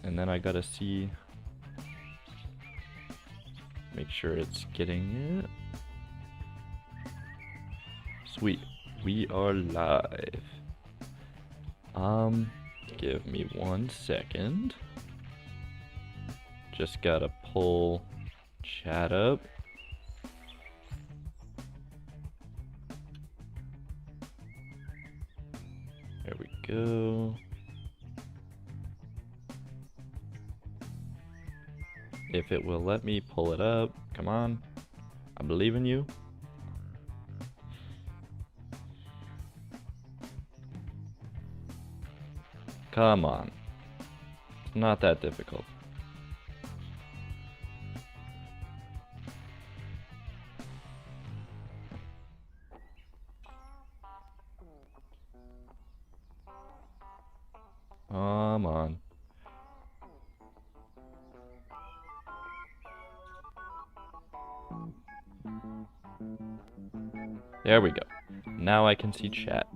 and then I gotta see, make sure it's getting it. Sweet, we are live. Give me 1 second. Just gotta pull chat up. There we go. If it will let me pull it up, come on. I believe in you. Come on. It's not that difficult. Come on. There we go. Now I can see chat.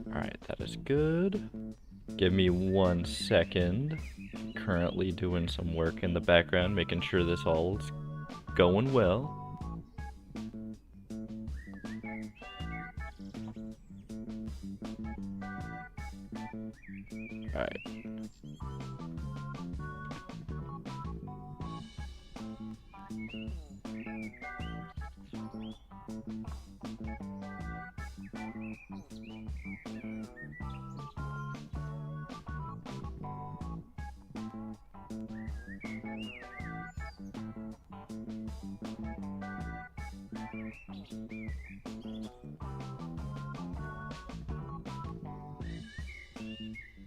Alright, that is good. Give me 1 second. Currently doing some work in the background, making sure this all is going well. Alright.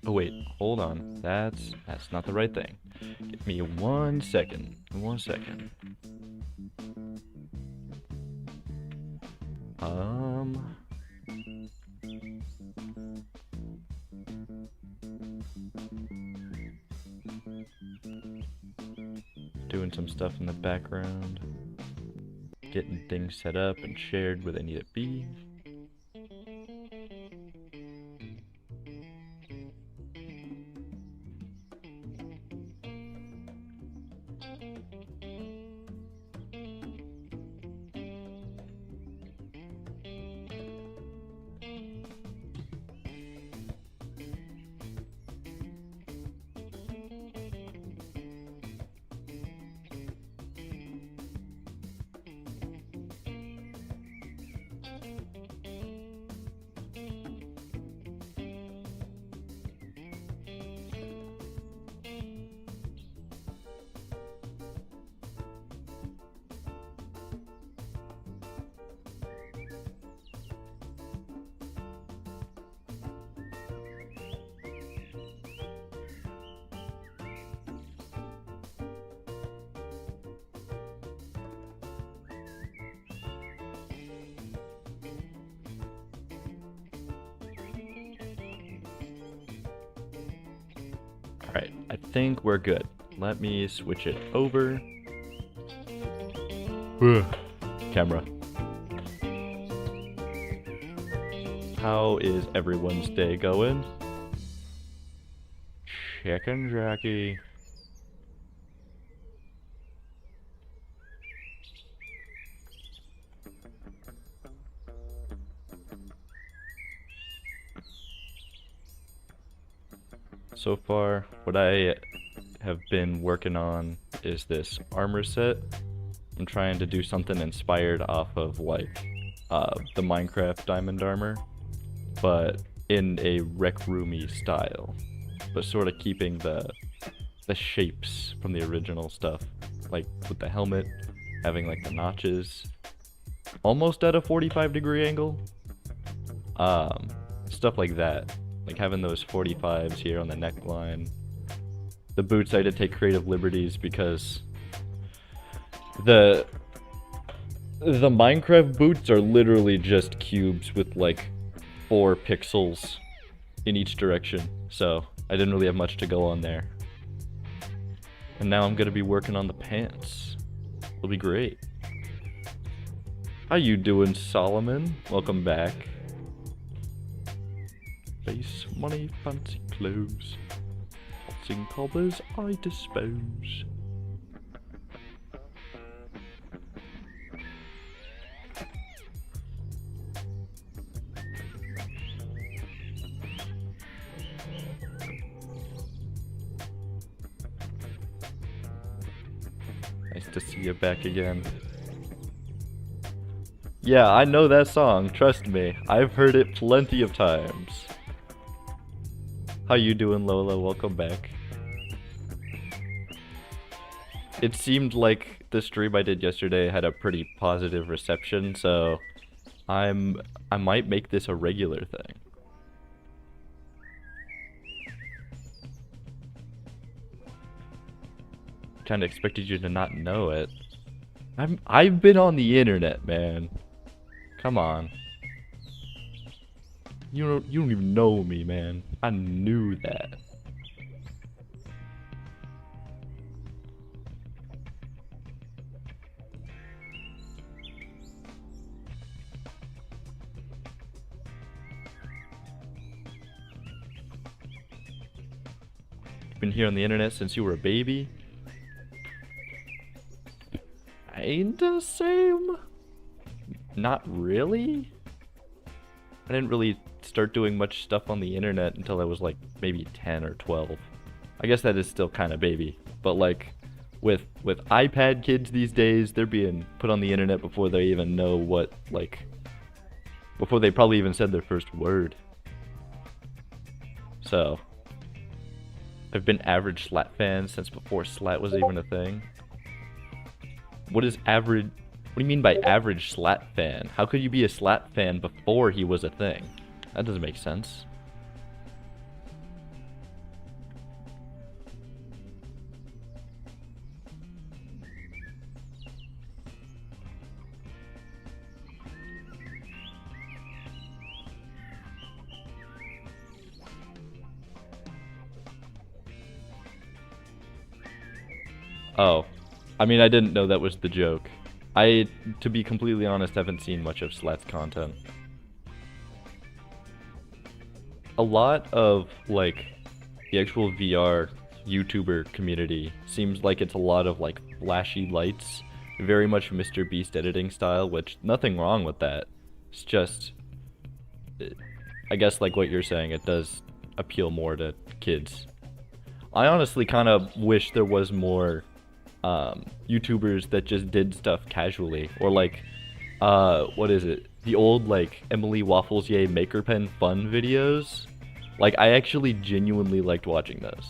Oh wait, hold on. That's not the right thing. Give me 1 second. 1 second. Doing some stuff in the background. Getting things set up and shared where they need to be. Alright, I think we're good. Let me switch it over. Camera. How is everyone's day going? Chicken Jackie. So far, what I have been working on is this armor set. I'm trying to do something inspired off of like the Minecraft diamond armor, but in a recroomy style, but sort of keeping the shapes from the original stuff, like with the helmet having like the notches almost at a 45-degree angle, stuff like that. Like having those 45s here on the neckline. The boots, I did take creative liberties because the Minecraft boots are literally just cubes with like 4 pixels in each direction. So I didn't really have much to go on there. And now I'm gonna be working on the pants. It'll be great. How you doing, Solomon? Welcome back. Base money, fancy clothes. Pots and cobblers, I dispose. Nice to see you back again. Yeah, I know that song, trust me. I've heard it plenty of times. How you doing, Lola? Welcome back. It seemed like the stream I did yesterday had a pretty positive reception, so I might make this a regular thing. Kinda expected you to not know it. I've been on the internet, man. Come on. You don't even know me, man. I knew that. You've been here on the internet since you were a baby? Ain't the same. Not really. I didn't really start doing much stuff on the internet until I was like maybe 10 or 12. I guess that is still kind of baby, but like with iPad kids these days, they're being put on the internet before they even know what, like, before they probably even said their first word. So I've been average Slat fan since before Slat was even a thing. What is average? What do you mean by average Slat fan? How could you be a Slat fan before he was a thing? That doesn't make sense. Oh, I mean, I didn't know that was the joke. To be completely honest, haven't seen much of Slat's content. A lot of, like, the actual VR YouTuber community seems like it's a lot of, like, flashy lights, very much Mr. Beast editing style, which, nothing wrong with that. It's just, I guess like what you're saying, it does appeal more to kids. I honestly kind of wish there was more YouTubers that just did stuff casually, or like, what is it? The old, like, Emily Waffles Yay Maker Pen fun videos. Like, I actually genuinely liked watching those.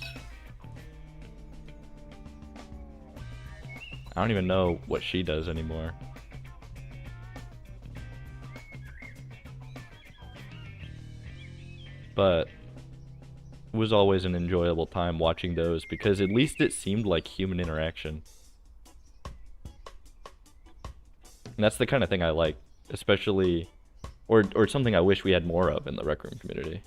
I don't even know what she does anymore. But it was always an enjoyable time watching those, because at least it seemed like human interaction. And that's the kind of thing I like, especially, or something I wish we had more of in the Rec Room community.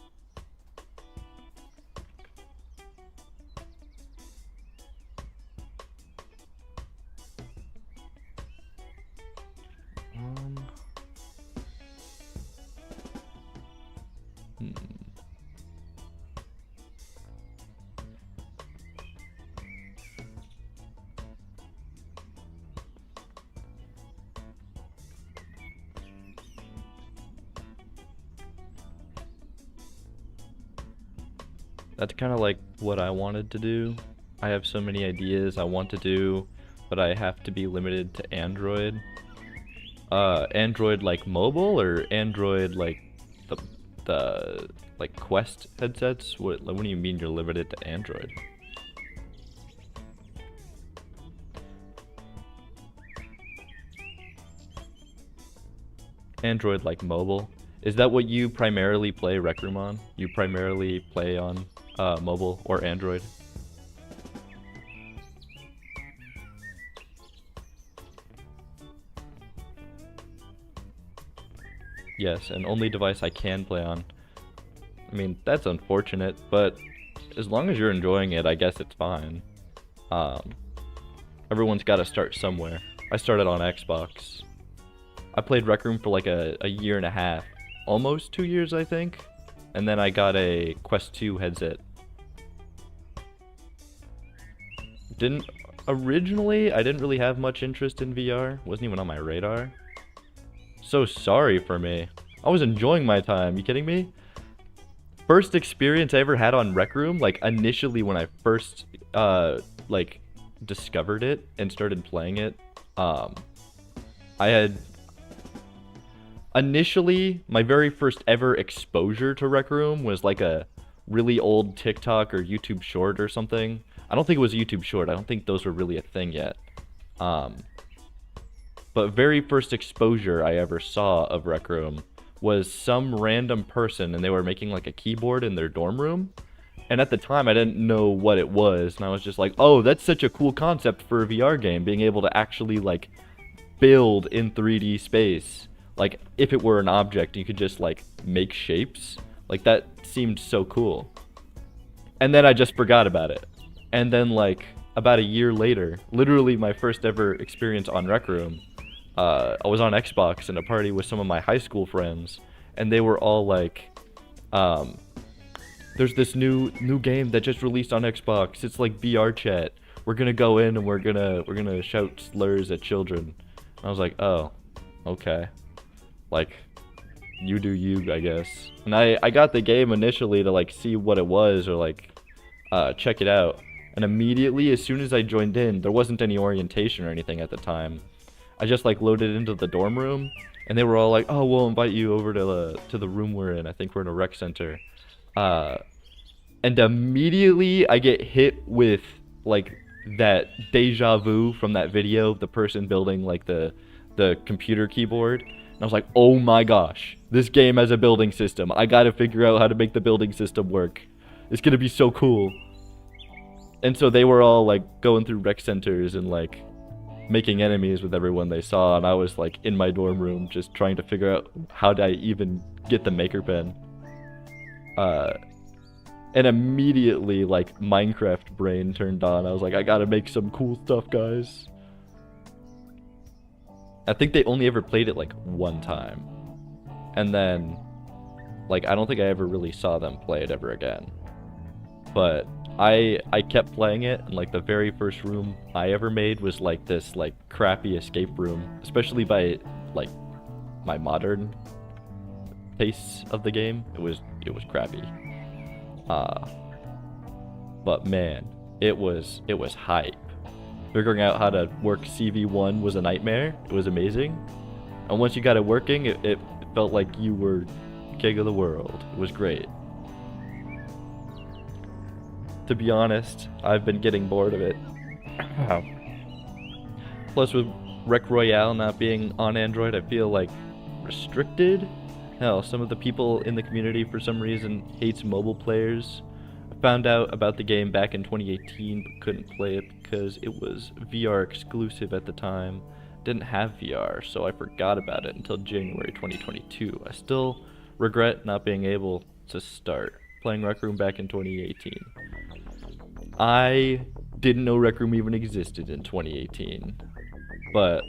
That's kind of like what I wanted to do. I have so many ideas I want to do, but I have to be limited to Android. Android like mobile, or Android like the like Quest headsets? What do you mean you're limited to Android? Android like mobile? Is that what you primarily play Rec Room on? You primarily play on mobile or Android? Yes, and only device I can play on. I mean, that's unfortunate, but as long as you're enjoying it, I guess it's fine. Everyone's got to start somewhere. I started on Xbox. I played Rec Room for like a year and a half, almost 2 years, I think. And then I got a Quest 2 headset. Originally, I didn't really have much interest in VR. Wasn't even on my radar. So sorry for me. I was enjoying my time. You kidding me? First experience I ever had on Rec Room, like initially when I first like discovered it and started playing it, I had initially my very first ever exposure to Rec Room was like a really old TikTok or YouTube short or something. I don't think it was a YouTube short. I don't think those were really a thing yet. But very first exposure I ever saw of Rec Room was some random person, and they were making like a keyboard in their dorm room. And at the time, I didn't know what it was, and I was just like, oh, that's such a cool concept for a VR game, being able to actually like build in 3D space. Like if it were an object, you could just like make shapes. Like that seemed so cool. And then I just forgot about it. And then like about a year later, literally my first ever experience on Rec Room, I was on Xbox in a party with some of my high school friends, and they were all like, there's this new game that just released on Xbox. It's like VR chat. We're gonna go in and we're gonna shout slurs at children. And I was like, oh, okay. Like, you do you, I guess. And I got the game initially to like see what it was or like check it out. And immediately, as soon as I joined in, there wasn't any orientation or anything at the time. I just like loaded into the dorm room, and they were all like, "Oh, we'll invite you over to the room we're in. I think we're in a rec center." And immediately I get hit with like that deja vu from that video, the person building like the computer keyboard. And I was like, "Oh my gosh, this game has a building system. I gotta figure out how to make the building system work. It's gonna be so cool." And so they were all like going through rec centers and like making enemies with everyone they saw, and I was like in my dorm room just trying to figure out how did I even get the maker pen. And immediately like Minecraft brain turned on. I was like, I gotta make some cool stuff, guys. I think they only ever played it like one time, and then like I don't think I ever really saw them play it ever again. But I kept playing it, and like the very first room I ever made was like this like crappy escape room, especially by like my modern tastes of the game. It was crappy. But man, it was hype. Figuring out how to work CV1 was a nightmare. It was amazing. And once you got it working, it felt like you were king of the world. It was great. To be honest, I've been getting bored of it. Plus, with Rec Royale not being on Android, I feel like restricted. Hell, some of the people in the community for some reason hates mobile players. I found out about the game back in 2018 but couldn't play it because it was VR exclusive at the time. Didn't have VR, so I forgot about it until January 2022. I still regret not being able to start playing Rec Room back in 2018. I didn't know Rec Room even existed in 2018, but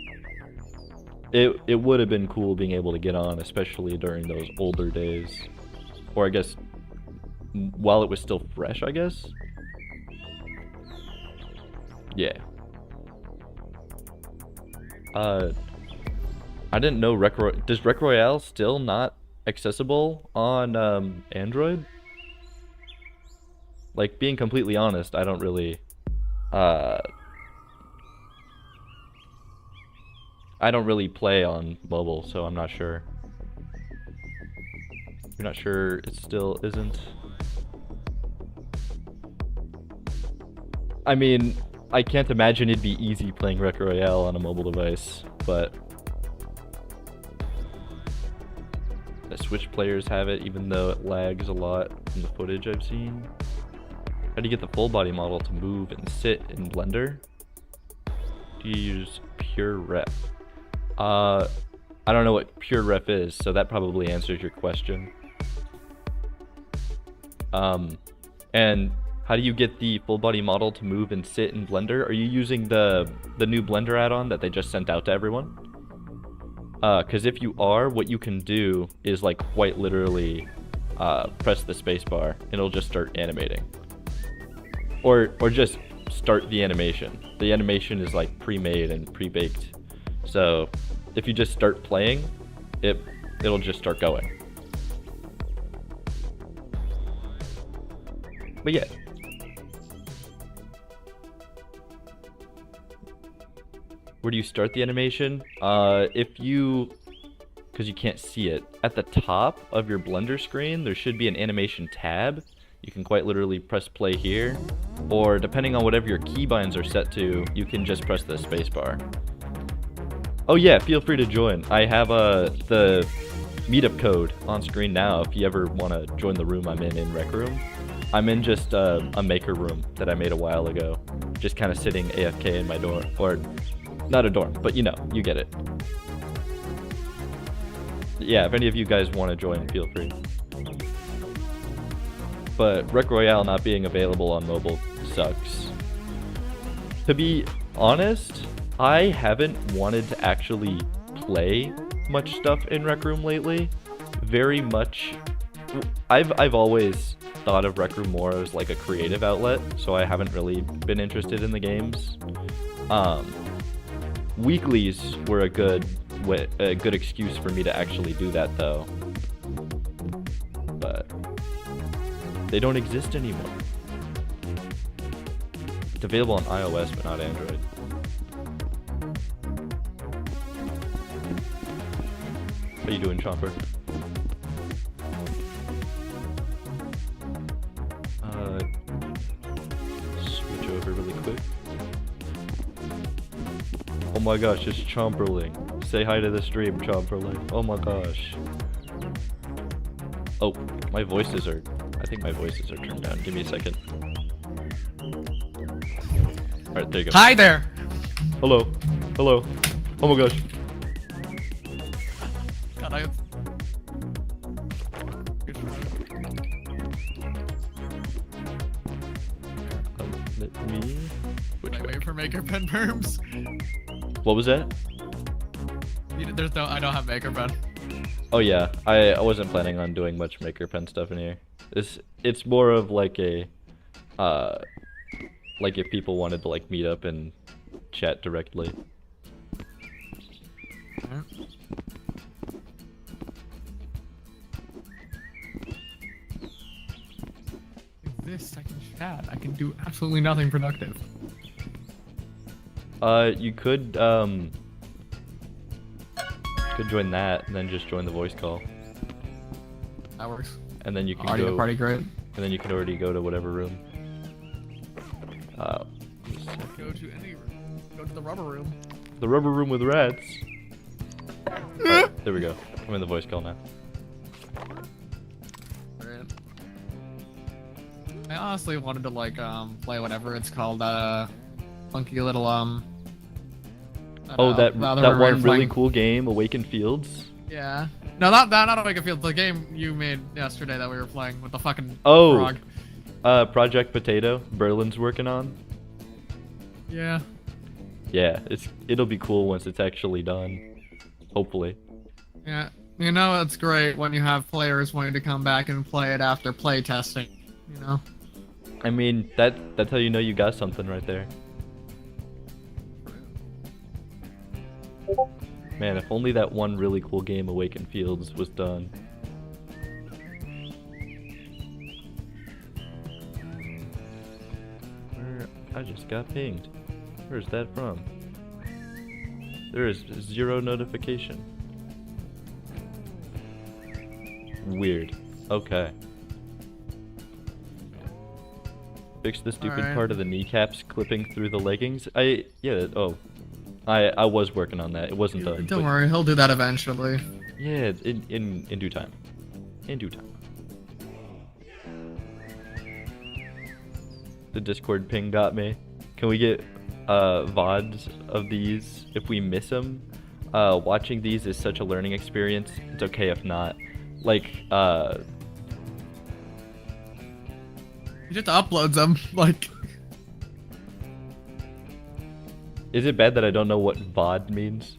it would have been cool being able to get on, especially during those older days, or I guess while it was still fresh, I guess. Yeah. I didn't know does Rec Royale still not accessible on Android? Like, being completely honest, I don't really play on mobile, so I'm not sure. You're not sure it still isn't? I mean, I can't imagine it'd be easy playing Rec Royale on a mobile device, but the Switch players have it, even though it lags a lot from the footage I've seen. How do you get the full body model to move and sit in Blender? Do you use Pure Ref? I don't know what Pure Ref is, so that probably answers your question. And how do you get the full body model to move and sit in Blender? Are you using the new Blender add-on that they just sent out to everyone? Because if you are, what you can do is like quite literally press the spacebar and it'll just start animating. Or just start the animation. The animation is like pre-made and pre-baked. So if you just start playing, it'll just start going. But yeah. Where do you start the animation? If you, because you can't see it, at the top of your Blender screen, there should be an animation tab. You can quite literally press play here, or depending on whatever your keybinds are set to, you can just press the spacebar. Oh yeah, feel free to join. I have the meetup code on screen now if you ever want to join the room I'm in Rec Room. I'm in just a maker room that I made a while ago, just kind of sitting AFK in my dorm, or not a dorm, but you know, you get it. Yeah, if any of you guys want to join, feel free. But Rec Royale not being available on mobile sucks. To be honest, I haven't wanted to actually play much stuff in Rec Room lately. Very much, I've always thought of Rec Room more as like a creative outlet, so I haven't really been interested in the games. Weeklies were a good excuse for me to actually do that though. But they don't exist anymore. It's available on iOS but not Android. How you doing, Chomper? Switch over really quick. Oh my gosh, it's Chomperling. Say hi to the stream, Chomperling. Oh my gosh. Oh, my voices are... I think my voices are turned down. Give me a second. Alright, there you go. Hi there! Hello. Hello. Oh my gosh. God, I... Me? Wait for Maker Pen perms. What was that? There's no... I don't have Maker Pen. Oh yeah, I wasn't planning on doing much Maker Pen stuff in here. It's more of like a, like if people wanted to like meet up and chat directly. This I can chat. I can do absolutely nothing productive. You could join that and then just join the voice call. That works. And then you can Audio go. party great. And then you can already go to whatever room. Go to any room. Go to the rubber room. The rubber room with rats. Right, there we go. I'm in the voice call now. Brilliant. I honestly wanted to like play whatever it's called, funky little Oh, that one one really cool game, Awakened Fields. Yeah. No, not Awakened Fields. The game you made yesterday that we were playing with the fucking Oh, frog. Project Potato. Berlin's working on. Yeah. Yeah, it'll be cool once it's actually done. Hopefully. Yeah. You know, it's great when you have players wanting to come back and play it after play testing. You know. I mean, that's how you know you got something right there. Man, if only that one really cool game, Awakened Fields, was done. I just got pinged. Where's that from? There is 0 notification. Weird. Okay. Fix the stupid part of the kneecaps clipping through the leggings. I was working on that. It wasn't done. Don't worry, he'll do that eventually. Yeah, in due time. In due time. The Discord ping got me. Can we get VODs of these if we miss them? Watching these is such a learning experience. It's okay if not. Like, He just uploads them, like... Is it bad that I don't know what VOD means?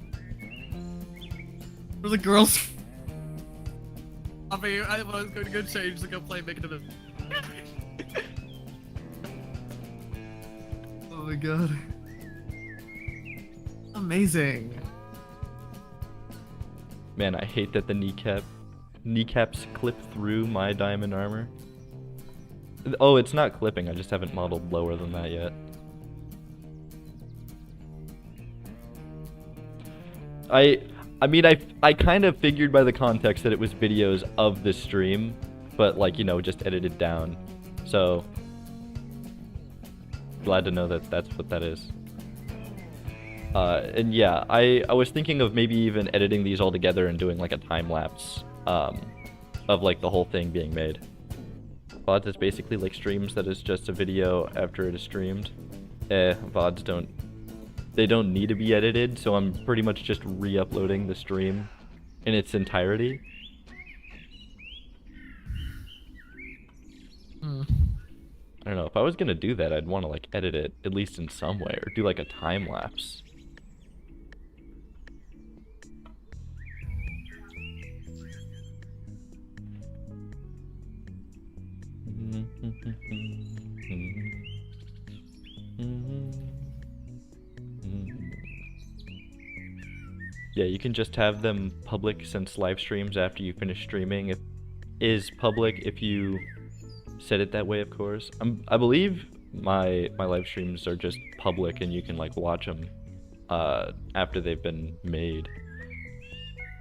There's a girl's. I mean, I was going to go change to go play making it. Oh my god. Amazing. Man, I hate that the kneecaps clip through my diamond armor. Oh, it's not clipping, I just haven't modeled lower than that yet. I mean, I kind of figured by the context that it was videos of the stream, but like, you know, just edited down. So, glad to know that that's what that is. And yeah, I was thinking of maybe even editing these all together and doing like a time lapse of like the whole thing being made. VODs is basically like streams that is just a video after it is streamed. VODs don't need to be edited, so I'm pretty much just re-uploading the stream in its entirety. I don't know, if I was gonna do that, I'd want to like edit it at least in some way, or do like a time lapse. Yeah, you can just have them public since live streams after you finish streaming. It is public if you set it that way, of course. I believe my live streams are just public and you can like watch them after they've been made.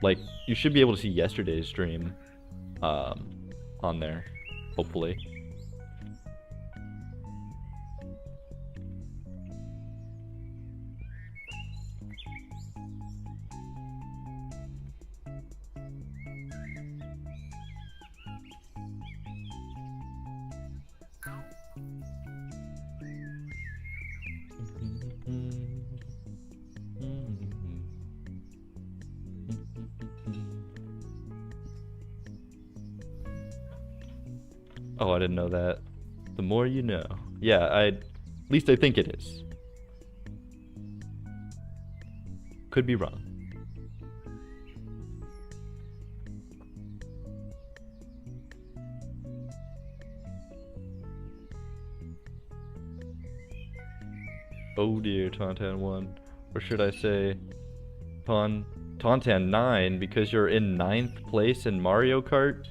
Like, you should be able to see yesterday's stream on there, hopefully. Oh, I didn't know that. The more you know. Yeah, at least I think it is. Could be wrong. Oh dear, TaugnTan1. Or should I say TaugnTan9, because you're in 9th place in Mario Kart?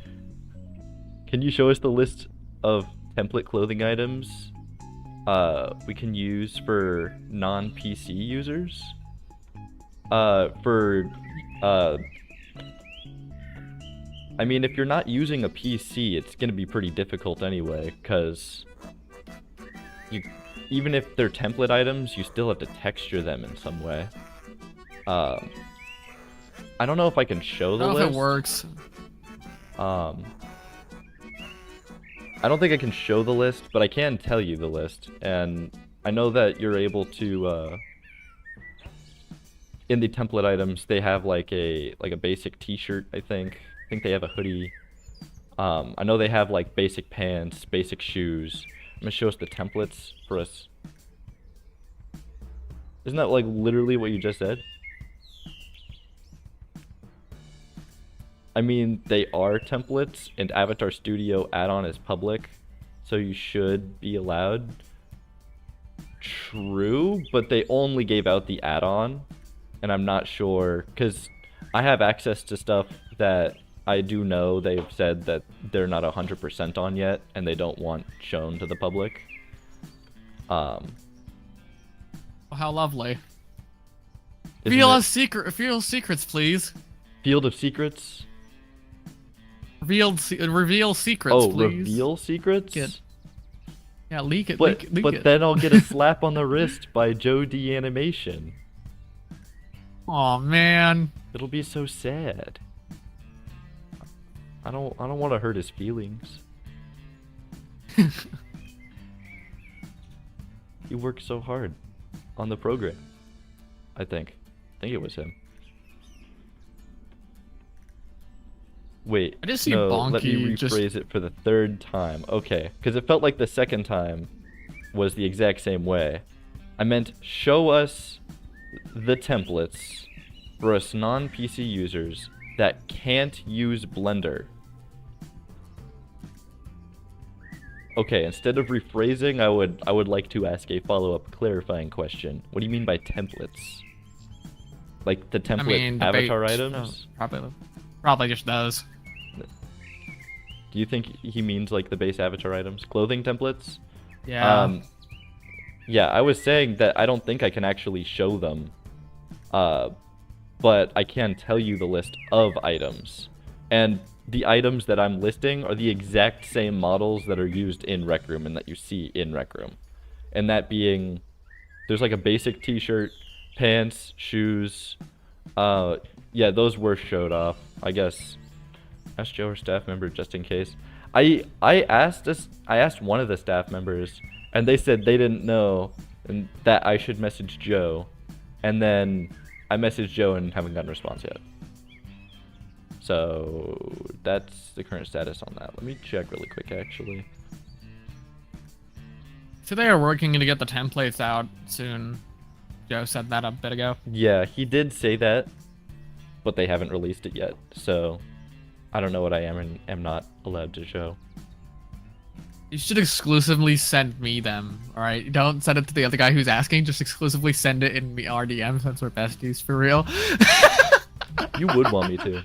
Can you show us the list of template clothing items we can use for non-PC users? I mean, if you're not using a PC, it's gonna be pretty difficult anyway, because even if they're template items, you still have to texture them in some way. I don't know if I can show the list. I don't know if it works. I don't think I can show the list, but I can tell you the list. And I know that you're able to, in the template items, they have like a basic t-shirt, I think. I think they have a hoodie. I know they have like basic pants, basic shoes. I'm gonna show us the templates for us. Isn't that like literally what you just said? I mean, they are templates, and Avatar Studio add-on is public, so you should be allowed. True, but they only gave out the add-on, and I'm not sure, because I have access to stuff that I do know they've said that they're not 100% on yet, and they don't want shown to the public. Oh, how lovely. Isn't Reveal secrets, please. Field of Secrets? Reveal secrets, Oh, please. reveal secrets? Yeah, leak it, But, leak but it. then I'll get a slap on the wrist by Joe D Animation. Aw, man. It'll be so sad. I don't want to hurt his feelings. He worked so hard on the program. I think it was him. Wait, I just see no, let me Bonky rephrase it for the third time. Okay, because it felt like the second time was the exact same way. I meant show us the templates for us non-PC users that can't use Blender. Okay, instead of rephrasing, I would like to ask a follow-up clarifying question. What do you mean by templates? Like the template the avatar bait- items? Probably just those. Do you think he means like the base avatar items? Clothing templates? Yeah. Yeah, I was saying that I don't think I can actually show them. But I can tell you the list of items. And the items that I'm listing are the exact same models that are used in Rec Room and that you see in Rec Room. And that being, there's like a basic t-shirt, pants, shoes. Yeah, those were showed off. I guess ask Joe or staff member just in case. I asked one of the staff members and they said they didn't know and that I should message Joe. And then I messaged Joe and haven't gotten a response yet. So that's the current status on that. Let me check really quick actually. So they are working to get the templates out soon. Joe said that a bit ago. Yeah, he did say that, but they haven't released it yet. So I don't know what I am and am not allowed to show. You should exclusively send me them, alright? Don't send it to the other guy who's asking, just exclusively send it in our DM since we're besties for real. You would want me to.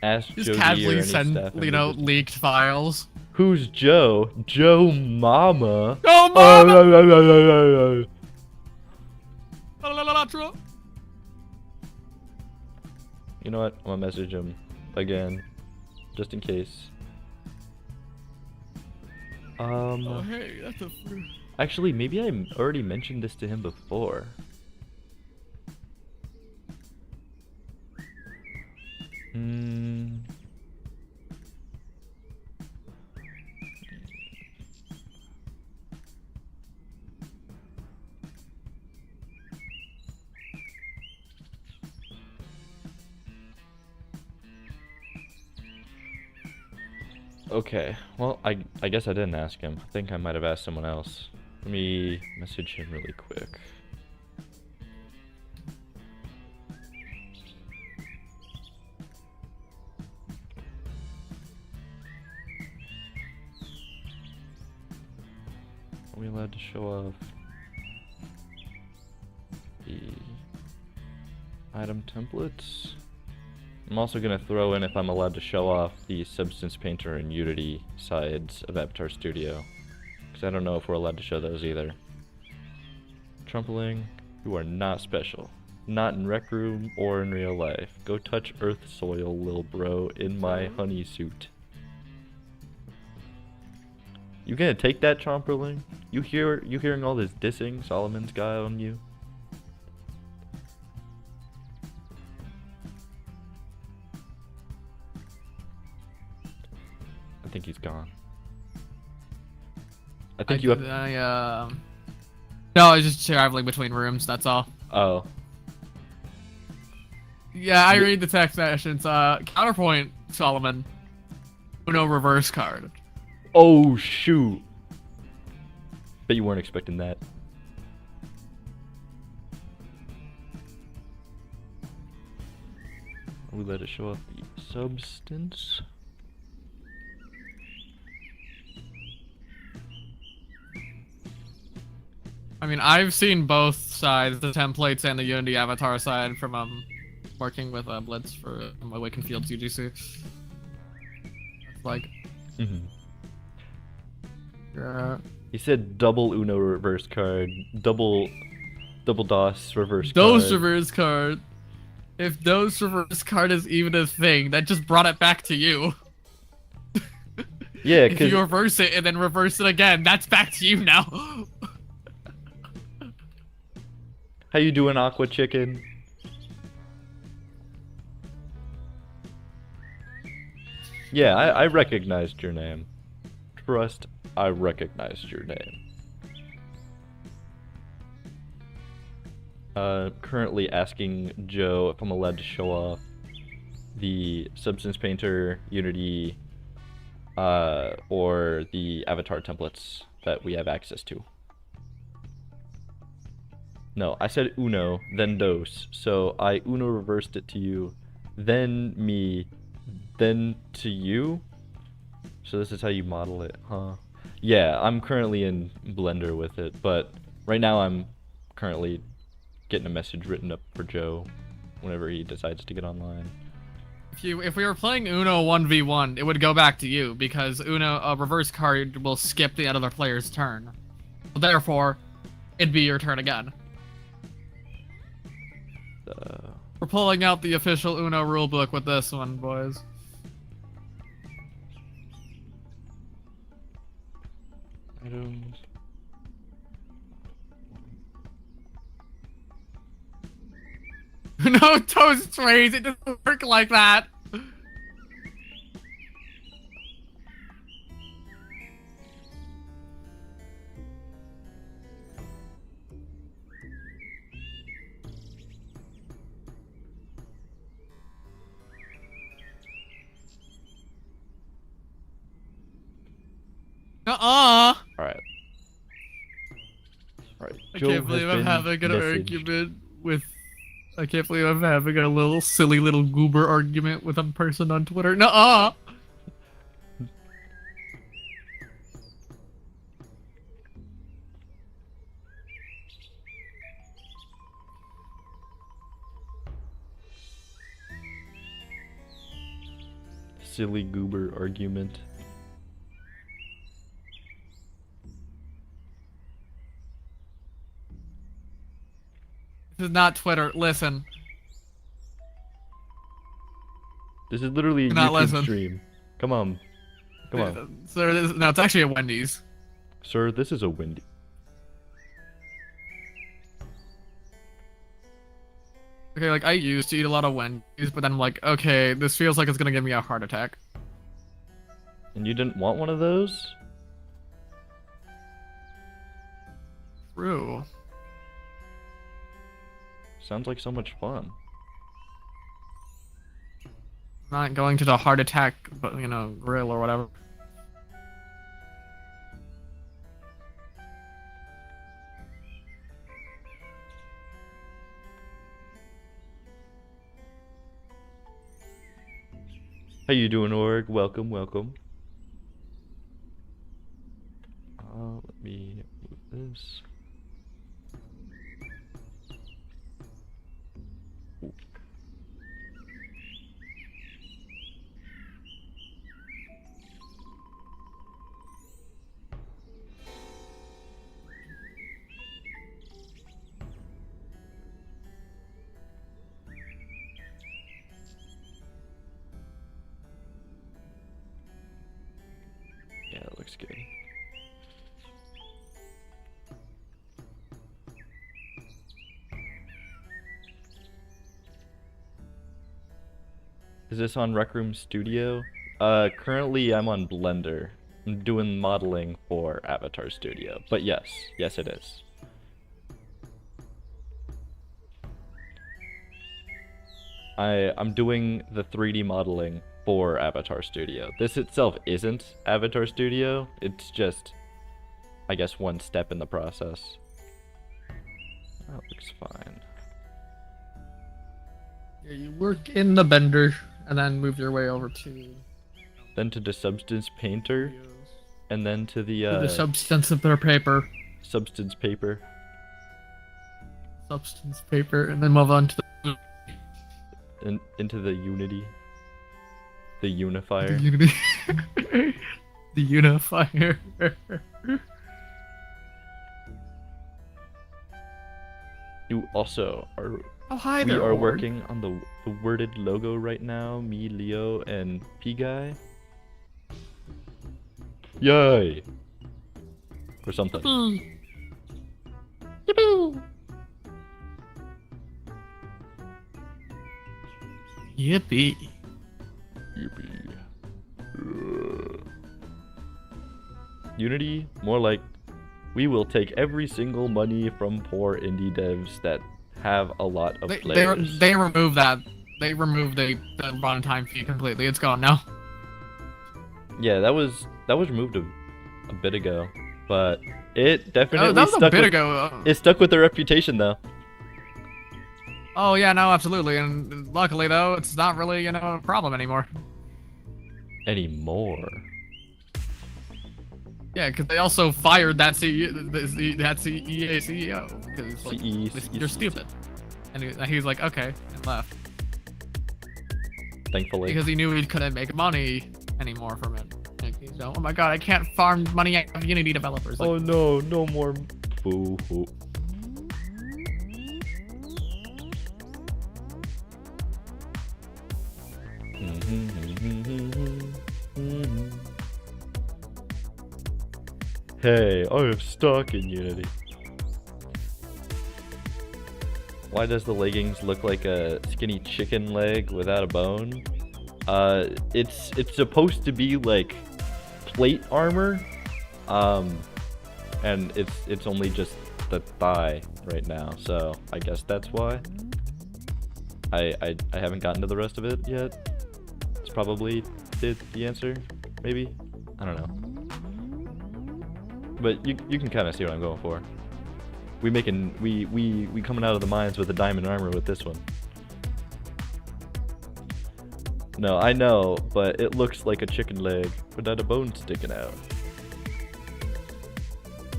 Ask Just Joe D or casually any send, staff you know, member. leaked files. Who's Joe? Joe Mama. Oh, mama! You know what? I'm gonna message him again, just in case. Oh, hey, that's a fruit. Actually, maybe I already mentioned this to him before. Okay, well, I guess I didn't ask him. I think I might have asked someone else. Let me message him really quick. Are we allowed to show off the item templates? I'm also going to throw in if I'm allowed to show off the Substance Painter and Unity sides of Avatar Studio. Because I don't know if we're allowed to show those either. Trumpling, you are not special. Not in Rec Room or in real life. Go touch earth soil, lil bro, in my honey suit. You gonna take that, Tromperling? You hearing all this dissing Solomon's got on you? I think he's gone. I think you have. No, I was just traveling between rooms. That's all. Oh. Yeah, I read the text sessions. Counterpoint, Solomon. No reverse card. Oh shoot. Bet you weren't expecting that. We let it show off the substance. I mean, I've seen both sides, the templates and the Unity avatar side, from working with Blitz for Awakened Fields UGC. It's like, He said double Uno reverse card, double DOS reverse Dose card. reverse card. If Dose reverse card is even a thing, that just brought it back to you. Yeah, if because you reverse it and then reverse it again, that's back to you now. how you doing, Aqua Chicken? Yeah, I recognized your name. Trust, I recognized your name. Currently asking Joe if I'm allowed to show off the Substance Painter, Unity, or the avatar templates that we have access to. No, I said uno, then dos. So I uno reversed it to you, then me, then to you. So this is how you model it, huh? Yeah, I'm currently in Blender with it, but right now I'm currently getting a message written up for Joe whenever he decides to get online. If we were playing Uno 1v1, it would go back to you because Uno a reverse card will skip the other player's turn. Therefore, it'd be your turn again. We're pulling out the official Uno rulebook with this one, boys. Items. No toast trays, it doesn't work like that. Alright. Alright. I can't believe I'm having an argument with. I can't believe I'm having a little silly little goober argument with a person on Twitter. Nuh-uh! Silly goober argument. This is not Twitter. Listen. This is literally a YouTube stream. Come on. Come on. Sir, no, it's actually a Wendy's. Sir, this is a Wendy. Okay, like, I used to eat a lot of Wendy's, but then I'm like, okay, this feels like it's gonna give me a heart attack. And you didn't want one of those? True. Sounds like so much fun. Not going to the heart attack, but, you know, grill or whatever. How you doing, Org? Welcome, welcome. Let me move this. Ooh. Yeah, that looks good. Is this on Rec Room Studio? Currently I'm on Blender. I'm doing modeling for Avatar Studio. But yes, yes it is. I'm doing the 3D modeling for Avatar Studio. This itself isn't Avatar Studio. It's just, I guess, one step in the process. That looks fine. Yeah, you work in the Bender, and then move your way over to... Then to the Substance Painter, and then to the Substance of their paper. Substance Paper. Substance paper, and then move on to the... Into the Unity. The Unifier. The Unity. The Unifier. You also are... Oh, hi we there, are Org. working on the worded logo right now. Me, Leo, and P-Guy. Yay! Or something. Yippee! Yippee. Yippee. Unity, more like, we will take every single money from poor indie devs that have a lot of players. They removed that. They removed the runtime fee completely. It's gone now. Yeah, that was removed a bit ago, but It definitely that was a stuck bit with, ago. it stuck with the reputation though. Oh yeah, no, absolutely. And luckily though, it's not really, a problem anymore. Anymore. Yeah, because they also fired that CEO, that EA CEO, because like, you're stupid. And he's like, okay, and left. Thankfully. Because he knew he couldn't make money anymore from it. Like, oh my god, I can't farm money out of Unity developers. Like, oh no, no more. Boo hoo. Hey, I am stuck in Unity. Why does the leggings look like a skinny chicken leg without a bone? It's supposed to be like plate armor, and it's only just the thigh right now, so I guess that's why. I haven't gotten to the rest of it yet. It's probably the answer, maybe. I don't know. But you can kind of see what I'm going for. We coming out of the mines with the diamond armor with this one. No, I know, but it looks like a chicken leg without a bone sticking out.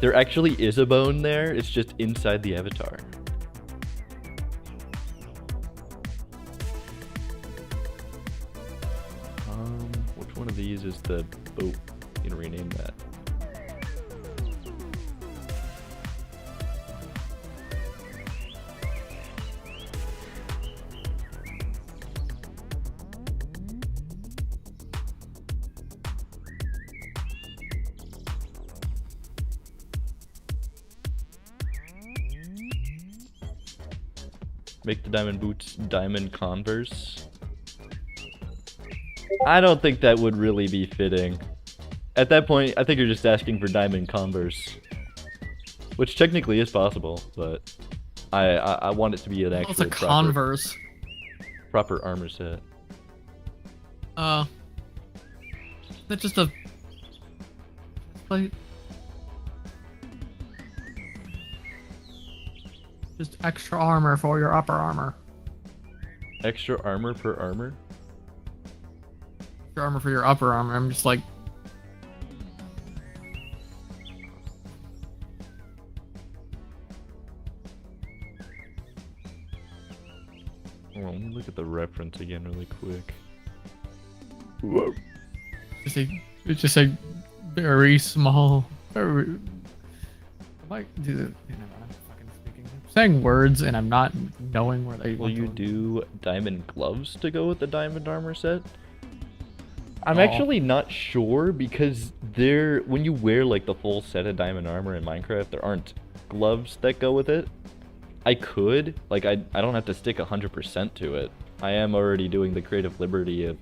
There actually is a bone there, it's just inside the avatar. Which one of these is the boat? You can rename that. Make the diamond boots diamond Converse. I don't think that would really be fitting. At that point, I think you're just asking for diamond Converse. Which technically is possible, but I want it to be an actual it's a Converse. Proper armor set. That's just a plate. Just extra armor for your upper armor. Extra armor per armor? Extra armor for your upper armor. I'm just like... Hold on, let me look at the reference again really quick. Whoa. It's just a very small... Very... I might do it. Saying words and I'm not knowing where they will you do diamond gloves to go with the diamond armor set? I'm Oh. actually not sure because when you wear like the full set of diamond armor in Minecraft, there aren't gloves that go with it. I could, like I don't have to stick 100% to it. I am already doing the creative liberty of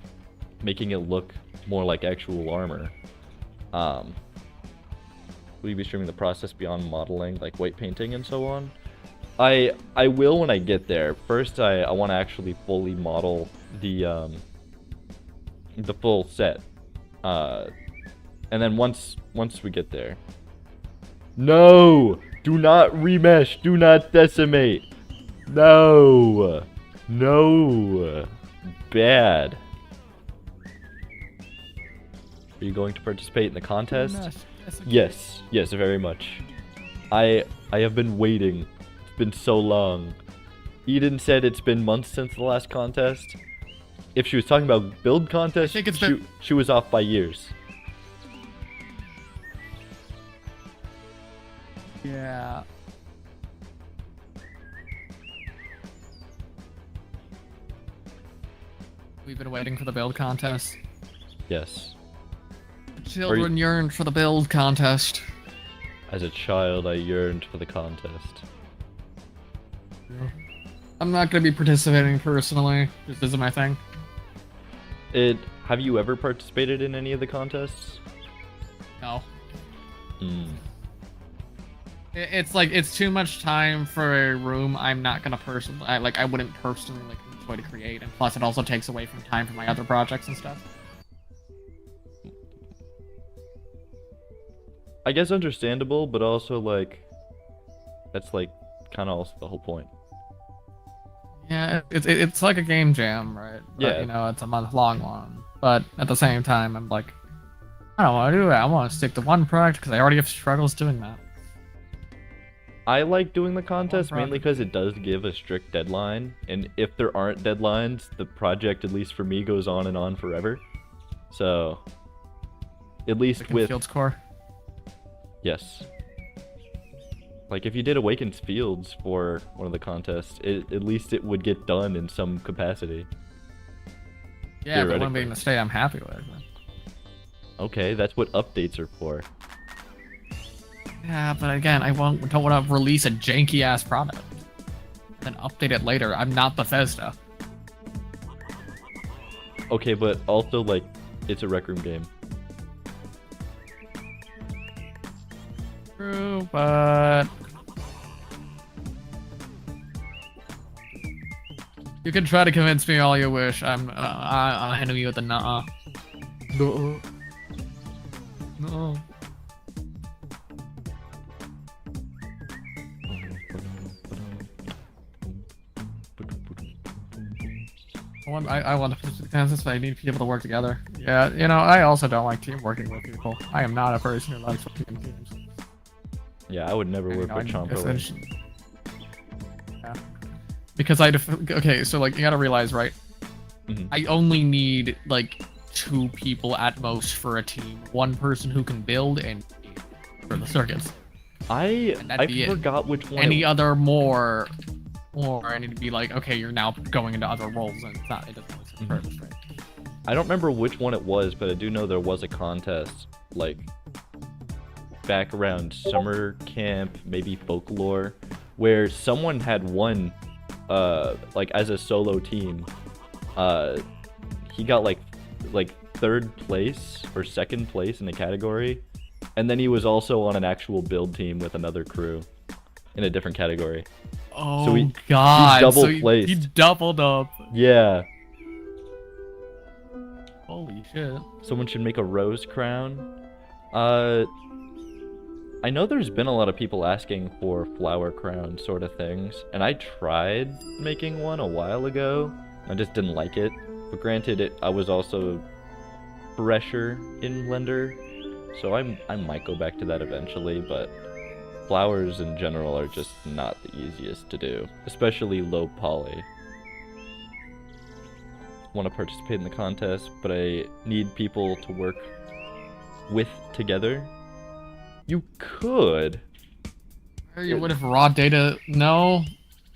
making it look more like actual armor. Will you be streaming the process beyond modeling, like white painting and so on? I will when I get there. First, I want to actually fully model the full set, and then once we get there. No, do not remesh. Do not decimate. No, no, bad. Are you going to participate in the contest? Yes, yes, very much. I have been waiting. Been so long. Eden said it's been months since the last contest. If she was talking about build contest, she was off by years. Yeah. We've been waiting for the build contest. Yes. Children yearned for the build contest. As a child, I yearned for the contest. I'm not going to be participating personally. This isn't my thing. Have you ever participated in any of the contests? No. Hmm. It's like, it's too much time for a room I'm not going to I wouldn't personally enjoy to create. And plus it also takes away from time for my other projects and stuff. I guess understandable, but also like that's like kind of also the whole point. Yeah, it's like a game jam, right? But Yeah. you know, it's a month-long one. But at the same time, I'm like, I don't want to do it. I want to stick to one project because I already have struggles doing that. I like doing the contest mainly project. because it does give a strict deadline, and if there aren't deadlines, the project, at least for me, goes on and on forever. So, at least Like with Fields Core. yes, like if you did Awakened Fields for one of the contests, at least it would get done in some capacity. Yeah, but one Theoretically. being the state I'm happy with. Okay, that's what updates are for. Yeah, but again, don't want to release a janky ass product, then update it later. I'm not Bethesda. Okay, but also like it's a Rec Room game. True, but you can try to convince me all you wish. I'll handle you with the nuh-uh. No. No. I want to push the consensus, but I need people to work together. Yeah, you know, I also don't like team working with people. I am not a person who likes working in teams. Yeah, I would never work with Chompo. Yeah. Because okay, so like you gotta realize, right? Mhm. I only need like 2 people at most for a team. One person who can build and for the circuits. I be it. forgot which one. Any other more, or I need to be like, okay, you're now going into other roles, and it doesn't really serve a purpose, right? I don't remember which one it was, but I do know there was a contest like back around summer camp, maybe folklore, where someone had won like as a solo team. He got like 3rd place or 2nd place in a category, and then he was also on an actual build team with another crew in a different category. Oh So God! he double So placed. he doubled up. Yeah. Holy shit! Someone should make a rose crown. I know there's been a lot of people asking for flower crown sort of things, and I tried making one a while ago. I just didn't like it. But granted, I was also fresher in Blender, so I might go back to that eventually, but flowers in general are just not the easiest to do, especially low poly. Want to participate in the contest, but I need people to work with together. You could. What if raw data? No,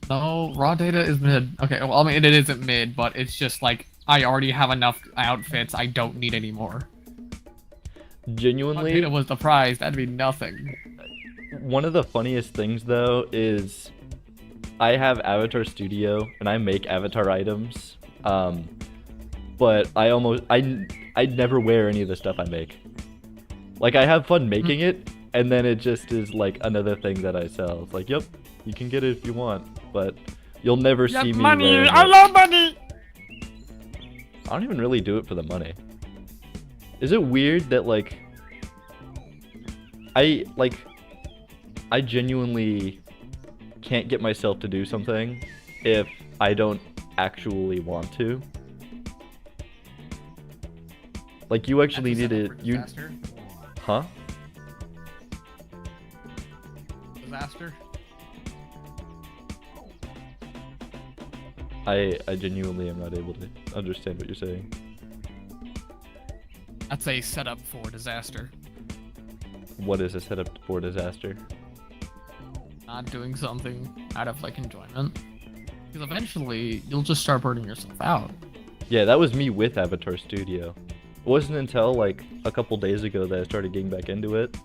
raw data is mid. Okay, well, I mean, it isn't mid, but it's just like I already have enough outfits. I don't need any more. Genuinely, Raw data was the prize. That'd be nothing. one of the funniest things though is I have Avatar Studio and I make avatar items, but I never wear any of the stuff I make. Like, I have fun making it, and then it just is like another thing that I sell. It's like, yep, you can get it if you want, but you'll never see me money. wearing I it. love money. I don't even really do it for the money. Is it weird that like I genuinely can't get myself to do something if I don't actually want to? Like, you actually need it. Huh? Disaster. I genuinely am not able to understand what you're saying. That's a setup for disaster. What is a setup for disaster? Not doing something out of like enjoyment, because eventually you'll just start burning yourself out. Yeah, that was me with Avatar Studio. It wasn't until like a couple days ago that I started getting back into it,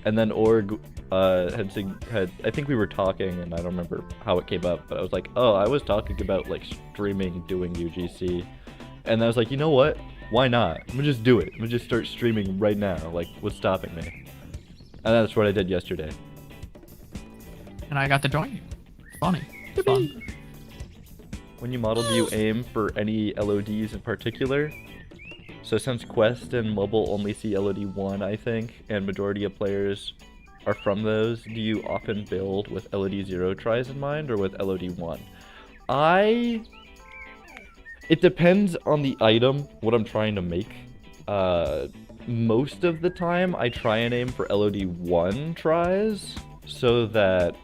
and then Org had I think we were talking, and I don't remember how it came up, but I was like, oh, I was talking about like streaming doing UGC, and I was like, you know what? Why not? I'm gonna just do it. I'm gonna just start streaming right now. Like, what's stopping me? And that's what I did yesterday. And I got to join you. It's funny. It's fun. When you model, do you aim for any LODs in particular? So since Quest and mobile only see LOD1, I think, and majority of players are from those, do you often build with LOD0 tries in mind or with LOD1? It depends on the item, what I'm trying to make. Most of the time, I try and aim for LOD1 tries, so that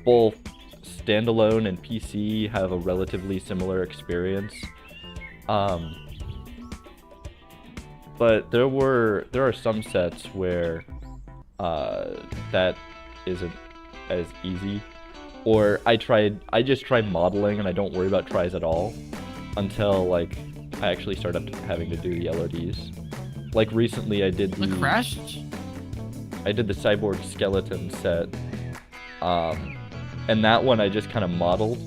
both standalone and PC have a relatively similar experience. But there are some sets where that isn't as easy. Or I just try modeling and I don't worry about tries at all until like I actually start up having to do the LODs. Like recently I did the cyborg skeleton set. And that one I just kind of modeled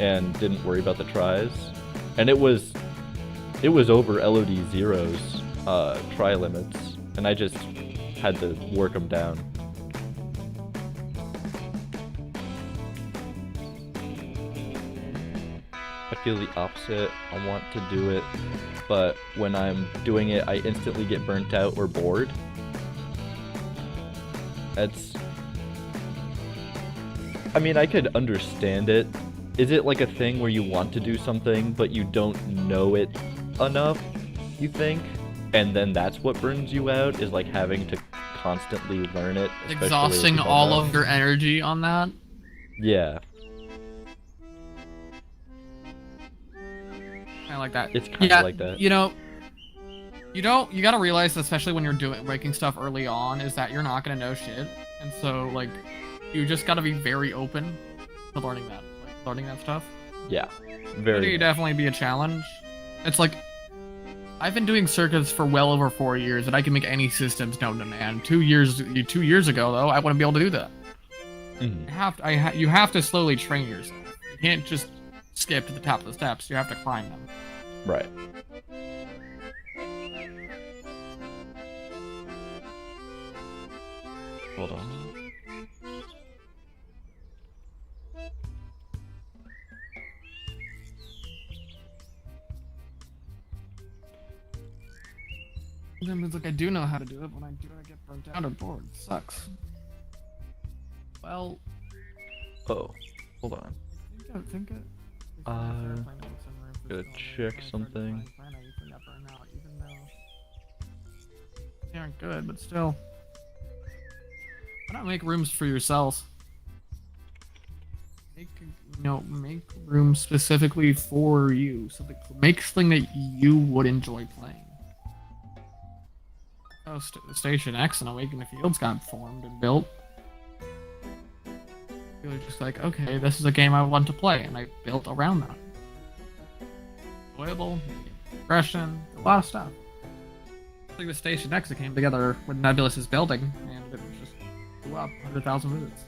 and didn't worry about the tries. And it was over LOD zeros try limits, and I just had to work them down. I feel the opposite. I want to do it, but when I'm doing it, I instantly get burnt out or bored. I mean, I could understand it. Is it like a thing where you want to do something, but you don't know it enough, you think? And then that's what burns you out, is like having to constantly learn it. Exhausting all of your energy on that? Yeah. I like that. It's kind of like that. You know, you gotta realize, especially when you're making stuff early on, is that you're not gonna know shit. And so, like, you just gotta be very open to learning that stuff. Yeah. It'd definitely be a challenge. It's like, I've been doing circuits for well over 4 years, and I can make any systems known to man. 2 years ago, though, I wouldn't be able to do that. Mm-hmm. You have to slowly train yourself. You can't just skip to the top of the steps. You have to climb them. Right. Hold on. It's like I do know how to do it. When I do it, I get burnt out or bored. It sucks. Well. Oh, hold on. Gotta check something. They aren't good, but still. Why not make rooms for yourselves? Make rooms specifically for you. So make something that you would enjoy playing. Oh, Station X and Awaken the Fields got formed and built. You were just like, okay, this is a game I want to play, and I built around that. Enjoyable, progression, a lot of stuff. I think with Station X, it came together with Nebulous's building, and it just blew up 100,000 visits.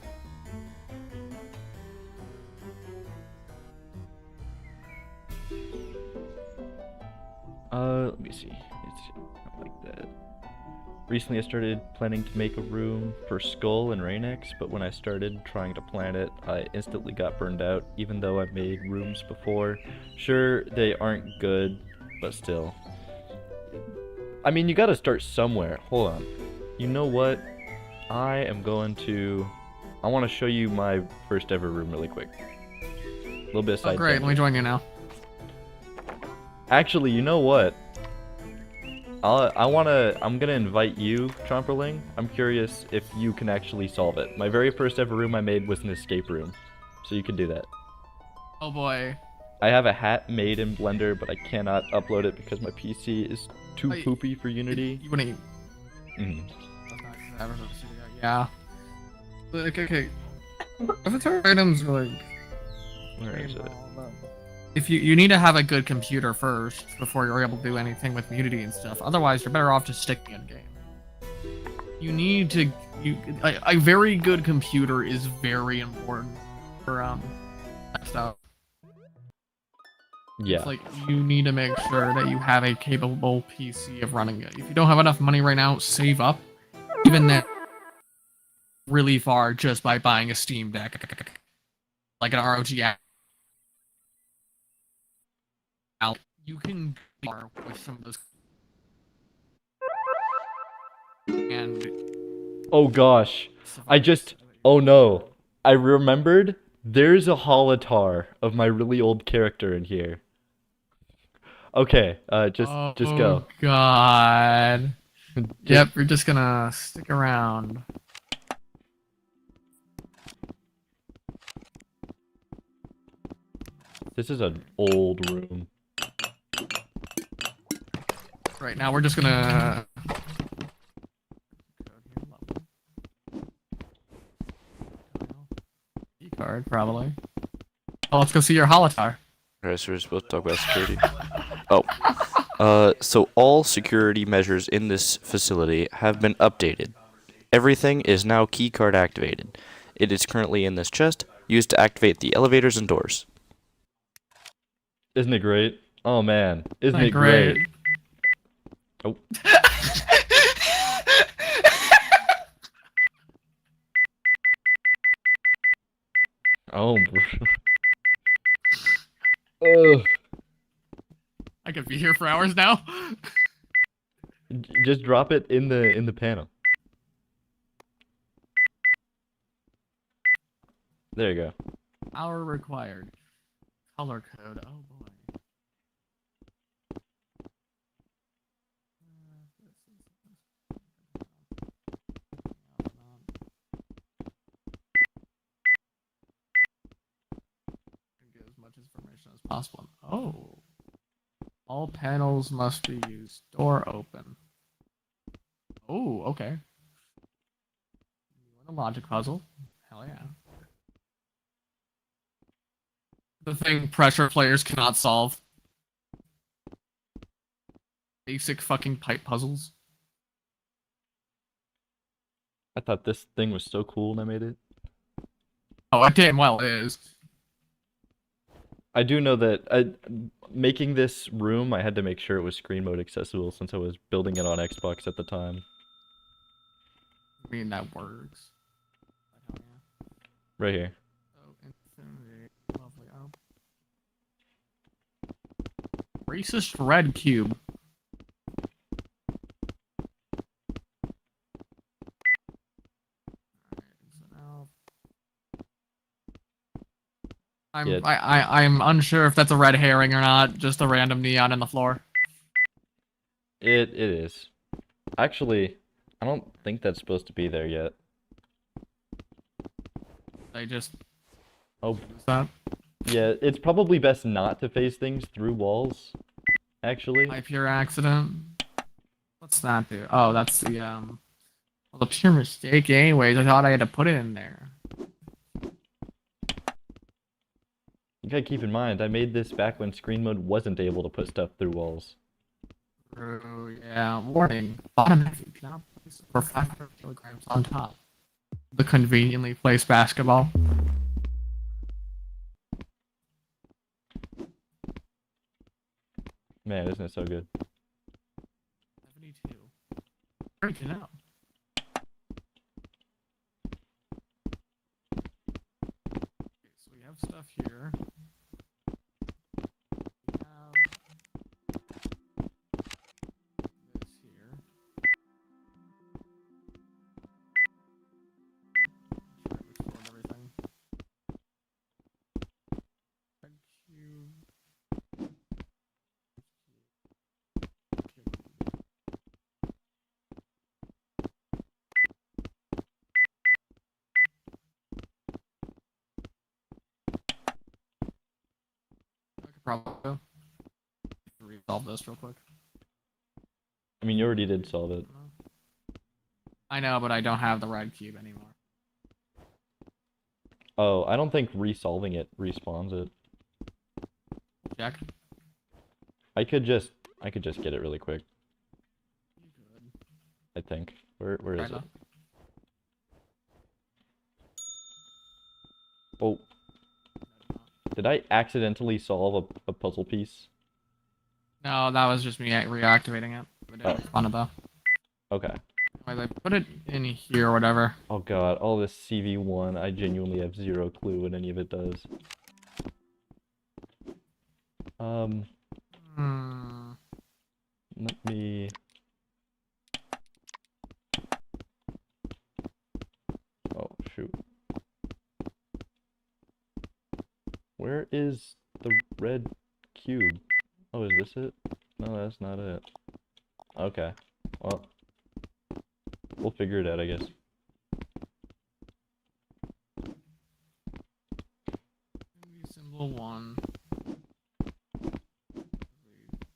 Let me see. It's not like that. Recently I started planning to make a room for Skull and Rainix, but when I started trying to plan it, I instantly got burned out, even though I've made rooms before. Sure, they aren't good, but still. I mean, you gotta start somewhere. Hold on. You know what? I want to show you my first ever room really quick. A little bit of side great, let me join you now. Actually, you know what? I'm gonna invite you, Tromperling. I'm curious if you can actually solve it. My very first ever room I made was an escape room, so you can do that. Oh boy. I have a hat made in Blender, but I cannot upload it because my PC is too poopy for Unity. You wouldn't. Yeah. Okay. Avatar items are like. Where is it? If you need to have a good computer first before you're able to do anything with Unity and stuff. Otherwise, you're better off just sticking in game. You need to. A very good computer is very important for that stuff. Yeah. It's like you need to make sure that you have a capable PC of running it. If you don't have enough money right now, save up. Even that really far just by buying a Steam Deck, like an ROG app. You can bar with some of those. And Oh gosh. Oh no. I remembered there's a holotar of my really old character in here. Okay, just Oh go. God. Just Yep, we're just gonna stick around. this is an old room. Right now, we're just gonna. Key card, probably. Oh, let's go see your holotar. Alright, so we're supposed to talk about security. Oh. So all security measures in this facility have been updated. Everything is now keycard activated. It is currently in this chest, used to activate the elevators and doors. Isn't it great? Oh man, isn't it Great. great? Oh. Oh. Ugh. I could be here for hours now. Just drop it in the panel. There you go. Hour required. Color code. Oh boy. Get as much information as possible. Oh. All panels must be used. Door open. Oh, okay. You want a logic puzzle? Hell yeah. The thing pressure players cannot solve. Basic fucking pipe puzzles. I thought this thing was so cool when I made it. Oh, it damn well is. I do know that making this room, I had to make sure it was screen mode accessible since I was building it on Xbox at the time. I mean, that works. Right here. Oh, infinity. Lovely. Oh. Racist red cube. Yeah. I'm unsure if that's a red herring or not. Just a random neon in the floor. It is. Actually, I don't think that's supposed to be there yet. They just. Oh. Use that. Yeah, it's probably best not to face things through walls. Actually. By pure accident. What's that do? Oh, that's the well, the pure mistake. Anyways, I thought I had to put it in there. You gotta keep in mind, I made this back when screen mode wasn't able to put stuff through walls. Oh yeah. Warning. Bottom half you cannot place for 500 kilograms on top. The conveniently placed basketball. Man, isn't it so good? 72. Great to know. Okay, so we have stuff here. We have this here. Sure, we stored everything. Red cube. I could probably resolve this real quick. I mean, you already did solve it. I know, but I don't have the red cube anymore. Oh, I don't think resolving it respawns it. Check. I could just get it really quick. You good. I think. Where is Right it? now. Oh, did I accidentally solve a puzzle piece? No, that was just me reactivating it. It didn't respond to that. Okay. Anyway, they put it in here or whatever. Oh god, all this CV1, I genuinely have zero clue what any of it does. Hmm. me... Oh, shoot. Where is the red cube? Oh, is this it? No, that's not it. Okay. Well, we'll figure it out, I guess. Symbol 1. Where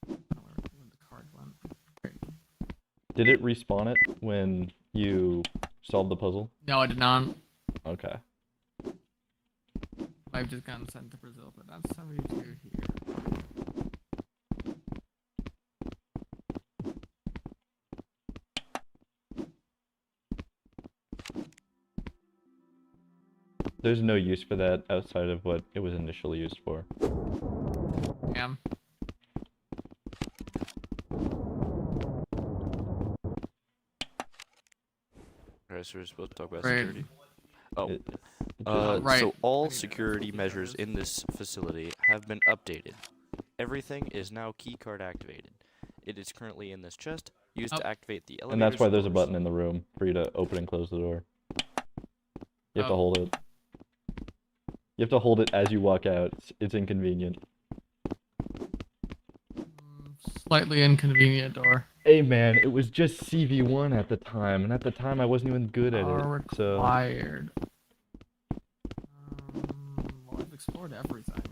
the card went. Great. Did it respawn it when you solved the puzzle? No, I did not. Okay. I've just gotten sent to Brazil, but that's 72 here. There's no use for that outside of what it was initially used for. Yeah. Alright, so we're supposed to talk about Right. security. Oh. It Right. So all I need to security know measures what those- in this facility have been updated. Everything is now keycard activated. It is currently in this chest, used to activate the elevator. And that's why there's a button in the room for you to open and close the door. You have to hold it. You have to hold it as you walk out. It's inconvenient. Slightly inconvenient door. Hey man, it was just CV1 at the time, and at the time I wasn't even good at Are it. So required. Well, I've explored everything.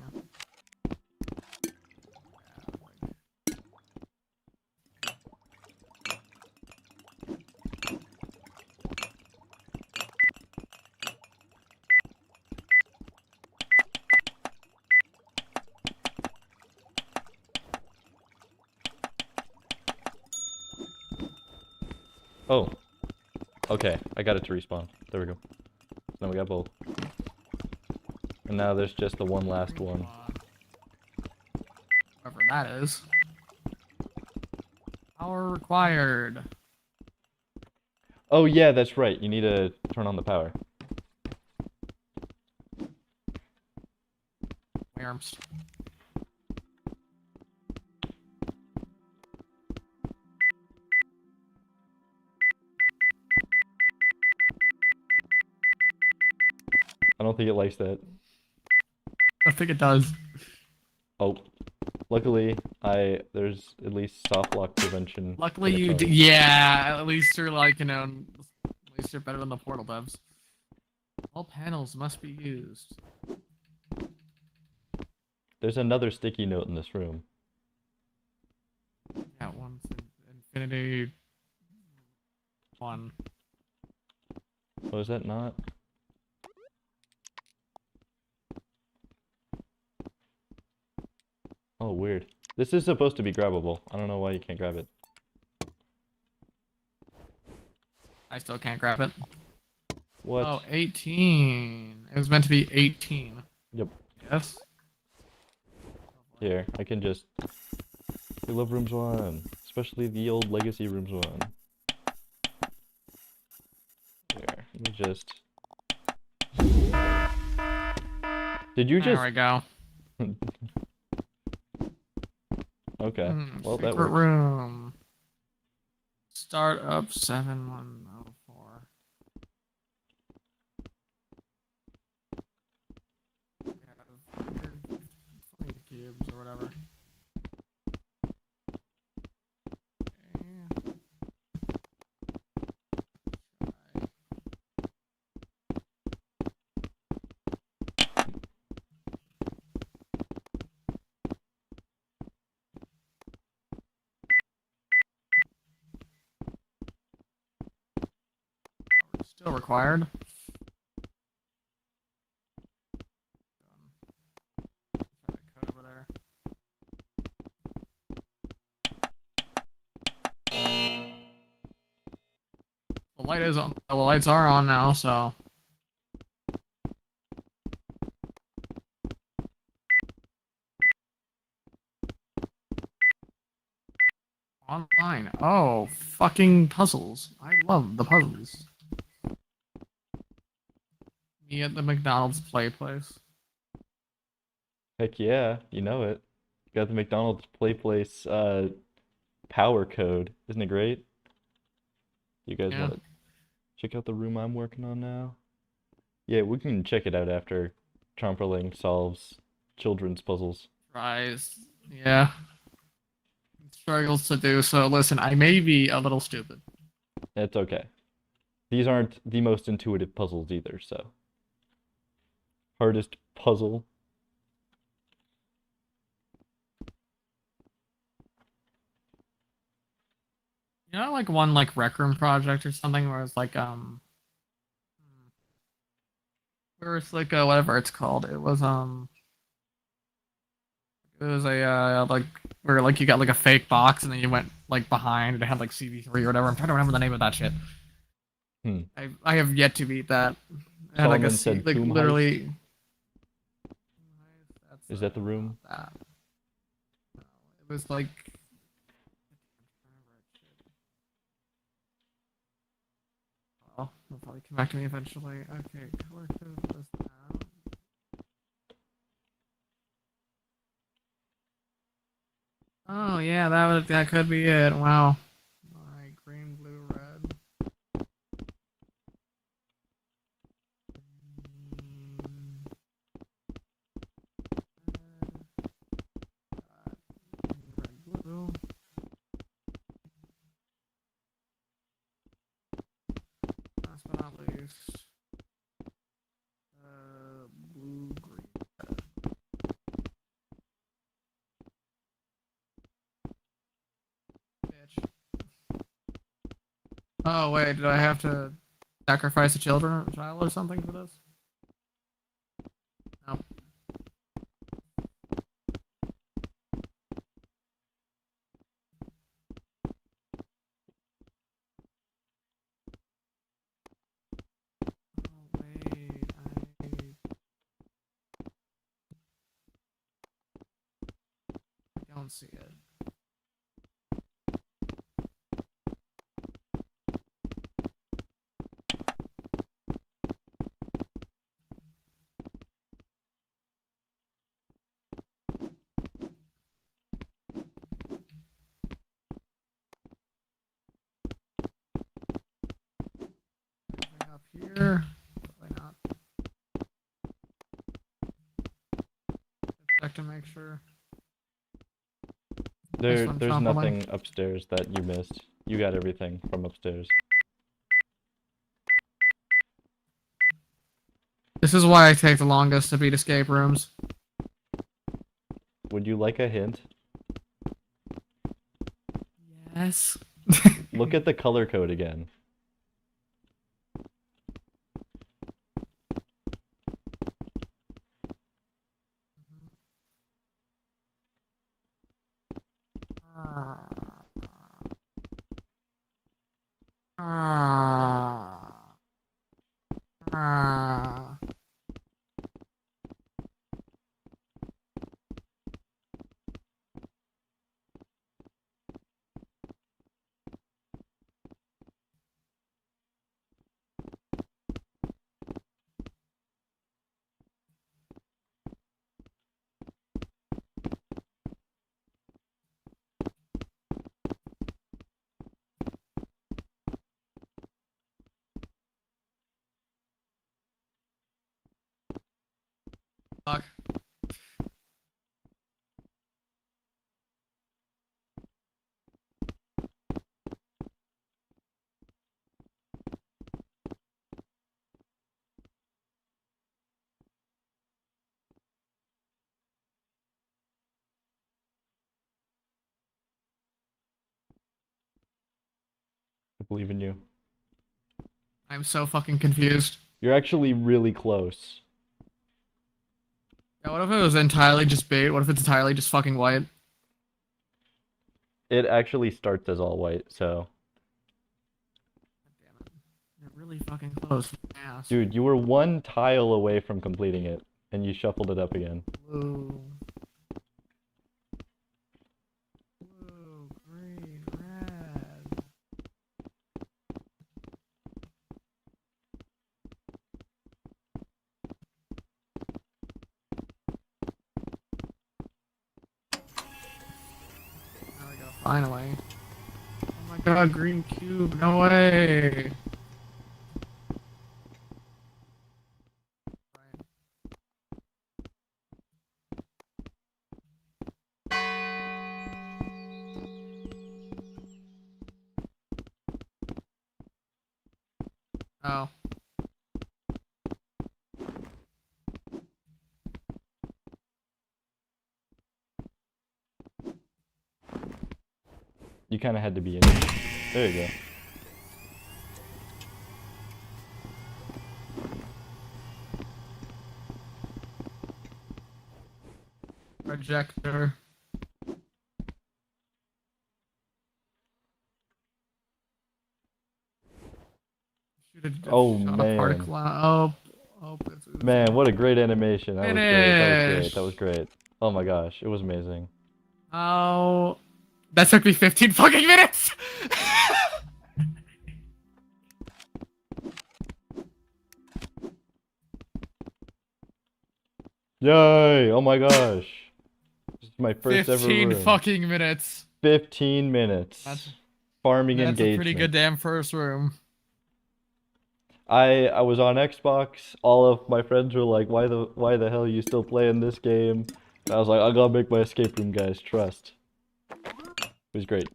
oh, okay, I got it to respawn. There we go. Now we got both. And now there's just the one last one. Whatever that is. Power required. Oh yeah, that's right. You need to turn on the power. My arms. I don't think it likes that. I think it does. Oh, luckily there's at least soft lock prevention. Luckily when you it's on. yeah, at least you're like, you know, at least you're better than the portal devs. All panels must be used. There's another sticky note in this room. Yeah, one's infinity. One. Oh, is that not? Oh, weird. This is supposed to be grabbable. I don't know why you can't grab it. I still can't grab it. What? Oh, 18. It was meant to be 18. Yep. Yes? Here, I can just... We love Rooms 1. Especially the old Legacy Rooms 1. Here, let me just... Did you There just... we go. Okay, well that Secret works. room. Start up 7104. We have weird funny cubes or whatever. Okay. Still required. Try that code over there. The light is on. The lights are on now, so. Online. Oh, fucking puzzles. I love the puzzles. Me at the McDonald's play place. Heck yeah, you know it. Got the McDonald's Play Place power code. Isn't it great? You guys Yeah. want to check out the room I'm working on now? Yeah, we can check it out after Tromperling solves children's puzzles. Tries. Yeah. Struggles to do so. Listen, I may be a little stupid. It's okay. These aren't the most intuitive puzzles either, so. Hardest puzzle. You know, like one like Rec Room project or something where it's like where it's like whatever it's called. It was a like where like you got like a fake box and then you went like behind and it had like CV3 or whatever. I'm trying to remember the name of that shit. Hmm. I have yet to beat that. It had like Solomon said like tomb literally. Is that the room? That. No, it was like. Oh, it'll probably come back to me eventually. Okay, color code was that. Oh yeah, that could be it. Wow. Alright, green, blue, red. Red, blue. Last but not least, blue, green, red. Bitch. Oh wait, did I have to sacrifice a child or something for this? No. Oh wait, I don't see it. Anything up here? Probably not. Check to make sure. Nice one, There's Tromperling. nothing upstairs that you missed. You got everything from upstairs. This is why I take the longest to beat escape rooms. Would you like a hint? Yes. Look at the color code again. Fuck. I believe in you. I'm so fucking confused. You're actually really close. Yeah, what if it was entirely just bait? What if it's entirely just fucking white? It actually starts as all white, so. Damn it. You're really fucking close. Ass. Dude, you were one tile away from completing it, and you shuffled it up again. Blue. Blue, green, red. There we go. Finally. God, green cube, no way. Oh. You kind of had to be in it. There you go. Projector. Oh, Shot a man. particle out. Oh, Man, what a great animation. That was great. That was great. Finish. That was great. Oh my gosh, it was amazing. Oh, that took me 15 fucking minutes. Yay! Oh my gosh. This is my first ever 15 room. fucking minutes. 15 minutes. Farming That's engagement. a pretty good damn first room. I was on Xbox. All of my friends were like, why the hell are you still playing this game? And I was like, I gotta make my escape room, guys. Trust. It was great.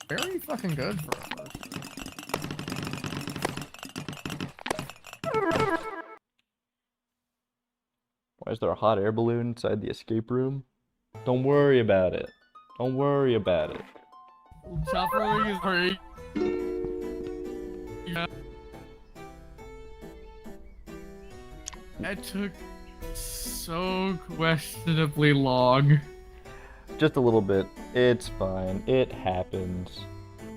Very fucking good for a first room. Why is there a hot air balloon inside the escape room? Don't worry about it. Don't worry about it. Stop rolling is hurry. Yeah. That took so questionably long. Just a little bit. It's fine. It happens.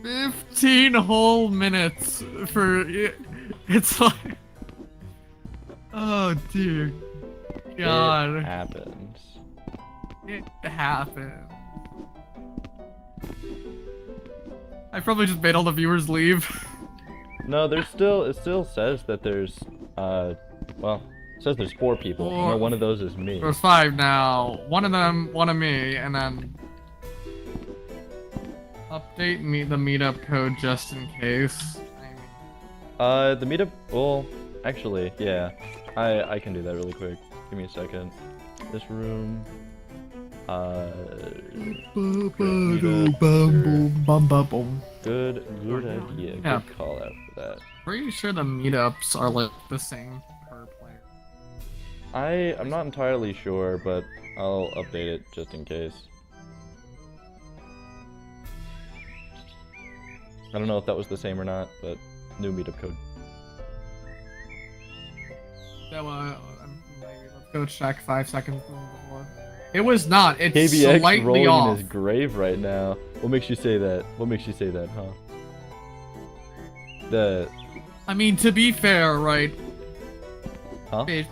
15 whole minutes for it. It's like, oh dear God, It happens. it happened. I probably just made all the viewers leave. No, there's still, it still says that there's, well, it says there's 4 people. Four. No, one of those is me. There's 5 now. One of them, one of me, and then update the meetup code just in case. The meetup, well, actually, yeah. I can do that really quick. Give me a second. This room, good idea. Yeah. Good call out for that. Pretty sure the meetups are like the same per player. I'm not entirely sure, but I'll update it just in case. I don't know if that was the same or not, but new meetup code. That one, maybe. Let's go check 5 seconds before. It was not. It's KBX slightly rolling off. in his grave right now. What makes you say that? What makes you say that, huh? I mean, to be fair, right? Huh? No,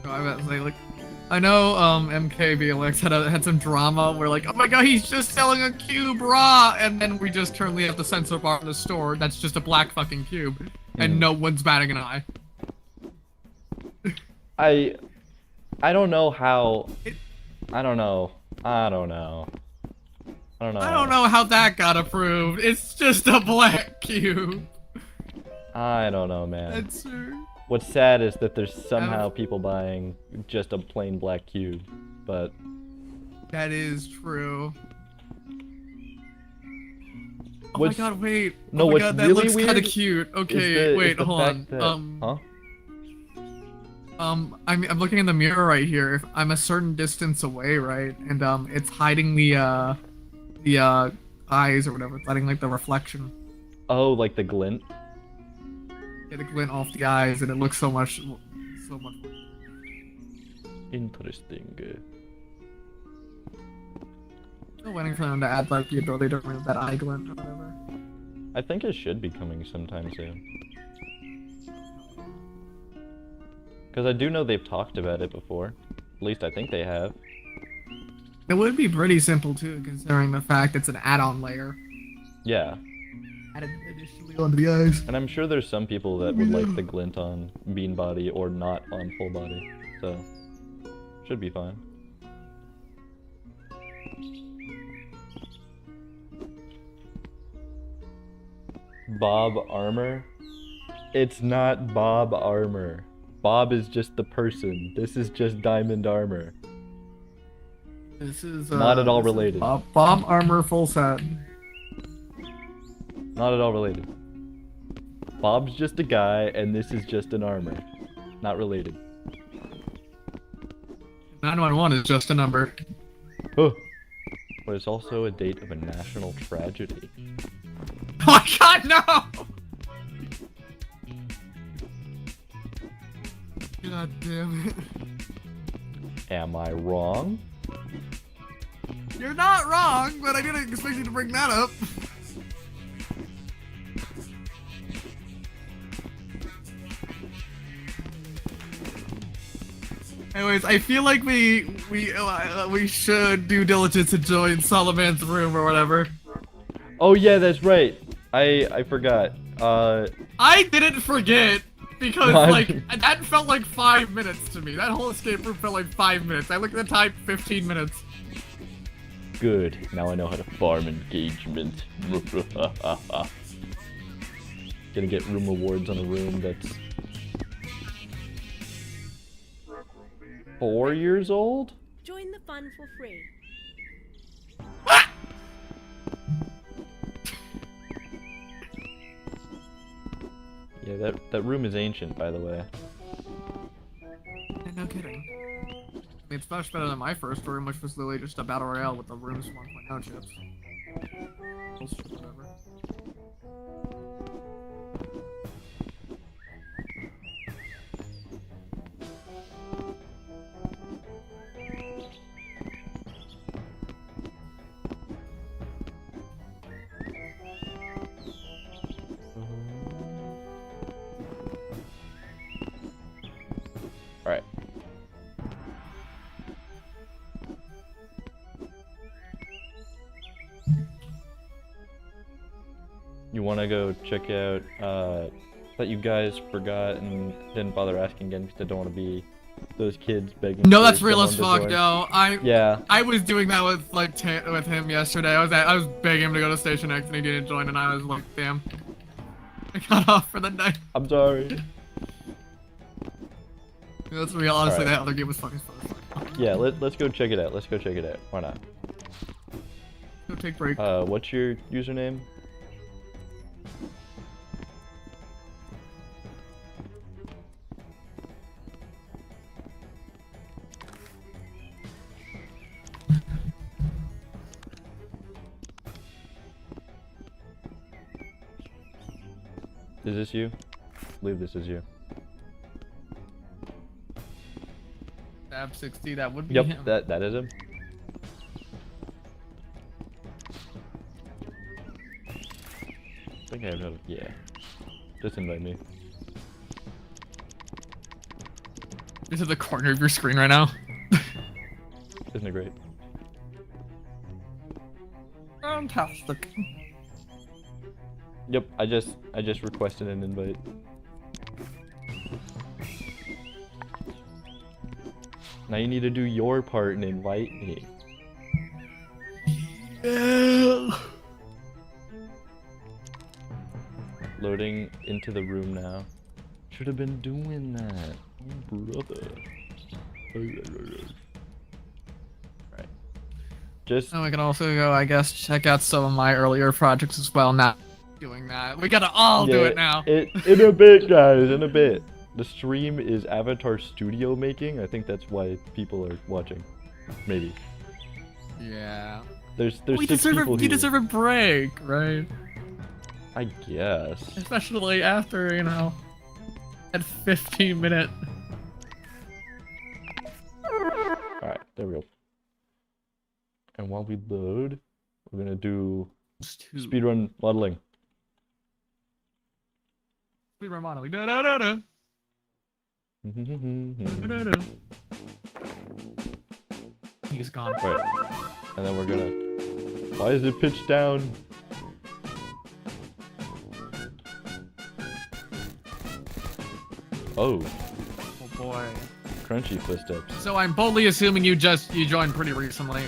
I was about to say, like, I know MKBLX had some drama where like, oh my god, he's just selling a cube raw, and then we just turn the sensor bar in the store. That's just a black fucking cube, and no one's batting an eye. I don't know how. I don't know. I don't know. I don't know how that got approved. It's just a black cube. I don't know, man. That's What's sad is that there's somehow people buying just a plain black cube, but that is true. Oh what's, my god, wait. No, oh my what's god, that really looks weird kind of cute. Okay, wait, hold on. That, I'm looking in the mirror right here. If I'm a certain distance away, right, and it's hiding the eyes or whatever. It's hiding like the reflection. Oh, like the glint. Yeah, the glint off the eyes, and it looks so much. Interesting. Still waiting for them to add like the ability to remove that eye glint or whatever. I think it should be coming sometime soon. Because I do know they've talked about it before. At least I think they have. It would be pretty simple too, considering the fact it's an add-on layer. Yeah. Added additionally onto the eyes. And I'm sure there's some people that would like the glint on bean body or not on full body. So, should be fine. Bob Armor? It's not Bob Armor. Bob is just the person. This is just Diamond Armor. This is Not at all this is related. Bomb armor full set. Not at all related. Bob's just a guy, and this is just an armor. Not related. 911 is just a number. Oh. But it's also a date of a national tragedy. Oh my god, no! God damn it. Am I wrong? You're not wrong, but I didn't expect you to bring that up. Anyways, I feel like we should due diligence and join Solomon's room or whatever. Oh yeah, that's right. I forgot. I didn't forget because What? like that felt like 5 minutes to me. That whole escape room felt like 5 minutes. I looked at the time, 15 minutes. Good. Now I know how to farm engagement. Gonna get room awards on a room that's 4 years old? Join the fun for free. Yeah, that room is ancient, by the way. No kidding. It's much better than my first room, which was literally just a battle royale with the rooms 1.0 chips. Bullshit, whatever. Alright. You wanna go check out, that you guys forgot and didn't bother asking again because I don't want to be those kids begging. No, for that's real as someone fuck. to join. No, Yeah. I was doing that with like with him yesterday. I was begging him to go to Station X and he didn't join, and I was like, damn. I got off for the night. I'm sorry. That's real. Honestly, Alright. that other game was fucking fun. Yeah, let's go check it out. Let's go check it out. Why not? Go take a break. What's your username? Is this you? I believe this is you. Tab 60, that would be Yep, him. that is him. I think I have no. Yeah. Just invite me. This is the corner of your screen right now. Isn't it great? Fantastic. Yep, I just requested an invite. Now you need to do your part and invite me. Loading into the room now. Should have been doing that. Oh, brother. Right. Just And we can also go, I guess, check out some of my earlier projects as well. Not doing that. We gotta all do it now. In a bit, guys, in a bit. The stream is Avatar Studio making. I think that's why people are watching. Maybe. Yeah. There's We 6 people you here. deserve a break, right? I guess. Especially after, you know, that 15-minute. Alright, there we go. And while we load, we're gonna do speedrun modeling. Speedrun modeling. Da-da-da-da. Da-da-da. He's gone. Right. And then we're gonna. Why is it pitched down? Oh, Oh boy. crunchy footsteps. So I'm boldly assuming you joined pretty recently.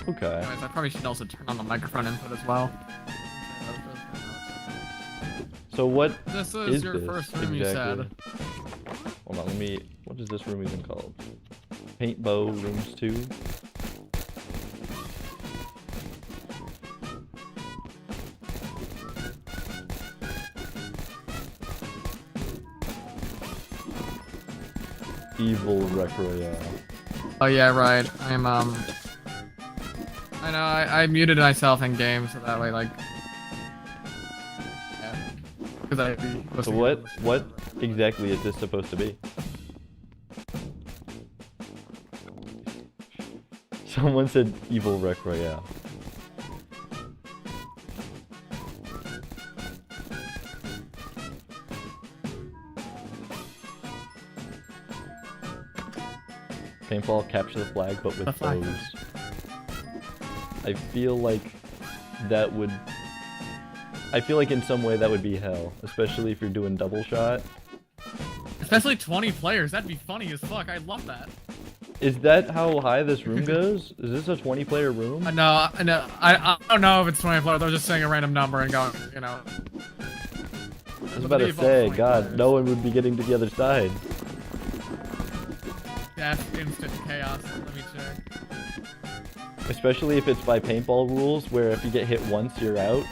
Okay. Anyways, I probably should also turn on the microphone input as well. So what This is your this first room, exactly? you said. Hold on, what is this room even called? Paint Bow Rooms 2? Evil Rec Royale. Oh yeah, right. I know, I muted myself in game so that way, like... Yeah. Because I'd be... So what exactly is this supposed to be? Someone said Evil Rec Royale. Paintball, capture the flag, but with bows. I feel like that would... I feel like in some way that would be hell, especially if you're doing double shot. Especially 20 players, that'd be funny as fuck, I'd love that. Is that how high this room goes? Is this a 20-player room? No, I don't know if it's 20 players, they're just saying a random number and going, you know. I was about to say, God, no one would be getting to the other side. That's instant chaos, let me check. Especially if it's by paintball rules, where if you get hit once, you're out.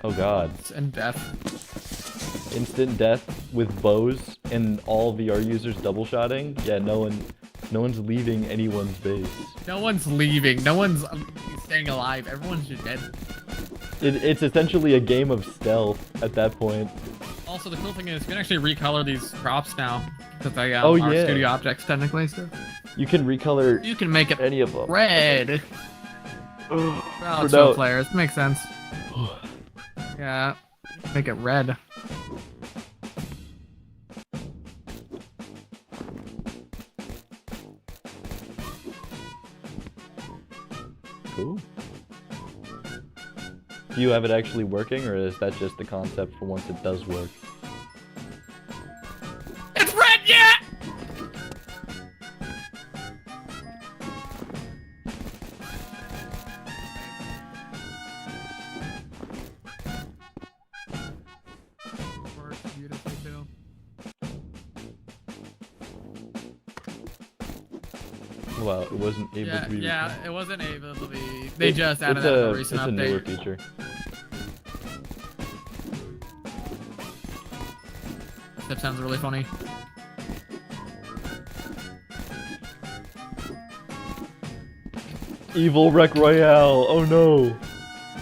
Oh God. And death. Instant death with bows and all VR users double shotting. Yeah, no one's leaving anyone's base. No one's leaving, no one's staying alive, everyone's just dead. It's essentially a game of stealth at that point. Also, the cool thing is you can actually recolor these props now. Because they are studio objects, technically, so... You can recolor You can make it any of them. red! Well, it's no players, makes sense. Yeah, make it red. Cool. Do you have it actually working, or is that just the concept for once it does work? It's red yet! Works beautifully too. Well, it wasn't able to be. Yeah, it wasn't able to be. They just added that in a recent update. It's a newer feature. That sounds really funny. Evil Rec Royale. Oh no.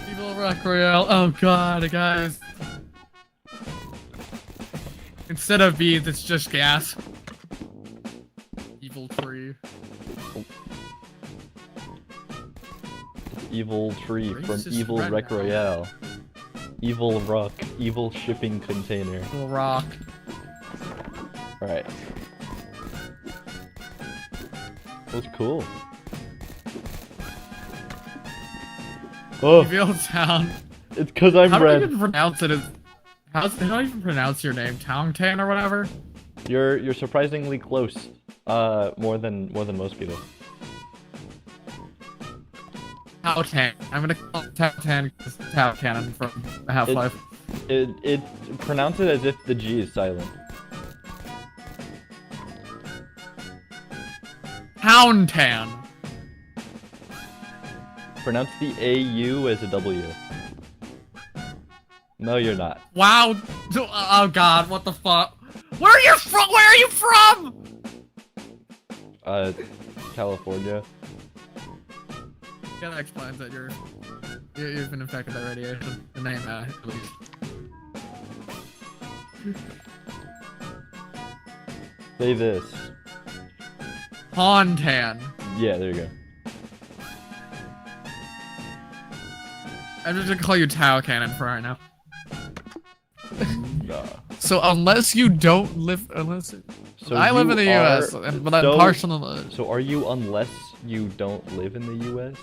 Evil Rec Royale. Oh god, guys. Instead of bees, it's just gas. Evil tree. Evil tree from Racist Evil red Rec now. Royale. Evil rock. Evil shipping container. Evil rock. Alright. That's cool. Oh, Evil town. it's cause I'm How do red. you even pronounce it? How do I even pronounce your name? TaugnTan or whatever? You're surprisingly close. More than most people. TaugnTan. I'm gonna call it TaugnTan because TaugnTan from Half-Life. It pronounce it as if the G is silent. TaugnTan. Pronounce the AU as a W. No, you're not. Wow. Oh god, what the fuck? Where are you from? Where are you from? California. Yeah, that explains that you've been infected by radiation. The name, at least. Say this. TaugnTan. Yeah, there you go. I'm just gonna call you TaugnTan for right now. Nah. So unless you don't live, So I live in the you U.S., are- but I'm so- partial. So are you unless you don't live in the U.S.?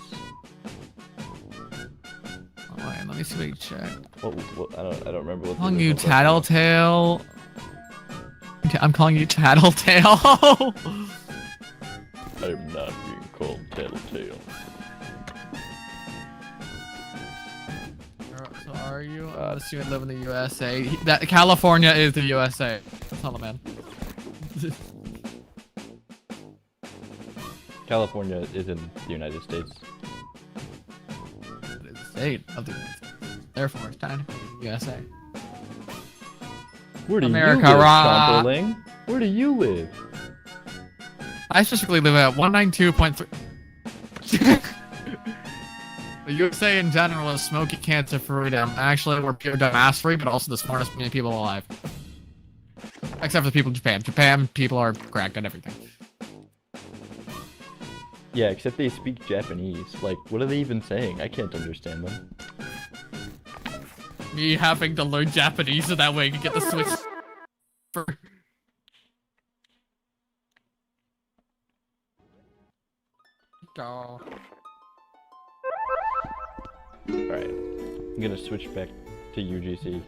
Oh, wait, let me see what you check. What I don't remember what. the Calling you original question was. Tattletale. I'm calling you Tattletale. I'm not being called Tattletale. So are you? Unless you live in the USA. That California is the USA. Tell him, man. California is in the United States. It is the state of the United States. Therefore, it's technically the USA. Where do America, you live, rah. Chomperling? Where do you live? I specifically live at 192.3. The USA in general is smoky cancer freedom. Actually, we're pure dumbass free, but also the smartest many people alive. Except for the people in Japan. Japan people are cracked at everything. Yeah, except they speak Japanese. Like, what are they even saying? I can't understand them. Me having to learn Japanese so that way I can get the Switch. For... Oh. Alright. I'm gonna switch back to UGC.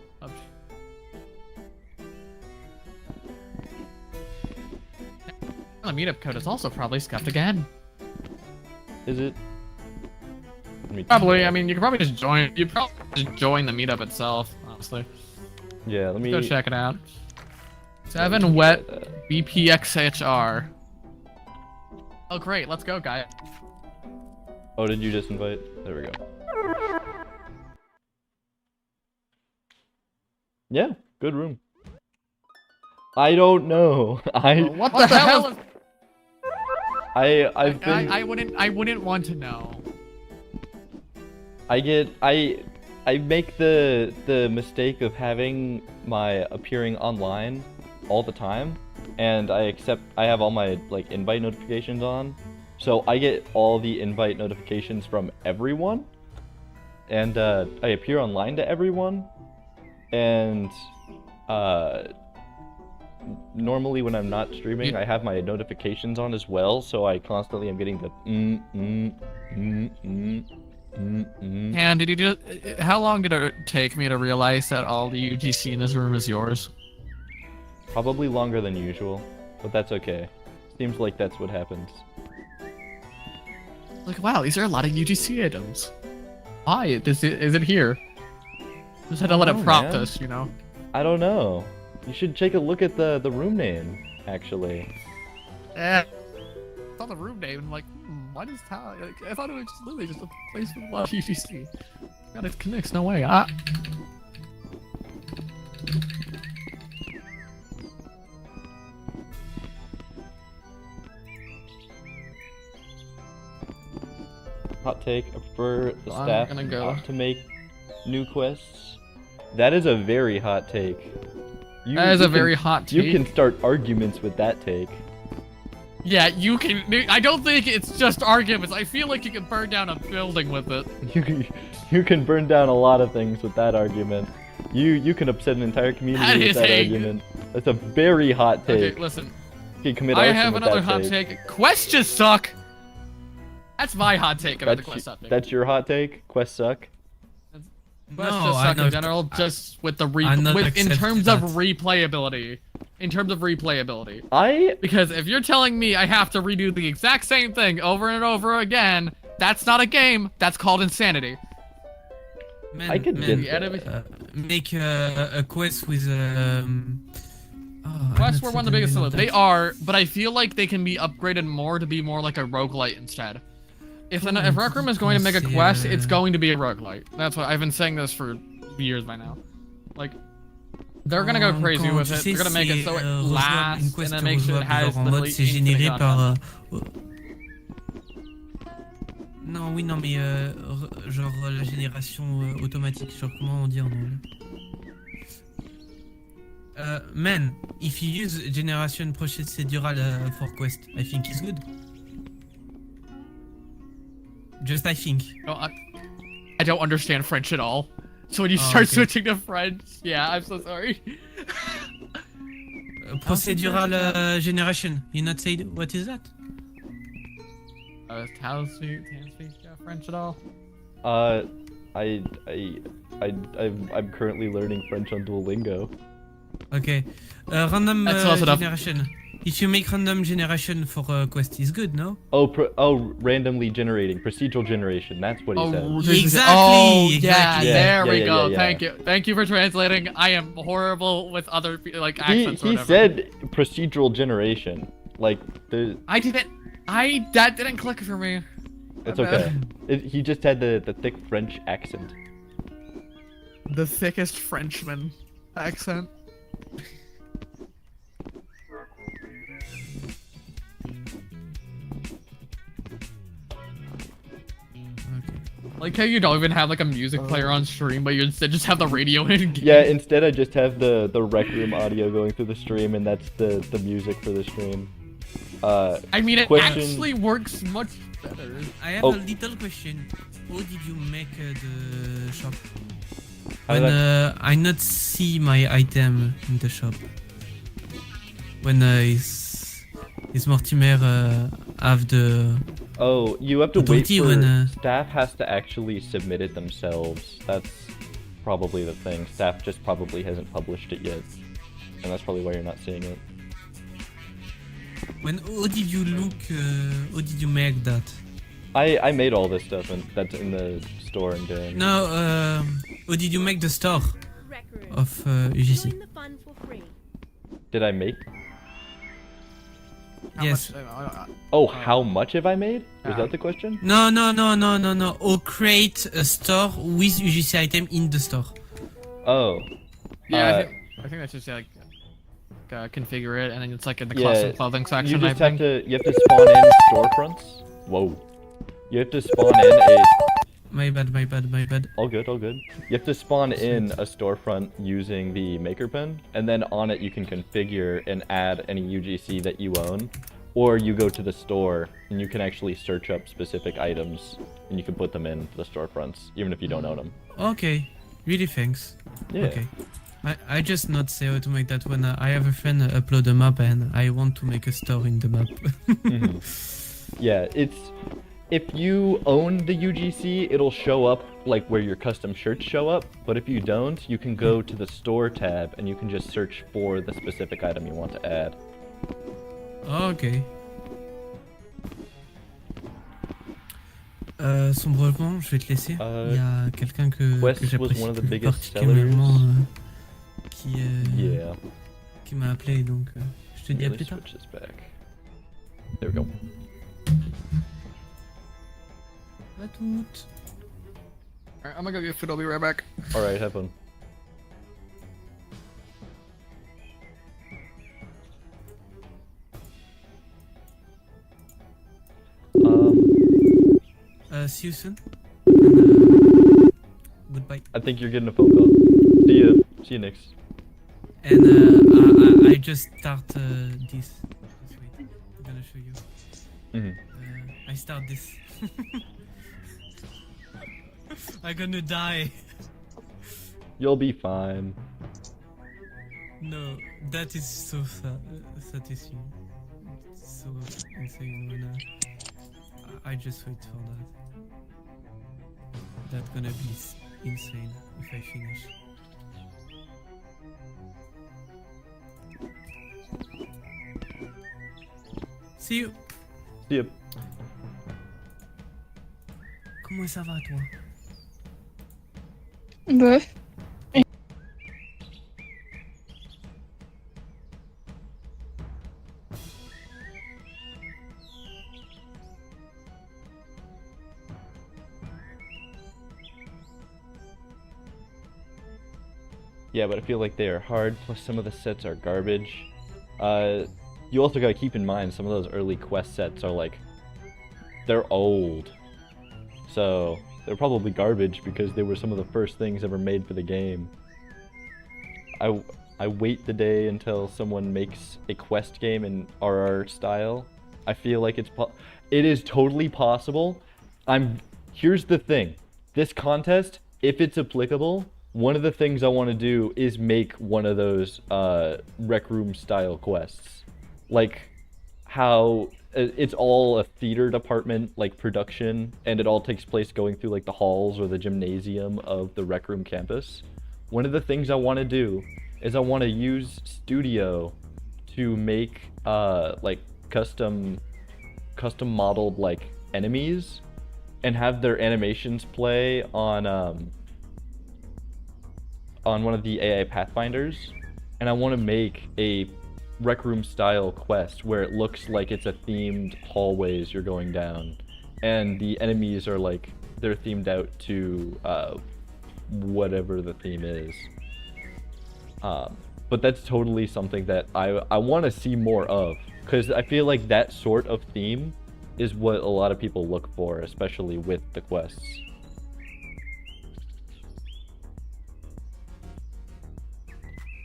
The meetup code is also probably scuffed again. Is it? Let me Probably. check. I mean, you could probably just join. You probably just join the meetup itself. Honestly, Yeah, let me go check it out. let me 7 wet try that. BPXHR. Oh great, let's go, guy. Oh, did you just invite? There we go. Yeah, good room. I don't know. What the hell? Is... I've been I wouldn't want to know. I make the mistake of having my appearing online all the time, and I have all my like invite notifications on, so I get all the invite notifications from everyone, and I appear online to everyone, and normally when I'm not streaming, I have my notifications on as well, so I constantly am getting the And did you just? How long did it take me to realize that all the UGC in this room is yours? Probably longer than usual, but that's okay. Seems like that's what happens. Like, wow, these are a lot of UGC items. Why is it here? Just had to let it prompt man. us, you know. I don't know. You should take a look at the room name, actually. Yeah. I saw the room name and like, what is town? Like, I thought it was just literally just a place with a lot of UGC. God, it connects. No way. Ah. Hot take, I prefer the I'm staff gonna go. not to make new quests. That is a very hot take. That is a can- very hot take. You can start arguments with that take. Yeah, you can. I don't think it's just arguments. I feel like you can burn down a building with it. You can burn down a lot of things with that argument. You can upset an entire community That with is that a- argument. That's a very hot take. Okay, listen. You can commit I arson have with another that hot take. Quests just suck. That's my hot take about the quest update. That's your hot take? Quests suck? Quests No, just I suck in not- general, just with the I'm not in accepting terms of that. replayability. In terms of replayability. I Because if you're telling me I have to redo the exact same thing over and over again, that's not a game. That's called insanity. Man, I could man, get enemy- make a quest with Quests were one of the biggest sellers. They are, but I feel like they can be upgraded more to be more like a roguelite instead. If Rec Room is going to make a quest, it's going to be a roguelite. That's what I've been saying this for years by now. Like, they're gonna go crazy with it. They're gonna make it so it lasts, and then make sure it has en the mode, c'est infinite généré par. content. Non, oui, non, mais genre la génération automatique, genre comment on dit en anglais. Man, if you use generation procedural for quest, I think it's good. Just I think. No, I don't understand French at all. So when you Oh, start okay. switching to French, yeah, I'm so sorry. Procedural generation. You not say what is that? Can speak French at all? I'm currently learning French on Duolingo. Okay. Random That's close enough. generation. If you make random generation for a quest, is good, no? Oh, randomly generating, procedural generation. That's what he said. Exactly, Oh, yeah, exactly. there we Yeah, go. yeah. Thank you for translating. I am horrible with other like accents or He whatever. said procedural generation. Like the. That didn't click for me. It's okay. He just had the thick French accent. The thickest Frenchman accent. Like how you don't even have like a music player on stream, but you instead just have the radio in game. Yeah, instead I just have the rec room audio going through the stream, and that's the music for the stream. I mean, it question- actually works much better. I have Oh. a little question. How did you make the shop? How When did I not see my item in the shop. When is Mortimer have the... Oh, you have to Don't wait for even, staff has to actually submit it themselves. That's probably the thing. Staff just probably hasn't published it yet, and that's probably why you're not seeing it. How did you look? How did you make that? I made all this stuff, and that's in the store and doing. No, how did you make the store Rec room. of UGC? Join the fun for free. Did I make? Yes. Oh, how much have I made? Was Yeah. that the question? No. Or create a store with UGC item in the store. Oh. Yeah, I think that's just like configure it, and then it's like in the Yeah, custom clothing section. You I just have think. to. You have to spawn in storefronts. Whoa. You have to spawn in a. My bad. All good, all good. You have to spawn in a storefront using the maker pen, and then on it you can configure and add any UGC that you own, or you go to the store and you can actually search up specific items and you can put them in the storefronts, even if you don't own them. Okay, really thanks. Yeah. Okay. I just not say how to make that when I have a friend upload a map and I want to make a store in the map. Mhm. Yeah, it's if you own the UGC, it'll show up like where your custom shirts show up, but if you don't, you can go to the store tab and you can just search for the specific item you want to add. Ok. Sombrement, je vais te laisser. Il y a quelqu'un que Quest was j'apprécie one of the plus biggest particulièrement Yeah. qui m'a appelé, donc je te dis à Let me plus tard. switch this back. There we go. À toutes. Alright, I'm gonna go get food. I'll be right back. Alright, have fun. See you soon. Goodbye. I think you're getting a phone call. See ya. See you next. And I just start this. Wait, I'm gonna show you. Mm-hmm. I start this. I'm gonna die. You'll be fine. No, that is so satisfying. So insane when I just wait for that. That's gonna be insane if I finish. See you. See ya. Comment ça va toi? Bof. Yeah, but I feel like they are hard, plus some of the sets are garbage. You also gotta keep in mind some of those early quest sets are like, they're old. So, they're probably garbage because they were some of the first things ever made for the game. I wait the day until someone makes a quest game in RR style. I feel like it is totally possible. Here's the thing. This contest, if it's applicable, one of the things I want to do is make one of those rec room style quests. Like how it's all a theater department like production, and it all takes place going through like the halls or the gymnasium of the rec room campus. One of the things I want to do is I want to use Studio to make like custom modeled like enemies and have their animations play on one of the AI Pathfinders, and I want to make a Rec Room style quest where it looks like it's a themed hallways you're going down, and the enemies are like they're themed out to whatever the theme is. But that's totally something that I want to see more of, because I feel like that sort of theme is what a lot of people look for, especially with the quests.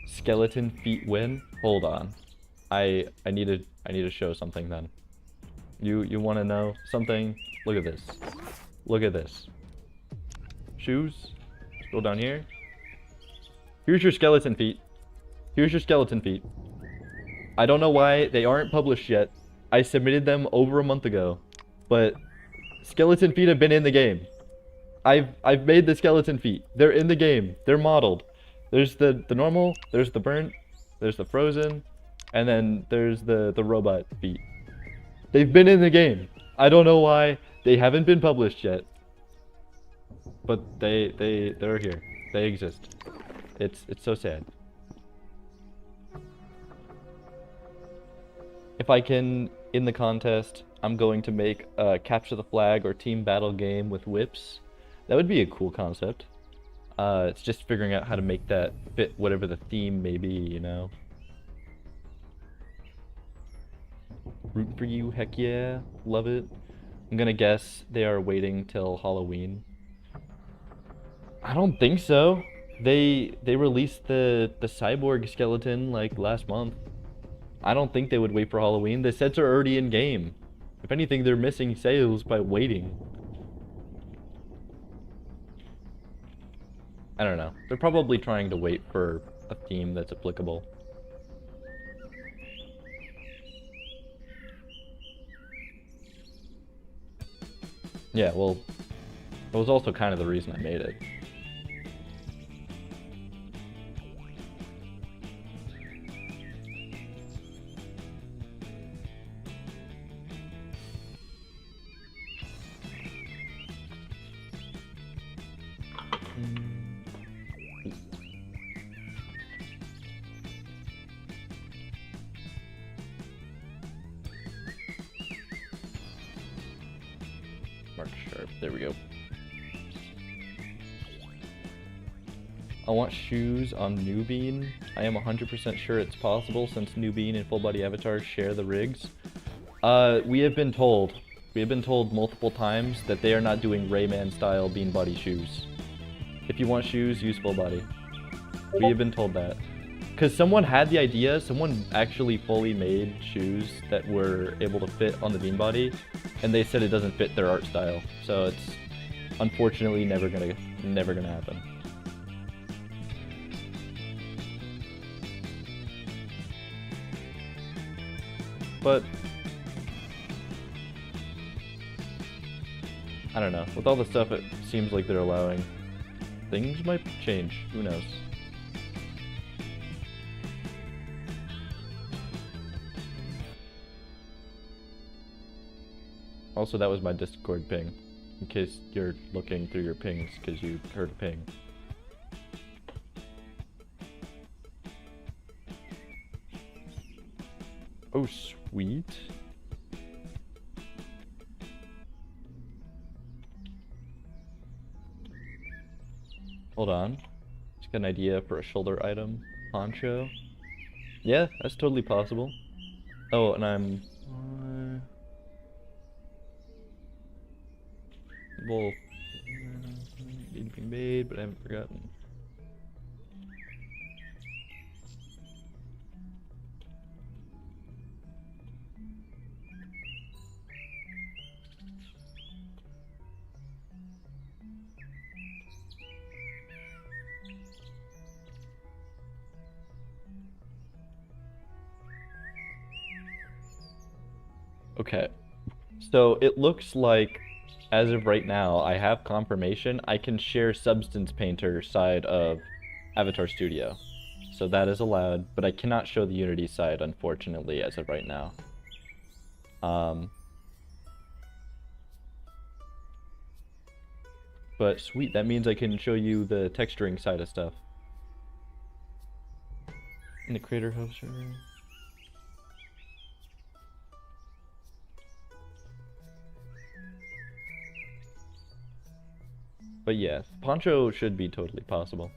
Skeleton feet win? Hold on. I need to show something then. You want to know something? Look at this. Look at this. Shoes. Scroll down here. Here's your skeleton feet. Here's your skeleton feet. I don't know why they aren't published yet. I submitted them over a month ago, but skeleton feet have been in the game. I've made the skeleton feet. They're in the game. They're modeled. There's the normal, there's the burnt, there's the frozen, and then there's the robot feet. They've been in the game. I don't know why they haven't been published yet, but they're here. They exist. It's so sad. If I can, in the contest, I'm going to make a capture the flag or team battle game with whips. That would be a cool concept. It's just figuring out how to make that fit whatever the theme may be, you know? Root for you, heck yeah. Love it. I'm gonna guess they are waiting till Halloween. I don't think so. They released the cyborg skeleton like last month. I don't think they would wait for Halloween. The sets are already in game. If anything, they're missing sales by waiting. I don't know. They're probably trying to wait for a theme that's applicable. Yeah, well, that was also kind of the reason I made it. Mark Sharp, there we go. I want shoes on Newbean. I am 100% sure it's possible since Newbean and Full Body Avatars share the rigs. We have been told multiple times that they are not doing Rayman style bean body shoes. If you want shoes, use Full Body. We have been told that. Because someone had the idea, someone actually fully made shoes that were able to fit on the bean body, and they said it doesn't fit their art style. So it's unfortunately never gonna happen. But I don't know. With all the stuff it seems like they're allowing, things might change. Who knows? Also, that was my Discord ping, in case you're looking through your pings because you heard a ping. Oh, sweet. Hold on. Just got an idea for a shoulder item. Poncho. Yeah, that's totally possible. Oh, and I'm... Both need to be made, but I haven't forgotten. Okay, so it looks like as of right now, I have confirmation I can share Substance Painter side of Avatar Studio. so that is allowed, but I cannot show the Unity side, unfortunately, as of right now. But sweet, that means I can show you the texturing side of stuff. In the creator hub server. But yeah, Poncho should be totally possible.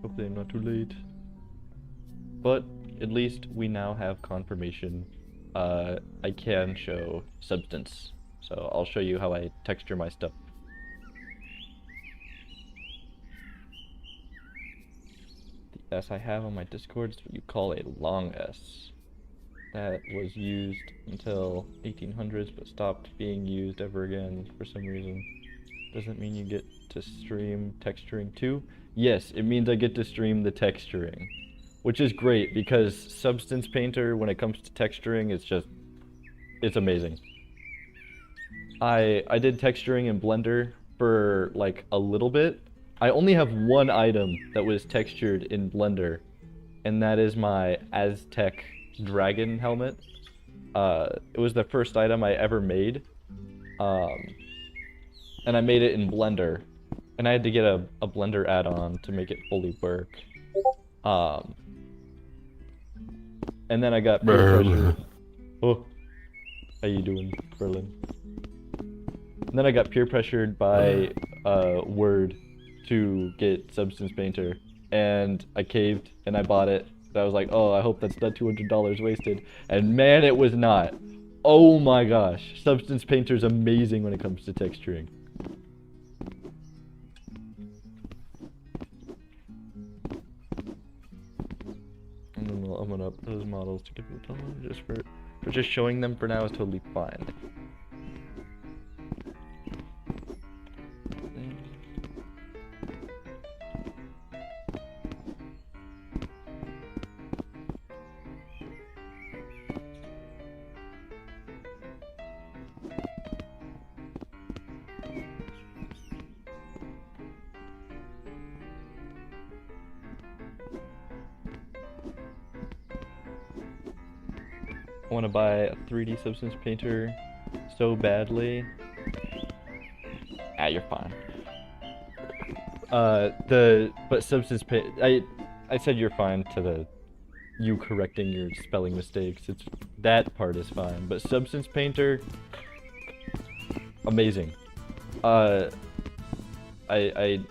Hopefully I'm not too late. But at least we now have confirmation. I can show substance. So I'll show you how I texture my stuff. The S I have on my Discord is what you call a long S. That was used until 1800s but stopped being used ever again for some reason. Doesn't mean you get to stream texturing too. Yes, it means I get to stream the texturing, which is great because Substance Painter, when it comes to texturing, it's amazing. I did texturing in Blender for like a little bit. I only have one item that was textured in Blender, and that is my Aztec dragon helmet. It was the first item I ever made, and I made it in Blender, and I had to get a Blender add-on to make it fully work. And then I got peer pressure. Oh, how you doing, Berlin? And then I got peer pressured by Word to get Substance Painter, and I caved and I bought it. I was like, oh, I hope that's not $200 wasted, and man, it was not. Oh my gosh, Substance Painter is amazing when it comes to texturing. I'm gonna up those models to give them time just for just showing them for now is totally fine. I want to buy a 3D Substance Painter so badly. Ah, you're fine. But Substance Paint, I said you're fine to you correcting your spelling mistakes. That part is fine, but Substance Painter, amazing. I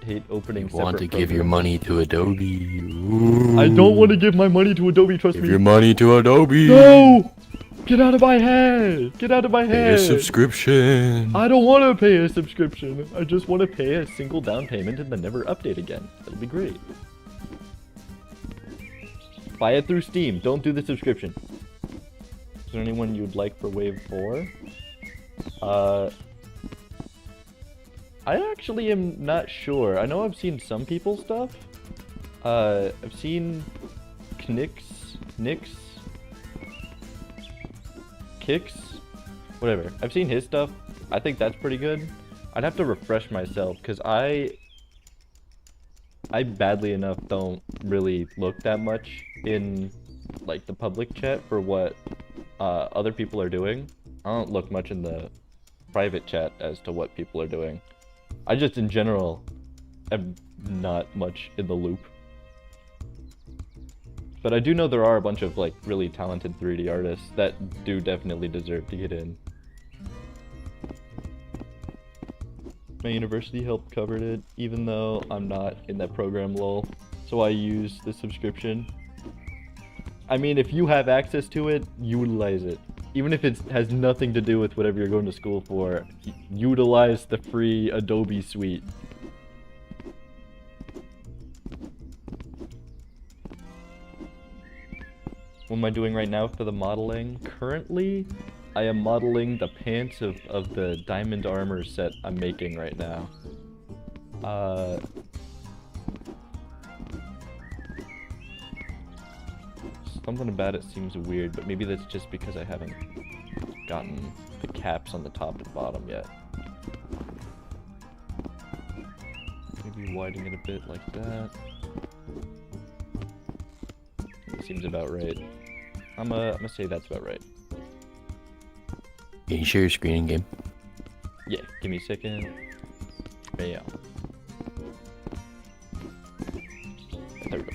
hate opening separate want to give programs. your money to Adobe. Ooh. I don't want to give my money to Adobe, trust Give me. your money to Adobe. No! Get out of my head! Get out of my Pay head! a subscription. I don't want to pay a subscription. I just want to pay a single down payment and then never update again. That'll be great. Buy it through Steam. Don't do the subscription. Is there anyone you'd like for Wave 4? I actually am not sure. I know I've seen some people's stuff. I've seen Kicks, whatever. I've seen his stuff. I think that's pretty good. I'd have to refresh myself because I badly enough don't really look that much in like the public chat for what other people are doing. I don't look much in the private chat as to what people are doing. I just in general am not much in the loop. But I do know there are a bunch of like really talented 3D artists that do definitely deserve to get in. My university helped covered it, even though I'm not in that program, lol. So I use the subscription. I mean, if you have access to it, utilize it. Even if it has nothing to do with whatever you're going to school for, utilize the free Adobe suite. What am I doing right now for the modeling? Currently, I am modeling the pants of the diamond armor set I'm making right now. Something about it seems weird, but maybe that's just because I haven't gotten the caps on the top and bottom yet. Maybe widen it a bit like that. That seems about right. I'm gonna say that's about right. Can you share your screen in game? Yeah, give me a second. Bam. There we go.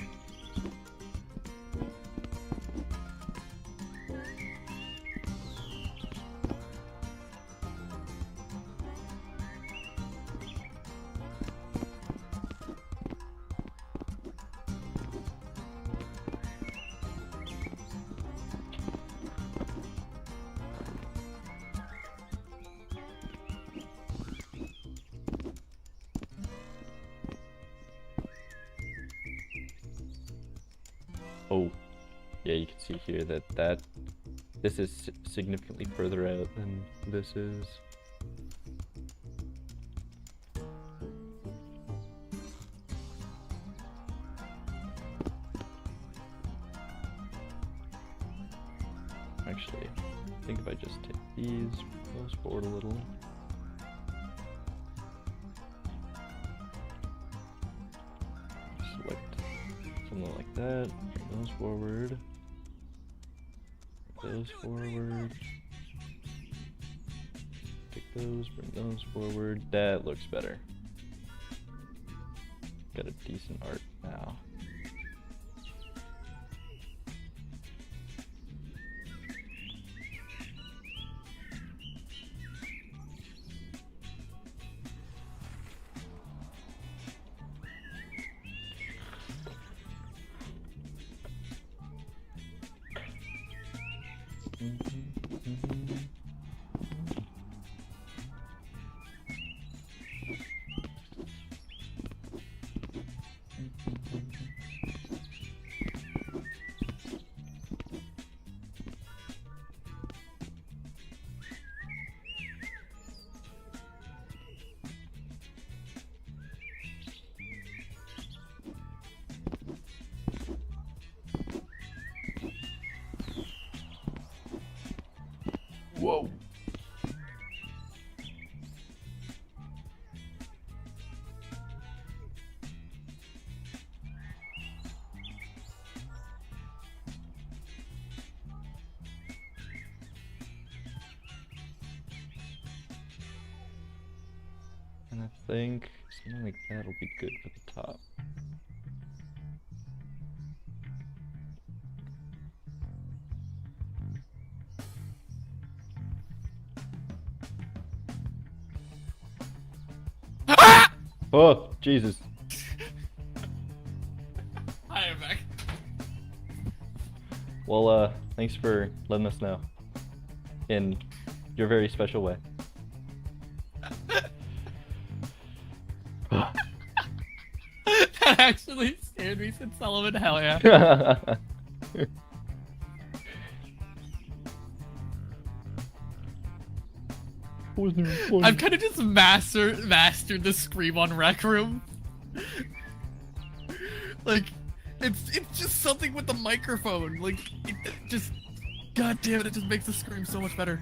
Oh, yeah, you can see here that this is significantly further out than this is. Actually, I think if I just take these, those forward a little. Select something like that, bring those forward, those forward, take those, bring those forward. That looks better. Got a decent art now. Whoa. And I think something like that will be good for the top. Oh, Jesus. I am back. Well, thanks for letting us know. In your very special way. That actually scared me, said Sullivan. Hell yeah. I've kind of just mastered the scream on Rec Room. Like, it's just something with the microphone. Like, it just, god damn it just makes the scream so much better.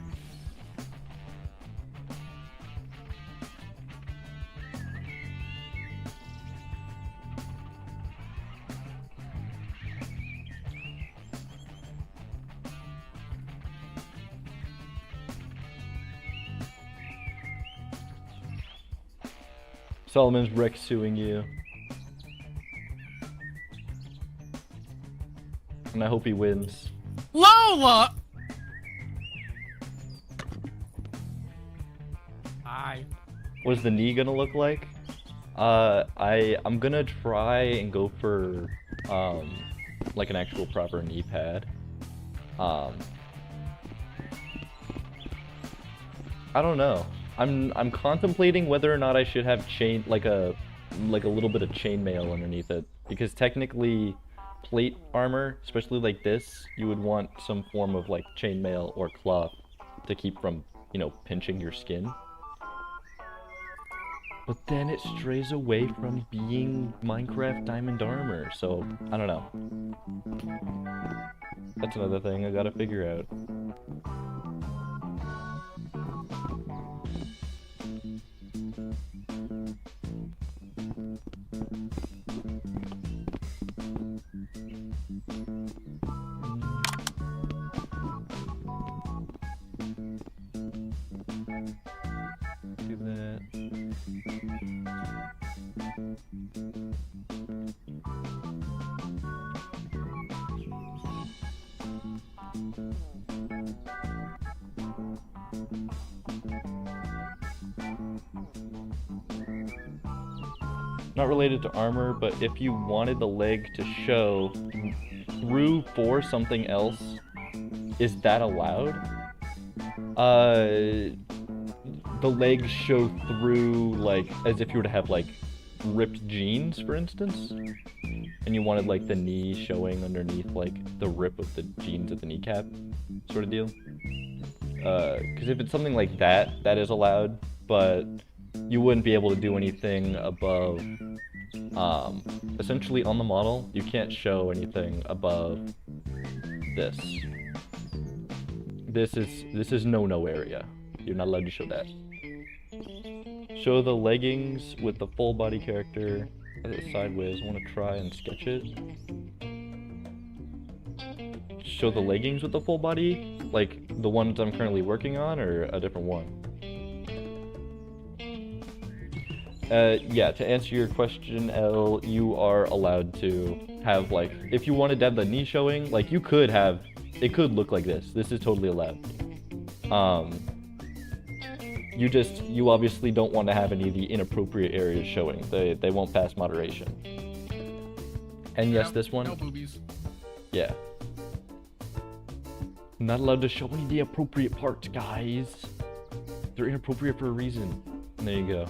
Solomon's Rick suing you. And I hope he wins. Lola! Hi. What's the knee gonna look like? I'm gonna try and go for like an actual proper knee pad. I don't know. I'm contemplating whether or not I should have chain like a little bit of chainmail underneath it, because technically plate armor, especially like this, you would want some form of like chainmail or cloth to keep from, you know, pinching your skin. But then it strays away from being Minecraft diamond armor, so I don't know. That's another thing I gotta figure out. Do that. Not related to armor, but if you wanted the leg to show through for something else, is that allowed? The legs show through, like, as if you were to have, like, ripped jeans, for instance, and you wanted, like, the knee showing underneath, like, the rip of the jeans at the kneecap, sort of deal. Because if it's something like that, that is allowed, but you wouldn't be able to do anything above, essentially on the model, you can't show anything above this. This is no area. You're not allowed to show that. Show the leggings with the full body character sideways. I want to try and sketch it. Show the leggings with the full body, like the ones I'm currently working on, or a different one? Yeah, to answer your question, L, you are allowed to have, like, if you wanted to have the knee showing, like, you could have, it could look like this. This is totally allowed. You obviously don't want to have any of the inappropriate areas showing. They won't pass moderation. And yes, this one. No boobies. Yeah. Not allowed to show any of the appropriate parts, guys. They're inappropriate for a reason. And there you go.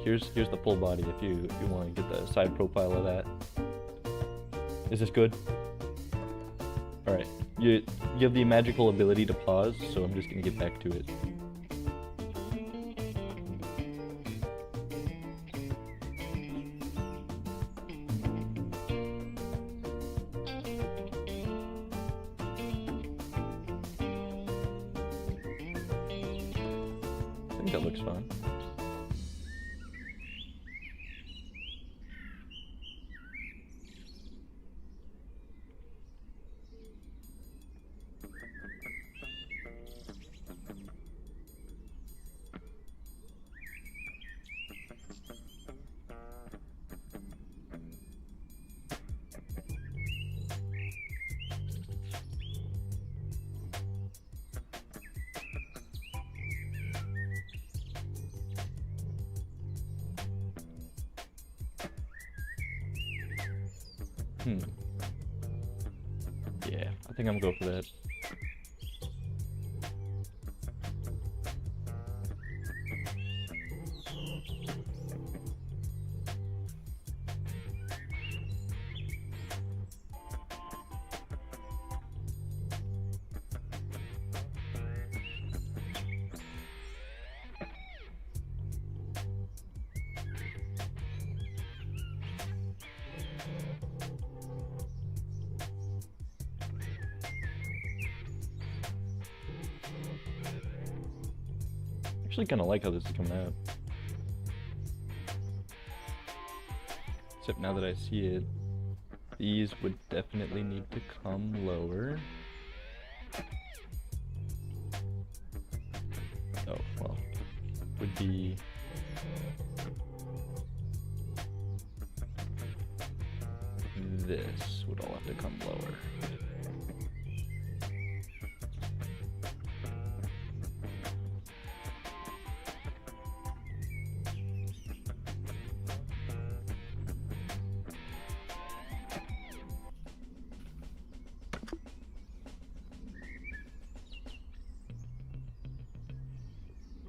Here's the full body if you want to get the side profile of that. Is this good? All right. You have the magical ability to pause, so I'm just gonna get back to it. I think that looks fine. Yeah, I think I'm gonna go for that. Actually kind of like how this is coming out. Except now that I see it, these would definitely need to come lower. Oh, well, would be... this would all have to come lower.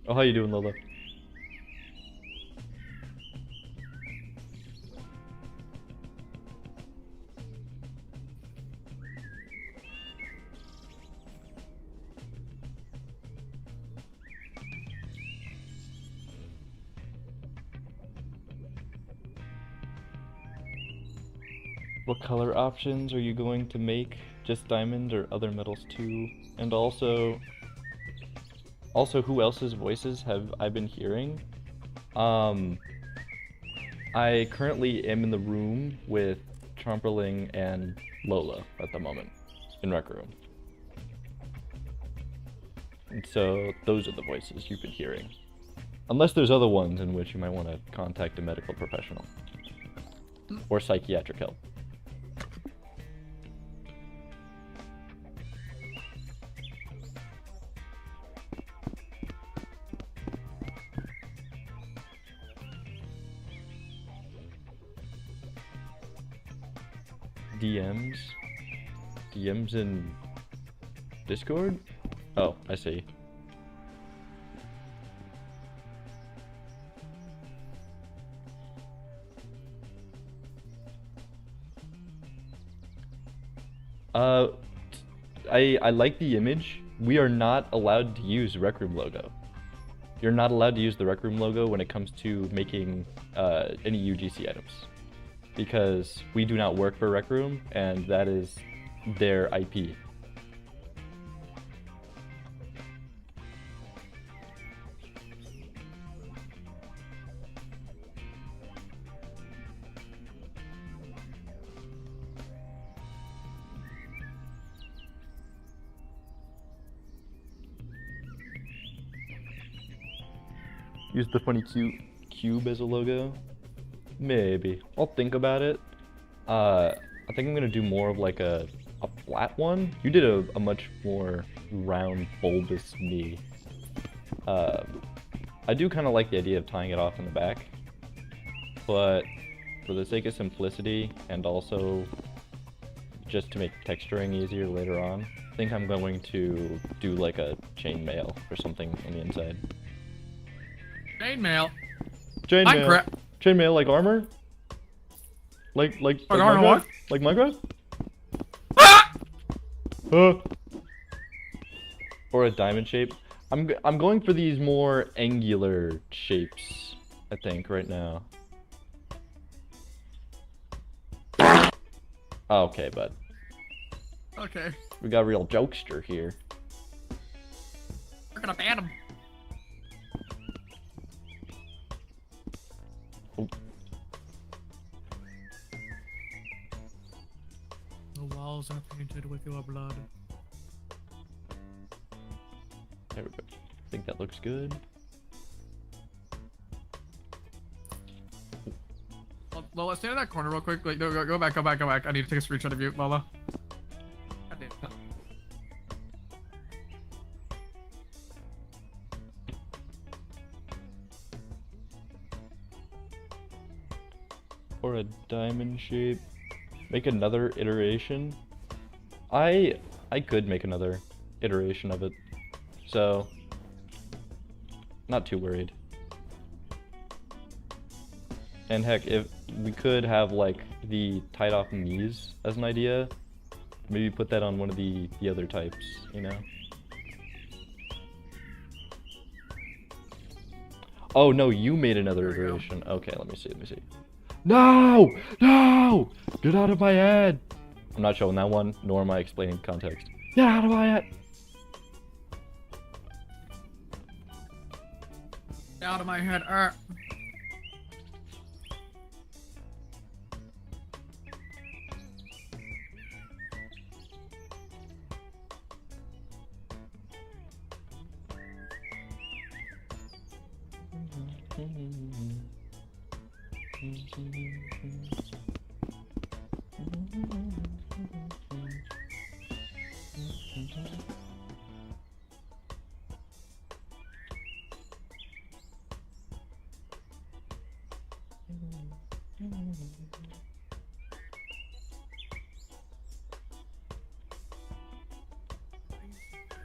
Oh, how you doing, Lola? What color options are you going to make? Just diamond or other metals too? And also who else's voices have I been hearing? I currently am in the room with Tromperling and Lola at the moment in Rec Room. And so those are the voices you've been hearing. Unless there's other ones in which you might want to contact a medical professional or psychiatric help. DMs in Discord? Oh, I see. I like the image. We are not allowed to use Rec Room logo. You're not allowed to use the Rec Room logo when it comes to making any UGC items, because we do not work for Rec Room, and that is their IP. Use the funny cube as a logo? Maybe. I'll think about it. I think I'm gonna do more of like a flat one. You did a much more round, bulbous knee. I do kind of like the idea of tying it off in the back, but for the sake of simplicity and also just to make texturing easier later on, I think I'm going to do like a chainmail or something on the inside. Chainmail. Chainmail. Chainmail like armor? Like armor Minecraft? what? Like Minecraft? Or a diamond shape. I'm going for these more angular shapes, I think, right now. Okay, bud. Okay. We got a real jokester here. We're gonna ban him. Oh. The walls are painted with your blood. There we go. I think that looks good. Lola, stay in that corner real quick. Like, go back. I need to take a screenshot of you, Lola. God damn it. Or a diamond shape. Make another iteration. I could make another iteration of it. So, not too worried. And heck, if we could have like the tied off knees as an idea, maybe put that on one of the other types, you know? Oh no, you made another iteration. Okay, let me see. No! No! Get out of my head! I'm not showing that one, nor am I explaining context. Get out of my head! Out of my head. I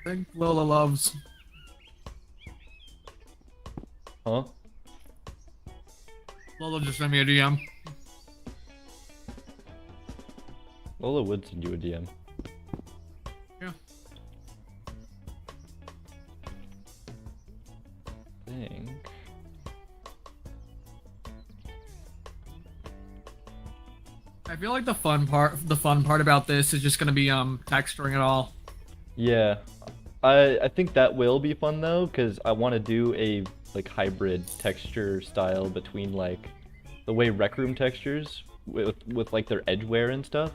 think Lola loves. Huh? Lola just sent me a DM. Lola would send you a DM. Yeah. Think. I feel like the fun part about this is just gonna be texturing it all. Yeah, I think that will be fun though, because I want to do a like hybrid texture style between like the way Rec Room textures with like their edge wear and stuff,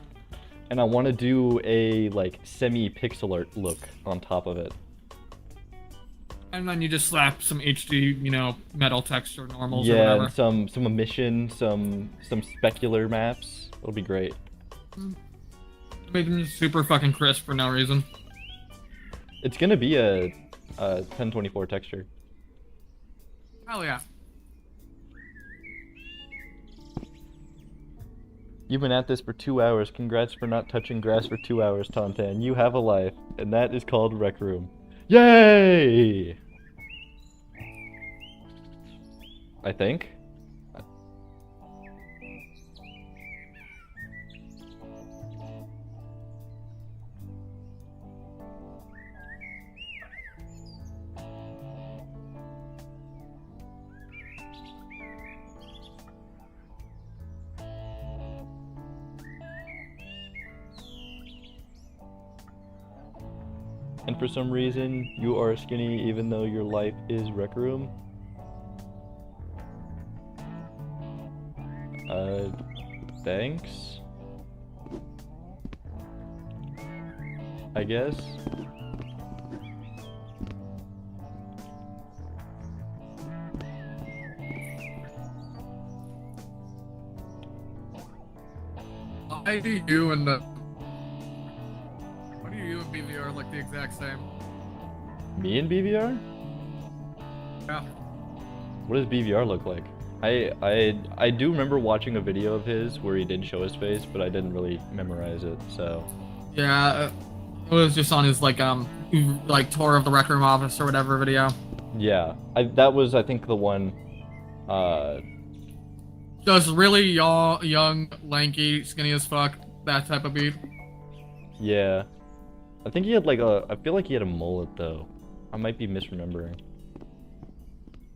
and I want to do a like semi pixel art look on top of it. And then you just slap some HD, you know, metal texture normals or Yeah, whatever. and some emission, some specular maps. It'll be great. Make them just super fucking crisp for no reason. It's gonna be a 1024 texture. Hell yeah. You've been at this for 2 hours. Congrats for not touching grass for 2 hours, TaugnTan. You have a life, and that is called Rec Room. Yay! I think. And for some reason, you are skinny even though your life is Rec Room. Thanks? I guess? Why do you and BVR look the exact same? Me and BVR? Yeah. What does BVR look like? I do remember watching a video of his where he did show his face, but I didn't really memorize it, so... Yeah, it was just on his, like tour of the Rec Room office or whatever video. Yeah, that was, I think, the one, Just really young, lanky, skinny as fuck, that type of beat. yeah. I think he had, like, I feel like he had a mullet, though. I might be misremembering.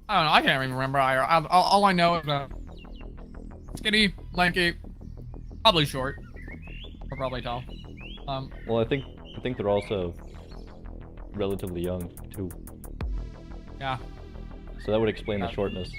I don't know, I can't even remember. All I know is skinny, lanky, probably short. Or probably tall. Well, I think they're also relatively young, too. Yeah. So that would explain the shortness.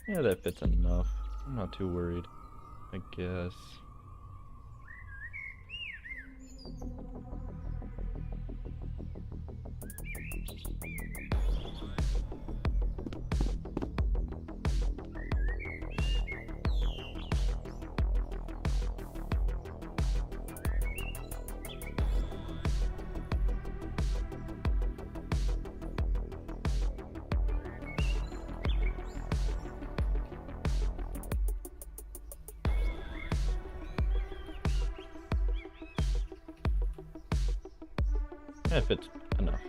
Yeah, that fits enough. I'm not too worried, I guess. That fits enough.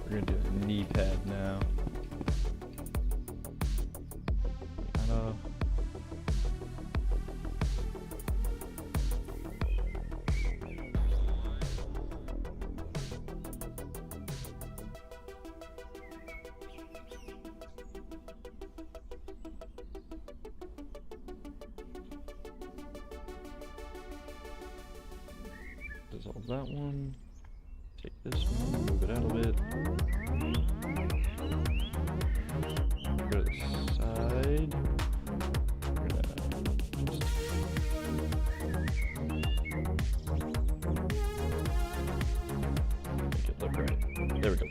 We're gonna do a knee pad now. Dissolve that one. Take this one, move it out a bit. Go to the side. We're gonna just... make it look right. There we go.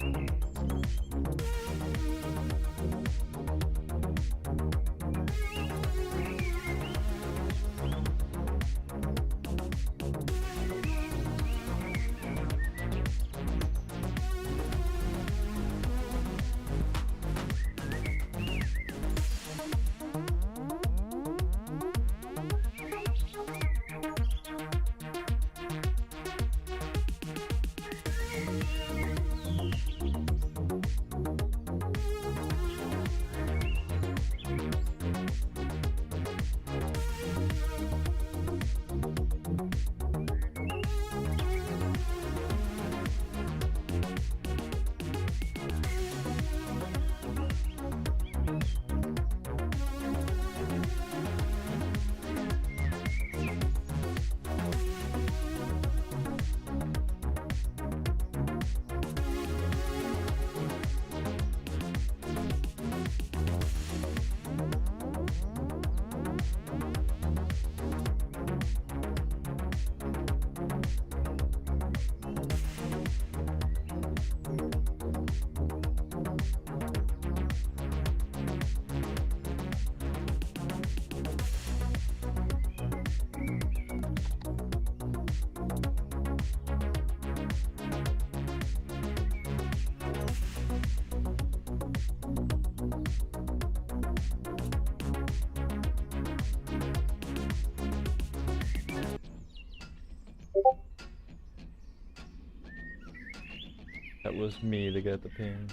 That was me to get the ping.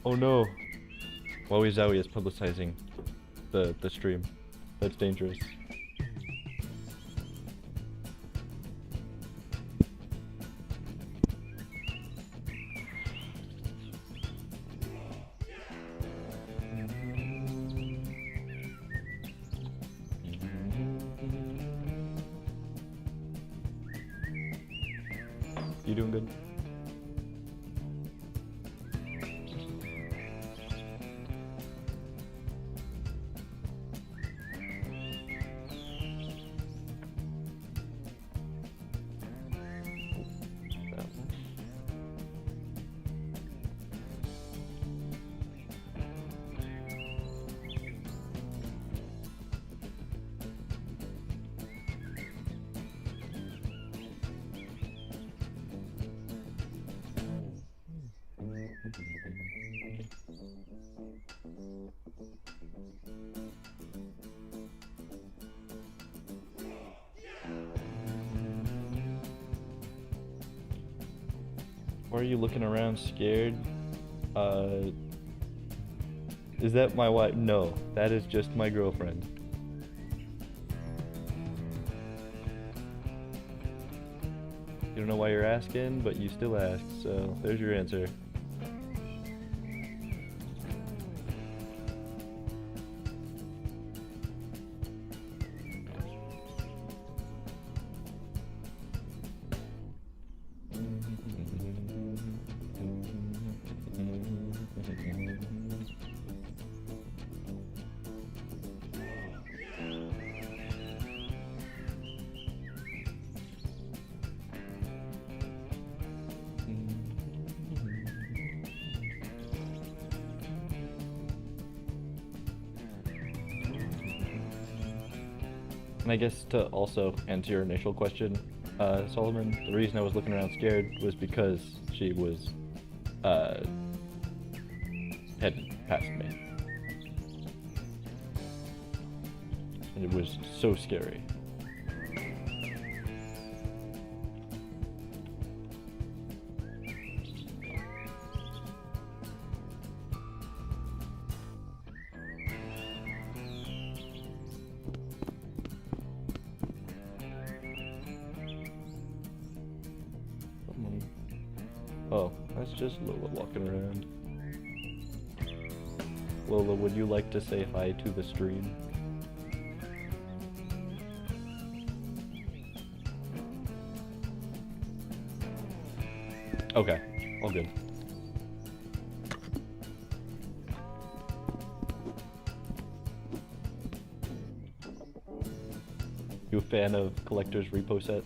Oh no! Wowie Zowie is publicizing the stream. That's dangerous. You doing good? Why are you looking around scared? Is that my wife? No, that is just my girlfriend. You don't know why you're asking, but you still ask, so there's your answer. And I guess to also answer your initial question, Solomon, the reason I was looking around scared was because she was, heading past me. And it was so scary. Oh, that's just Lola walking around. Lola, would you like to say hi to the stream? Okay, all good. You a fan of Collector's Repo Set?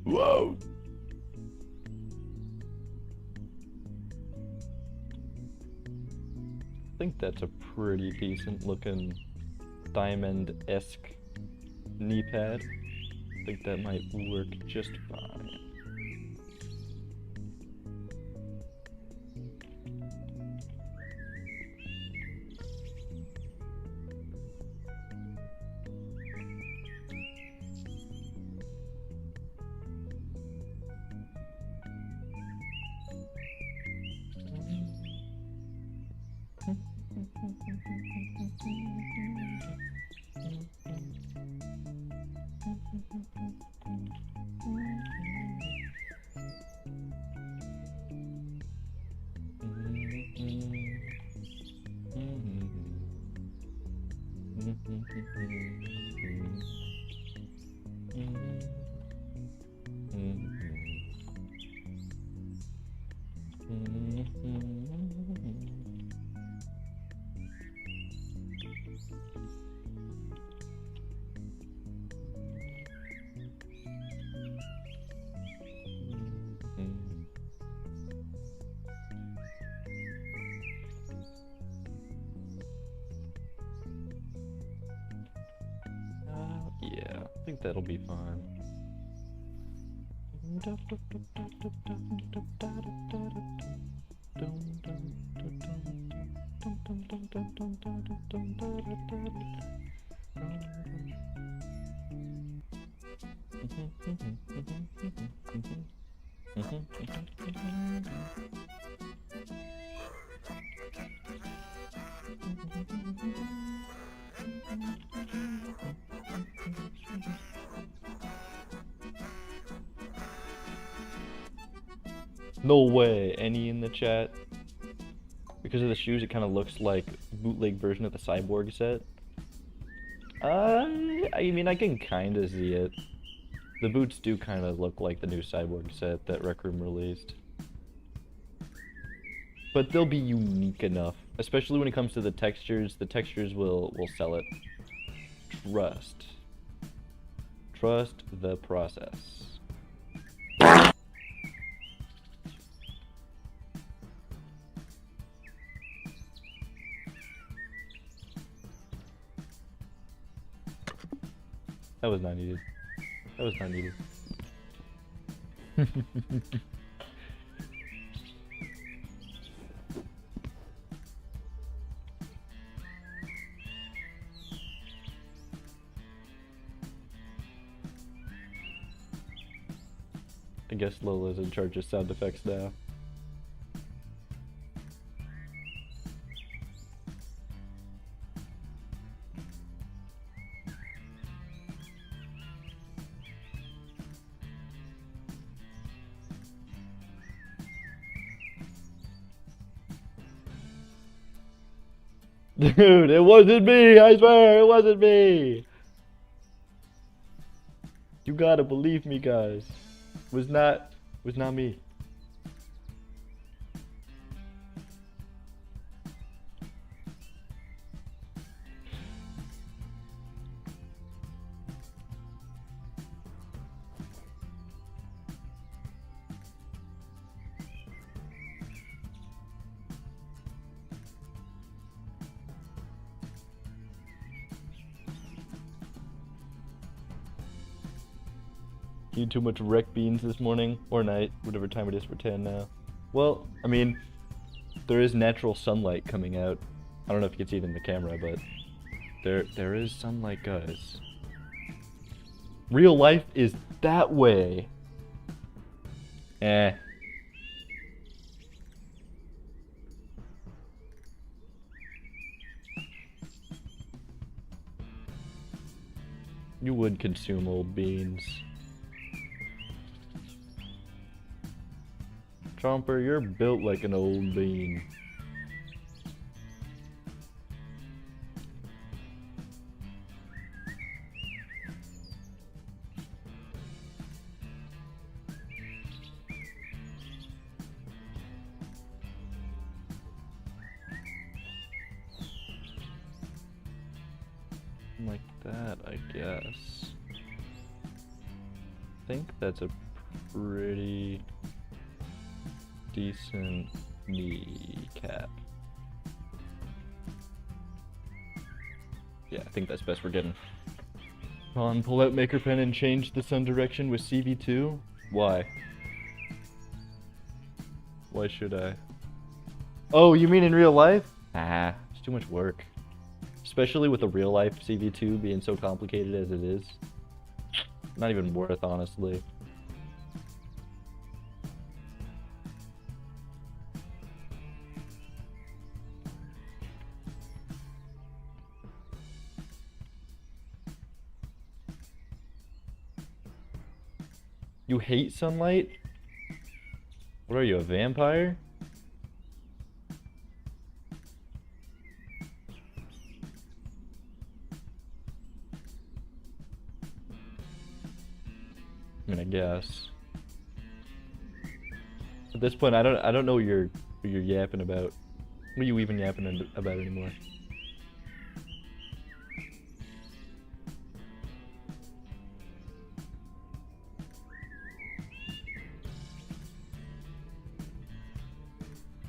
Whoa! I think that's a pretty decent looking diamond-esque knee pad. I think that might work just fine. think that'll be fine. No way, any in the chat? Because of the shoes, it kind of looks like bootleg version of the Cyborg set. I mean, I can kind of see it. The boots do kind of look like the new Cyborg set that Rec Room released. But they'll be unique enough, especially when it comes to the textures. The textures will sell it. Trust the process. That was not needed. That was not needed. I guess Lola's in charge of sound effects now. Dude, it wasn't me, I swear, it wasn't me! You gotta believe me, guys. Was not me. Eating too much rec beans this morning or night, whatever time it is for 10 now. Well, I mean, there is natural sunlight coming out. I don't know if you can see it in the camera, but there is sunlight, guys. Real life is that way. Eh. You would consume old beans. Chomper, you're built like an old bean. Like that, I guess. I think that's a pretty decent kneecap. Yeah, I think that's best we're getting. On, pull out Maker Pen and change the sun direction with CV2? Why? Why should I? Oh, you mean in real life? Ah, it's too much work. Especially with the real life CV2 being so complicated as it is. Not even worth, honestly. You hate sunlight? What are you, a vampire? I mean, I guess. At this point, I don't know what you're yapping about. What are you even yapping about anymore?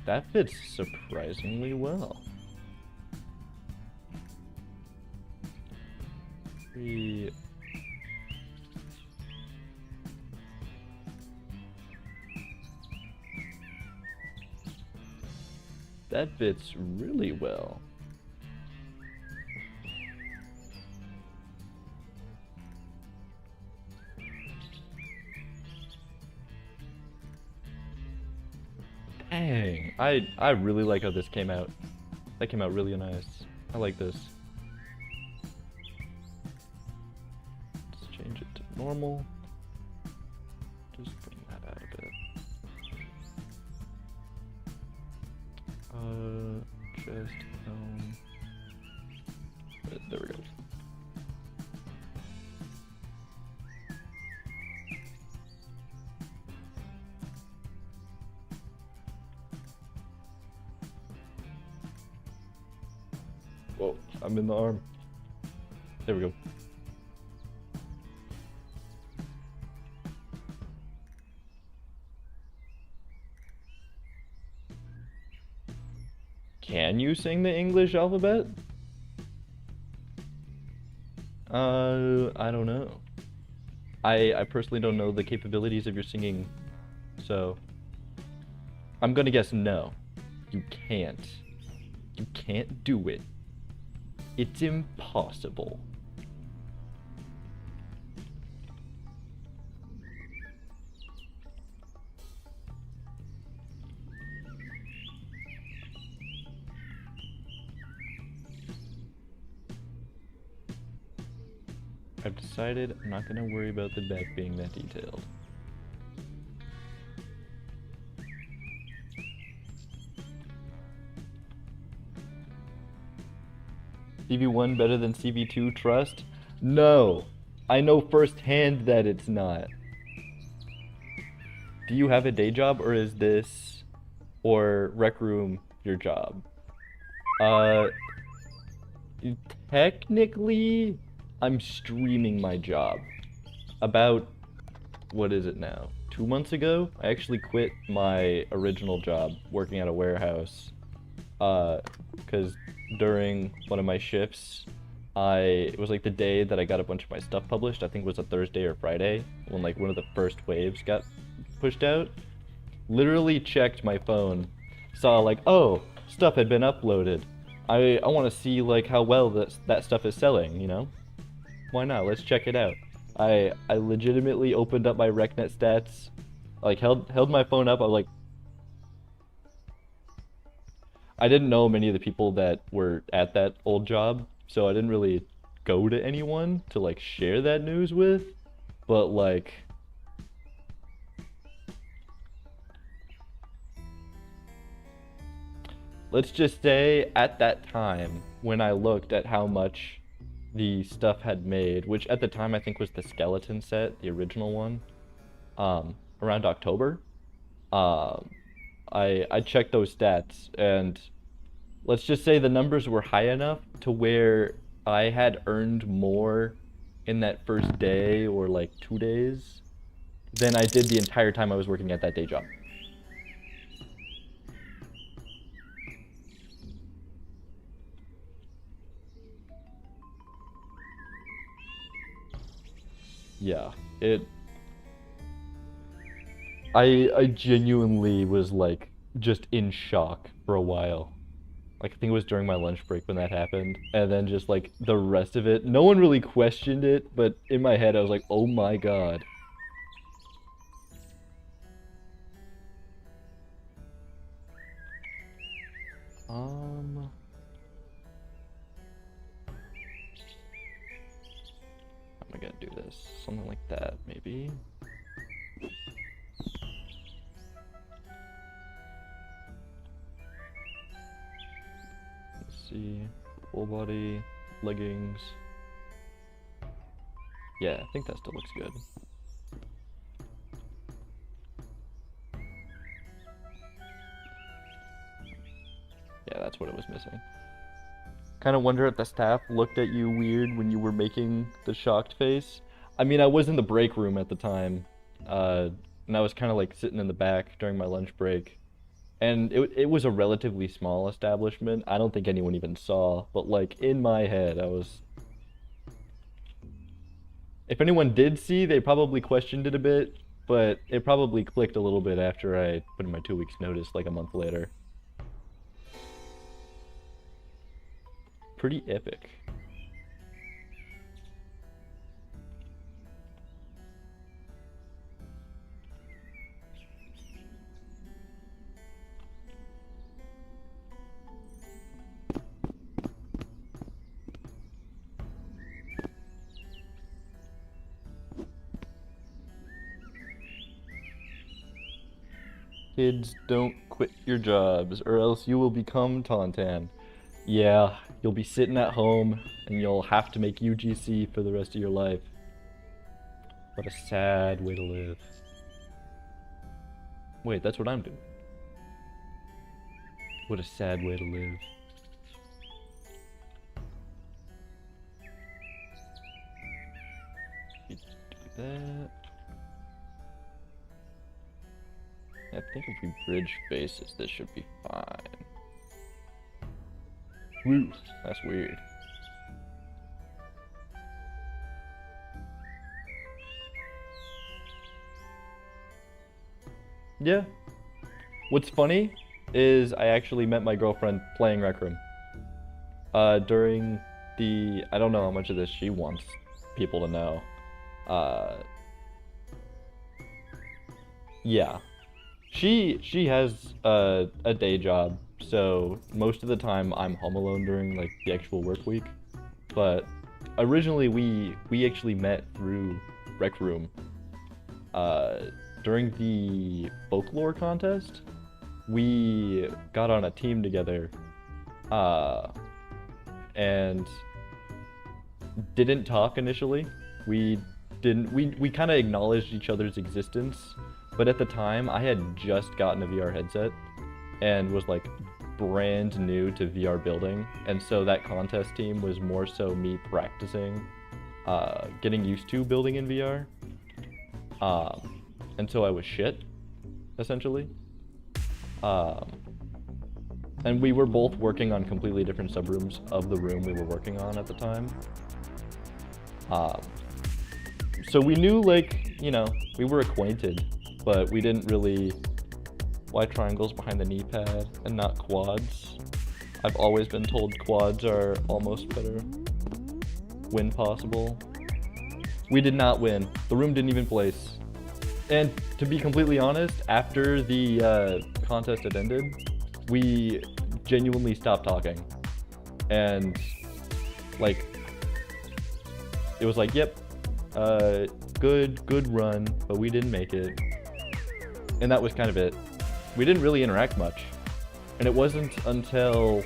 That fits surprisingly well. That fits really well. Dang, I really like how this came out. That came out really nice. I like this. Let's change it to normal. Just bring that out a bit. Just there we go. Whoa, I'm in the arm. There we go. Can you sing the English alphabet? I don't know. I personally don't know the capabilities of your singing, so I'm gonna guess no. You can't. You can't do it. It's impossible. I've decided I'm not gonna worry about the back being that detailed. CV1 better than CV2 trust? No! I know firsthand that it's not. Do you have a day job, or is this or Rec Room your job? Technically, I'm streaming my job. About, what is it now? 2 months ago, I actually quit my original job working at a warehouse. Because during one of my shifts, it was like the day that I got a bunch of my stuff published. I think it was a Thursday or Friday when like one of the first waves got pushed out. Literally checked my phone, saw like, oh, stuff had been uploaded. I want to see like how well that stuff is selling, you know? Why not? Let's check it out. I legitimately opened up my RecNet stats, like held my phone up. I was like, I didn't know many of the people that were at that old job, so I didn't really go to anyone to like share that news with, but like let's just say at that time when I looked at how much the stuff had made, which at the time I think was the skeleton set, the original one, around October, I checked those stats, and let's just say the numbers were high enough to where I had earned more in that first day or like 2 days than I did the entire time I was working at that day job. Yeah, I genuinely was like just in shock for a while. Like I think it was during my lunch break when that happened, and then just like the rest of it, no one really questioned it, but in my head I was like, oh my god. How am I gonna do this? Something like that, maybe. See, full body, leggings. Yeah, I think that still looks good. Yeah, that's what it was missing. Kind of wonder if the staff looked at you weird when you were making the shocked face. I mean, I was in the break room at the time, and I was kind of like sitting in the back during my lunch break. And it was a relatively small establishment. I don't think anyone even saw, but like in my head, I was... If anyone did see, they probably questioned it a bit, but it probably clicked a little bit after I put in my 2 weeks notice like a month later. pretty epic. Kids, don't quit your jobs, or else you will become TaugnTan. Yeah, you'll be sitting at home, and you'll have to make UGC for the rest of your life. What a sad way to live. Wait, that's what I'm doing. What a sad way to live. Do that. I think if we bridge faces, this should be fine. Woo, that's weird. Yeah. What's funny is I actually met my girlfriend playing Rec Room. During the, I don't know how much of this she wants people to know. Yeah. She has a day job, so most of the time I'm home alone during like the actual work week. But originally we actually met through Rec Room. During the folklore contest, we got on a team together, and didn't talk initially. We kind of acknowledged each other's existence. But at the time, I had just gotten a VR headset and was like brand new to VR building. And so that contest team was more so me practicing, getting used to building in VR. And so I was shit, essentially. And we were both working on completely different subrooms of the room we were working on at the time. So we knew, like, you know, we were acquainted. But we didn't really... Why triangles behind the knee pad and not quads? I've always been told quads are almost better. Win possible. We did not win. The room didn't even place. And to be completely honest, after the contest had ended, we genuinely stopped talking. And, like, it was like, yep, good run, but we didn't make it. And that was kind of it. We didn't really interact much. And it wasn't until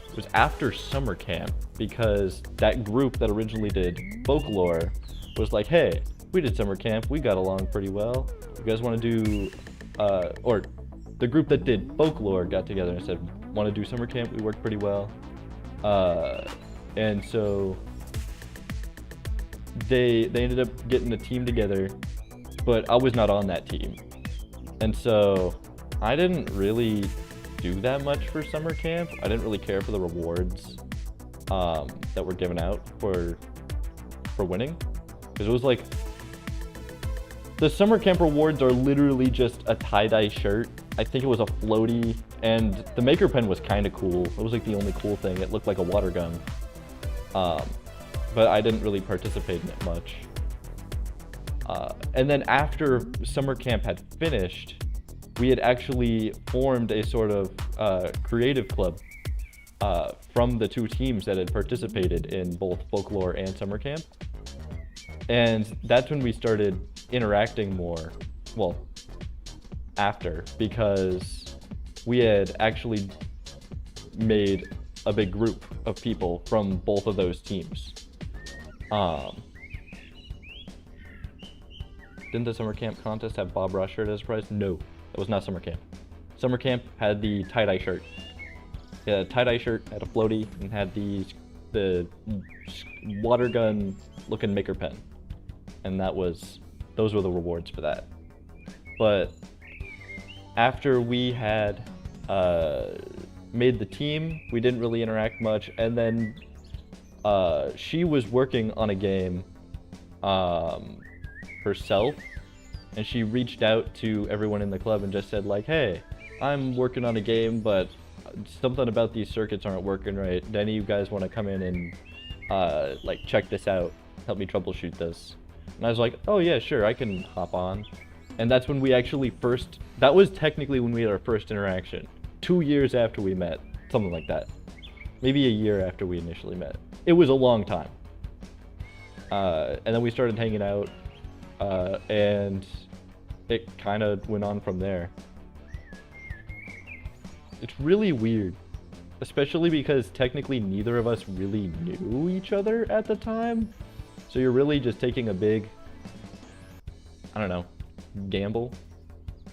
it was after summer camp, because that group that originally did folklore was like, hey, we did summer camp, we got along pretty well. You guys want to do, or the group that did folklore got together and said, want to do summer camp? We worked pretty well. And so they ended up getting a team together, but I was not on that team. And so I didn't really do that much for summer camp. I didn't really care for the rewards that were given out for winning. Because it was like, the summer camp rewards are literally just a tie-dye shirt. I think it was a floaty, and the maker pen was kind of cool. It was like the only cool thing. It looked like a water gun. But I didn't really participate in it much. And then after summer camp had finished, we had actually formed a sort of creative club from the two teams that had participated in both folklore and summer camp. And that's when we started interacting more, well, after, because we had actually made a big group of people from both of those teams. Didn't the summer camp contest have Bob Ross shirt as a prize? No, that was not summer camp. Summer camp had the tie-dye shirt. It had a tie-dye shirt, had a floaty, and had the water gun looking maker pen. And those were the rewards for that. But after we had made the team, we didn't really interact much. And then she was working on a game herself, and she reached out to everyone in the club and just said like, hey, I'm working on a game, but something about these circuits aren't working right. Do any of you guys want to come in and like check this out, help me troubleshoot this? And I was like, oh yeah, sure, I can hop on. And that's when we actually that was technically when we had our first interaction. 2 years after we met, something like that. Maybe a year after we initially met. It was a long time. And then we started hanging out, and it kind of went on from there. It's really weird, especially because technically neither of us really knew each other at the time. So you're really just taking a big, I don't know, gamble.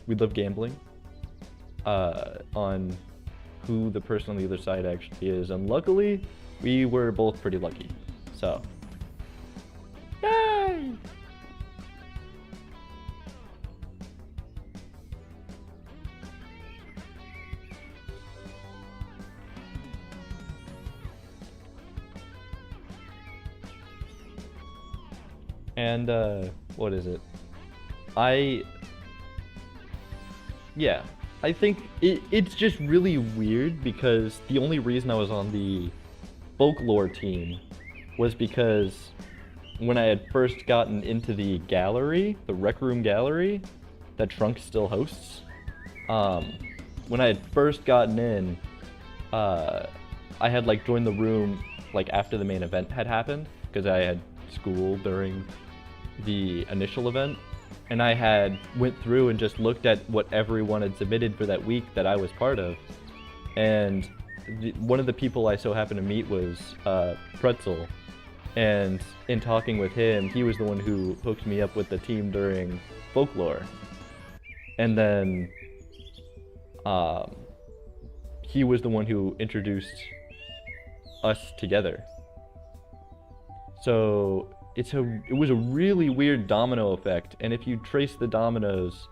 We love gambling on who the person on the other side actually is. And luckily, we were both pretty lucky. So, yay! And, what is it? Yeah, I think it's just really weird because the only reason I was on the folklore team was because when I had first gotten into the gallery, the Rec Room gallery, that Trunk still hosts, when I had first gotten in, I had like joined the room like after the main event had happened because I had school during the initial event, and I had went through and just looked at what everyone had submitted for that week that I was part of, and one of the people I so happened to meet was Pretzel, and in talking with him, he was the one who hooked me up with the team during folklore, and then he was the one who introduced us together. So it was a really weird domino effect, and if you trace the dominoes,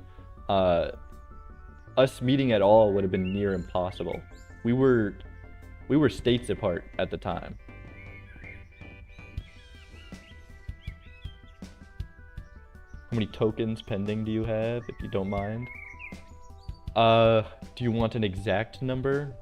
us meeting at all would have been near impossible. We were states apart at the time. How many tokens pending do you have, if you don't mind? Do you want an exact number?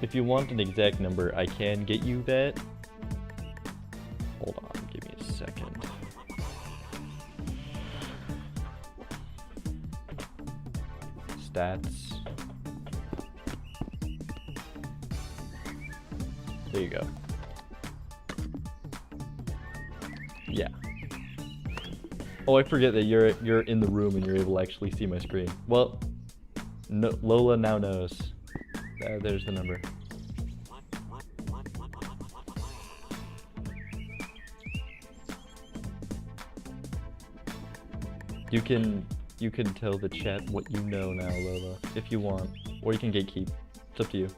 If you want an exact number, I can get you that. Hold on, give me a second. Stats. There you go. Yeah. Oh, I forget that you're in the room and you're able to actually see my screen. Well, no, Lola now knows. There's the number. You can tell the chat what you know now, Lola, if you want, or you can gatekeep. It's up to you.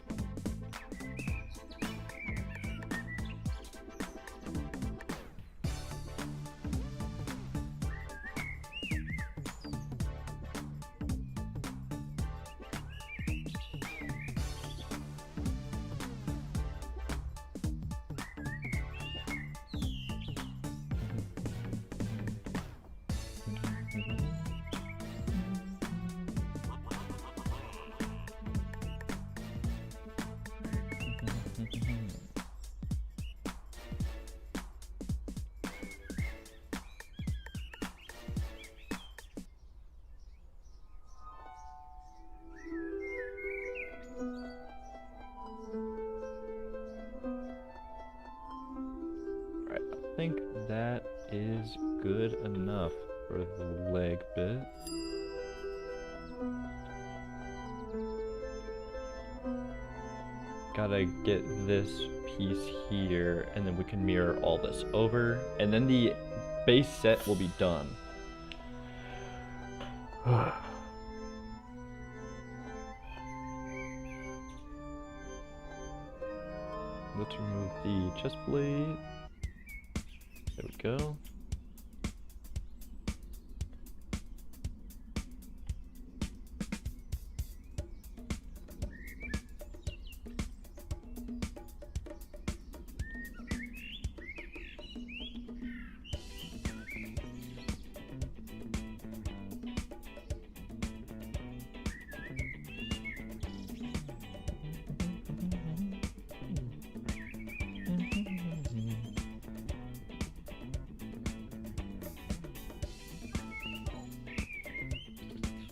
I think that is good enough for the leg bit. Gotta get this piece here, and then we can mirror all this over, and then the base set will be done. Let's remove the chest plate. There we go.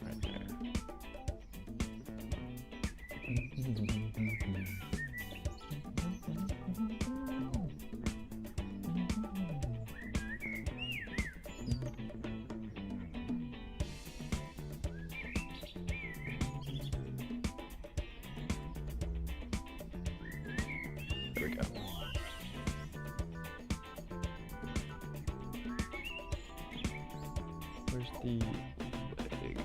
Right there. There we go. Where's the leg?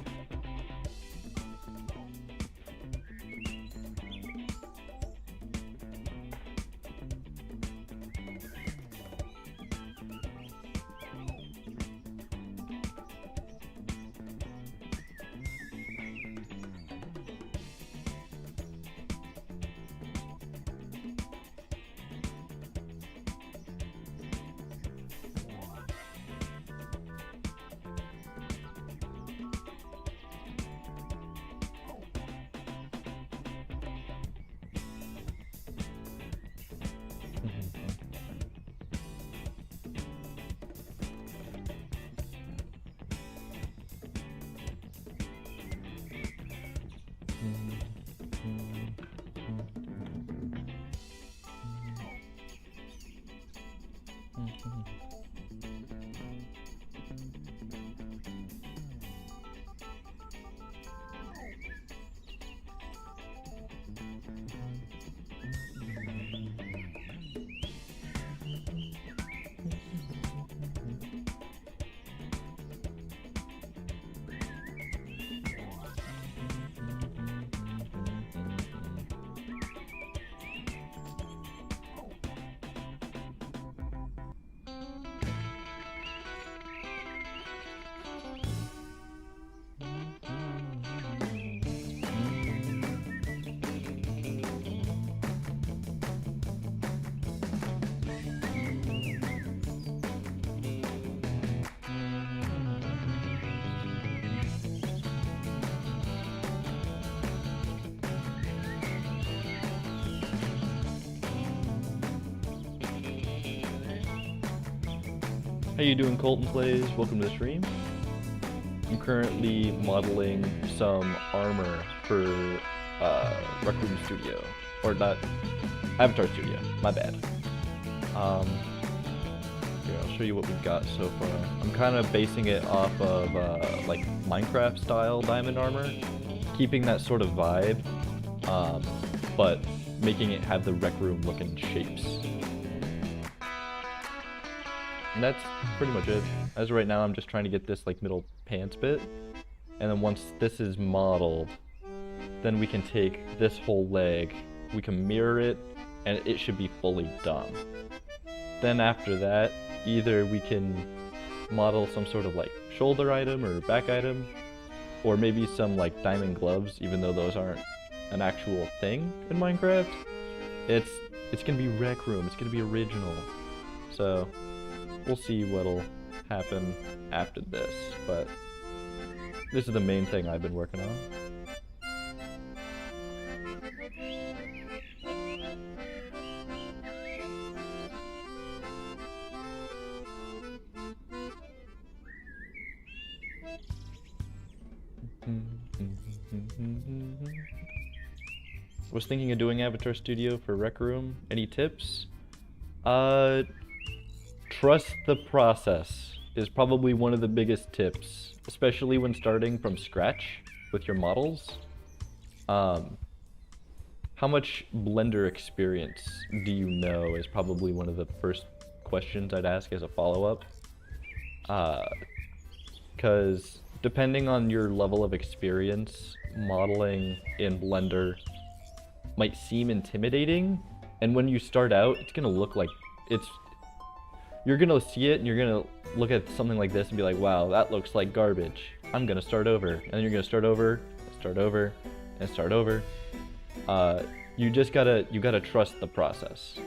How you doing, Colton Plays? Welcome to the stream. I'm currently modeling some armor for Recroom Studio, or not, Avatar Studio. My bad. Here, I'll show you what we've got so far. I'm kind of basing it off of like Minecraft style diamond armor, keeping that sort of vibe, but making it have the Rec Room looking shapes. And that's pretty much it. As of right now, I'm just trying to get this like middle pants bit, and then once this is modeled, then we can take this whole leg, we can mirror it, and it should be fully done. Then after that, either we can model some sort of like shoulder item or back item, or maybe some like diamond gloves, even though those aren't an actual thing in Minecraft. It's gonna be Rec Room, it's gonna be original. So we'll see what'll happen after this, but this is the main thing I've been working on. Was thinking of doing Avatar Studio for Rec Room. Any tips? Trust the process is probably one of the biggest tips, especially when starting from scratch with your models. How much Blender experience do you know is probably one of the first questions I'd ask as a follow-up. Because depending on your level of experience, modeling in Blender might seem intimidating, and when you start out, it's gonna look like you're gonna see it and you're gonna look at something like this and be like, wow, that looks like garbage. I'm gonna start over. And then you're gonna start over, start over, and start over. You gotta trust the process.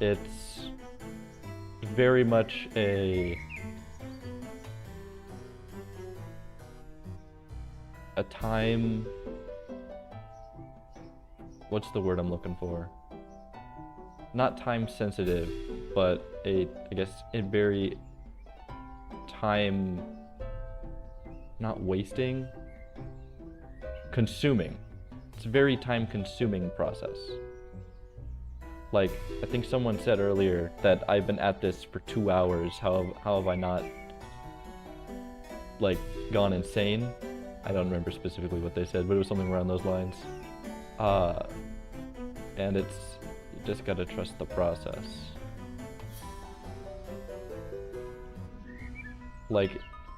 It's very much a time, what's the word I'm looking for? Not time sensitive, but I guess a very time, not wasting, consuming. It's a very time consuming process. Like, I think someone said earlier that I've been at this for 2 hours. How have I not, like, gone insane? I don't remember specifically what they said, but it was something around those lines. And you just gotta trust the process. Like,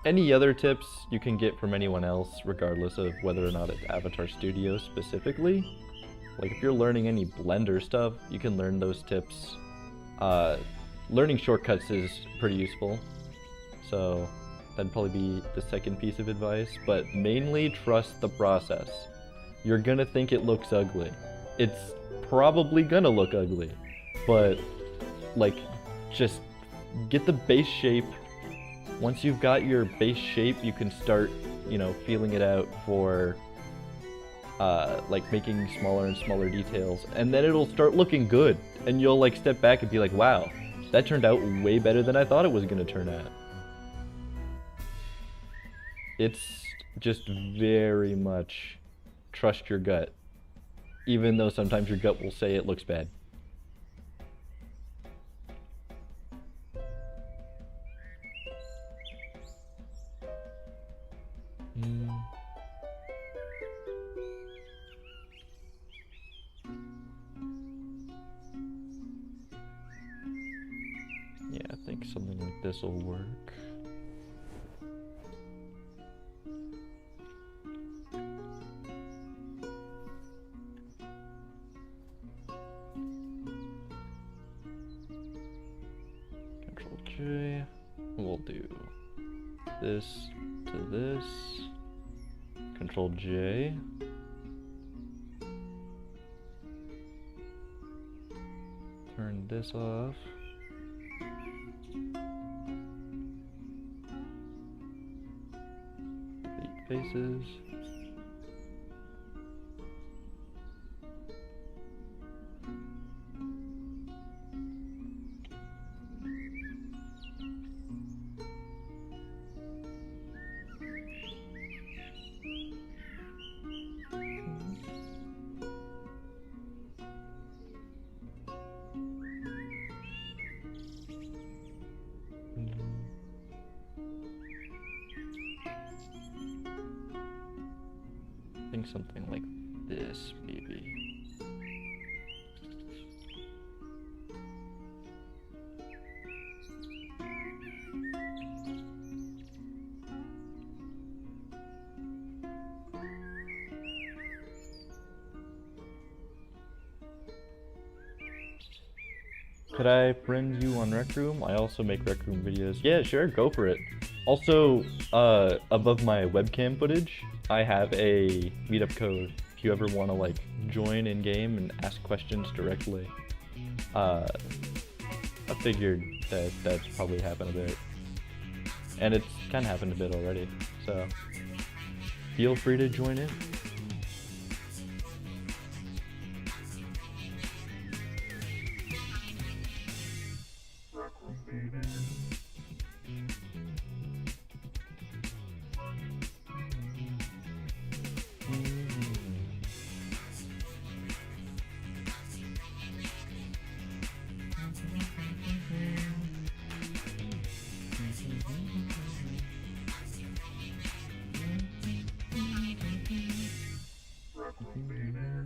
any other tips you can get from anyone else, regardless of whether or not it's Avatar Studio specifically. Like, if you're learning any Blender stuff, you can learn those tips. Learning shortcuts is pretty useful. So that'd probably be the second piece of advice, but mainly trust the process. You're gonna think it looks ugly. It's probably gonna look ugly, but like, just get the base shape. Once you've got your base shape, you can start, you know, feeling it out for like making smaller and smaller details, and then it'll start looking good, and you'll like step back and be like, wow, that turned out way better than I thought it was gonna turn out. It's just very much trust your gut, even though sometimes your gut will say it looks bad. Yeah, I think something like this will work. Control J. We'll do this to this. Control J. Turn this off. Delete faces. I think something like this, maybe. Could I friend you on Rec Room? I also make Rec Room videos. Yeah, sure, go for it. Also, above my webcam footage, I have a meetup code if you ever want to like join in game and ask questions directly. I figured that that's probably happened a bit, and it's kind of happened a bit already. So feel free to join in.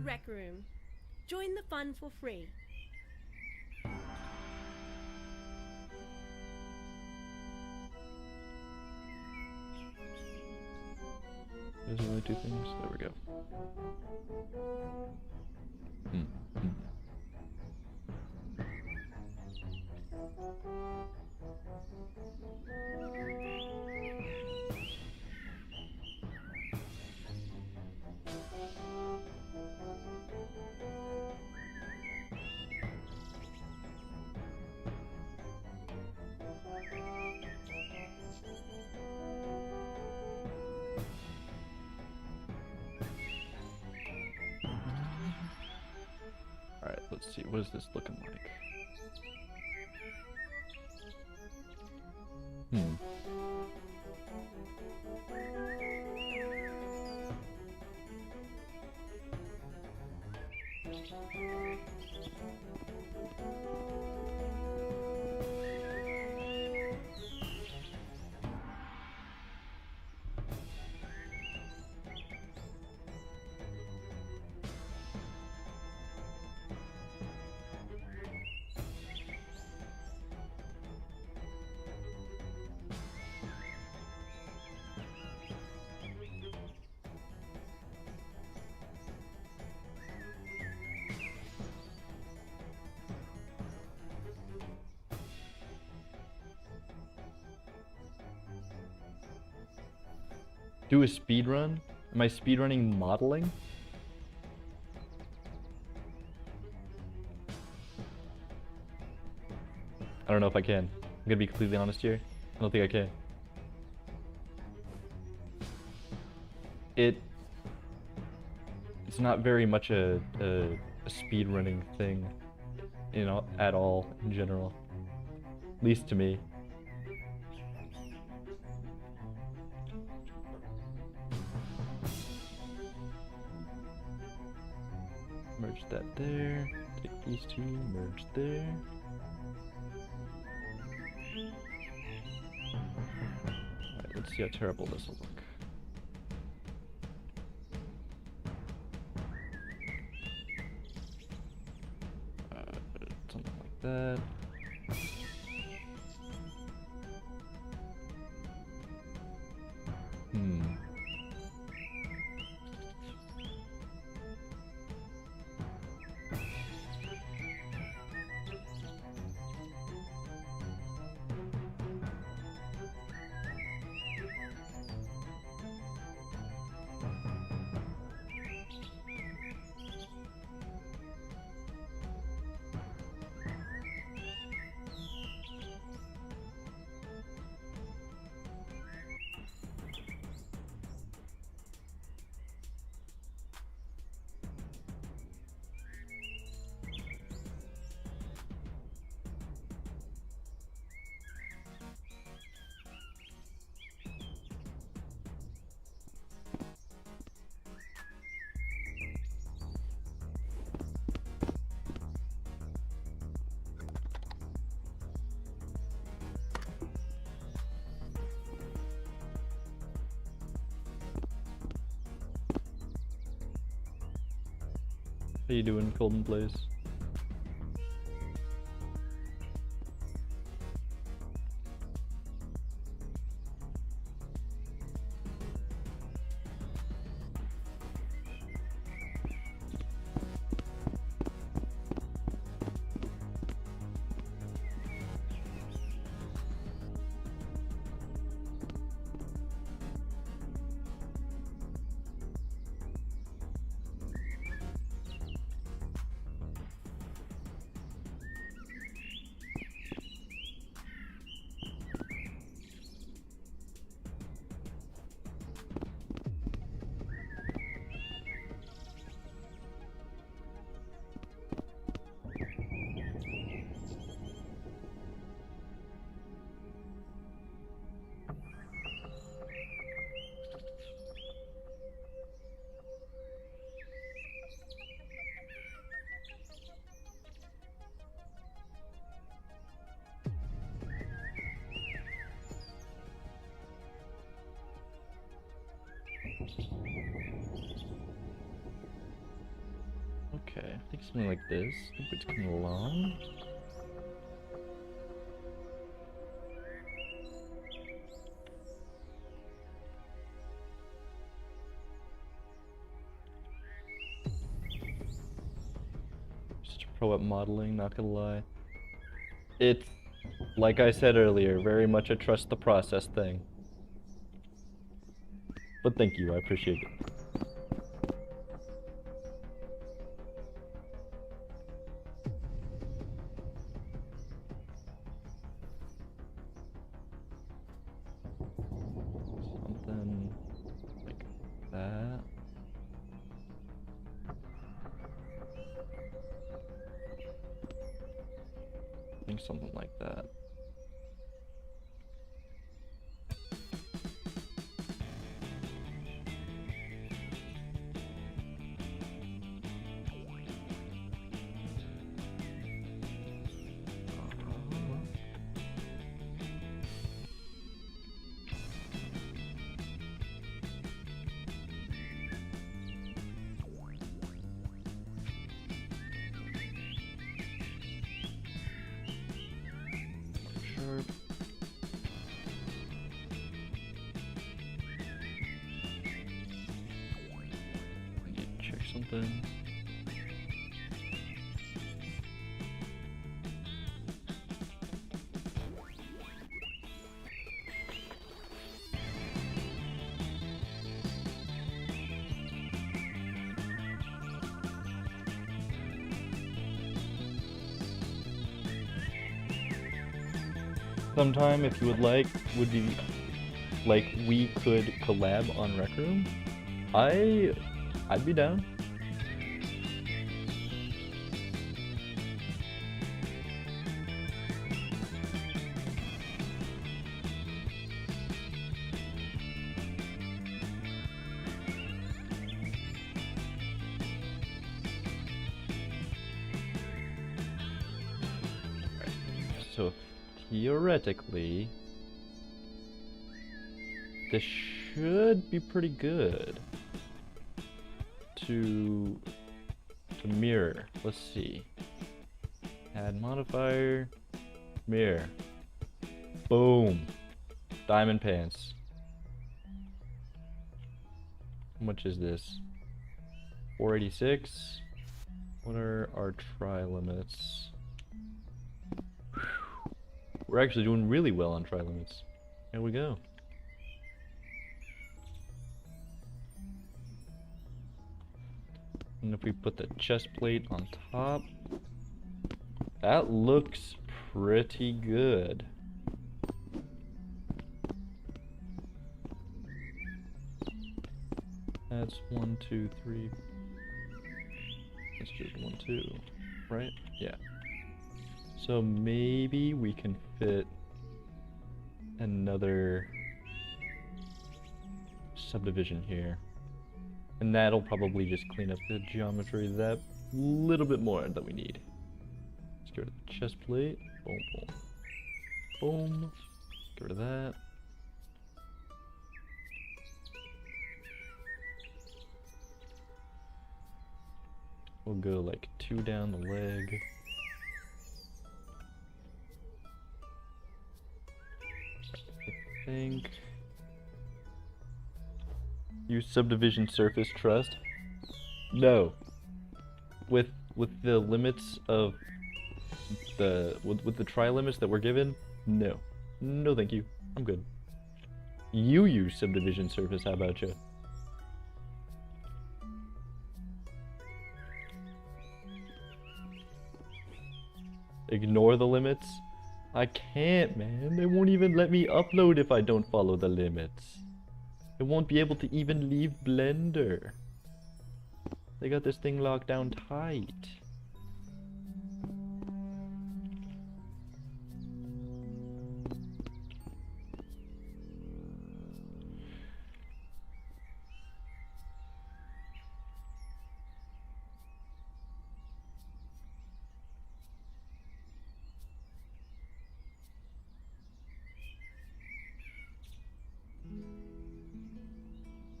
Rec Room. Join the fun for free. Those are the only two things. There we go. Let's see, what is this looking like? Hmm. Do a speed run? Am I speedrunning modeling? I don't know if I can. I'm gonna be completely honest here. I don't think I can. It's not very much a speedrunning thing, you know, at all in general. At least to me. Merge that there. Take these two, merge there. Alright, let's see how terrible this will look. Something like that. Hmm. How you doing, Golden Blaze? Okay, I think something like this. I think it's coming along. Such a pro at modeling, not gonna lie. It's, like I said earlier, very much a trust the process thing. But thank you, I appreciate it. Something like that. think something like that. Sharp. I need to check something. Sometime, if you would like, would be like we could collab on Rec Room. I'd be down. So theoretically, this should be pretty good to mirror. Let's see. Add modifier, mirror. Boom. Diamond pants. How much is this? 486. What are our try limits? We're actually doing really well on try limits. Here we go. And if we put the chest plate on top, that looks pretty good. That's 1, 2, 3. That's just 1, 2, right? Yeah. So maybe we can fit another subdivision here. And that'll probably just clean up the geometry that little bit more that we need. Let's get rid of the chest plate. Boom, boom. Boom. Get rid of that. We'll go like 2 down the leg. I think. Use subdivision surface trust. No. With the limits of the with the try limits that we're given, no. No thank you. I'm good. You use subdivision surface, how about you? Ignore the limits? I can't, man. They won't even let me upload if I don't follow the limits. I won't be able to even leave Blender. They got this thing locked down tight.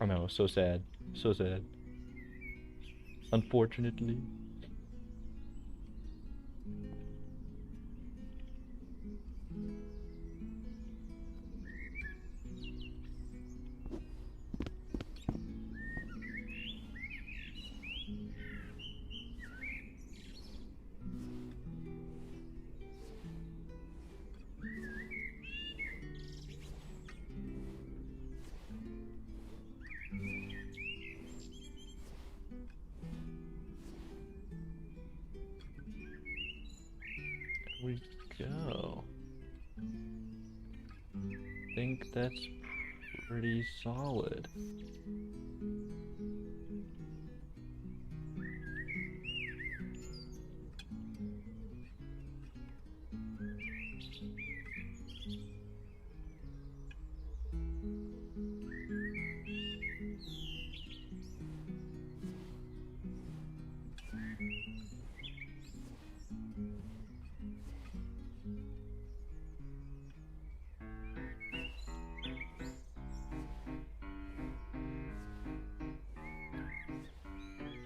I know, so sad. So sad. Unfortunately. We go. Think that's pretty solid.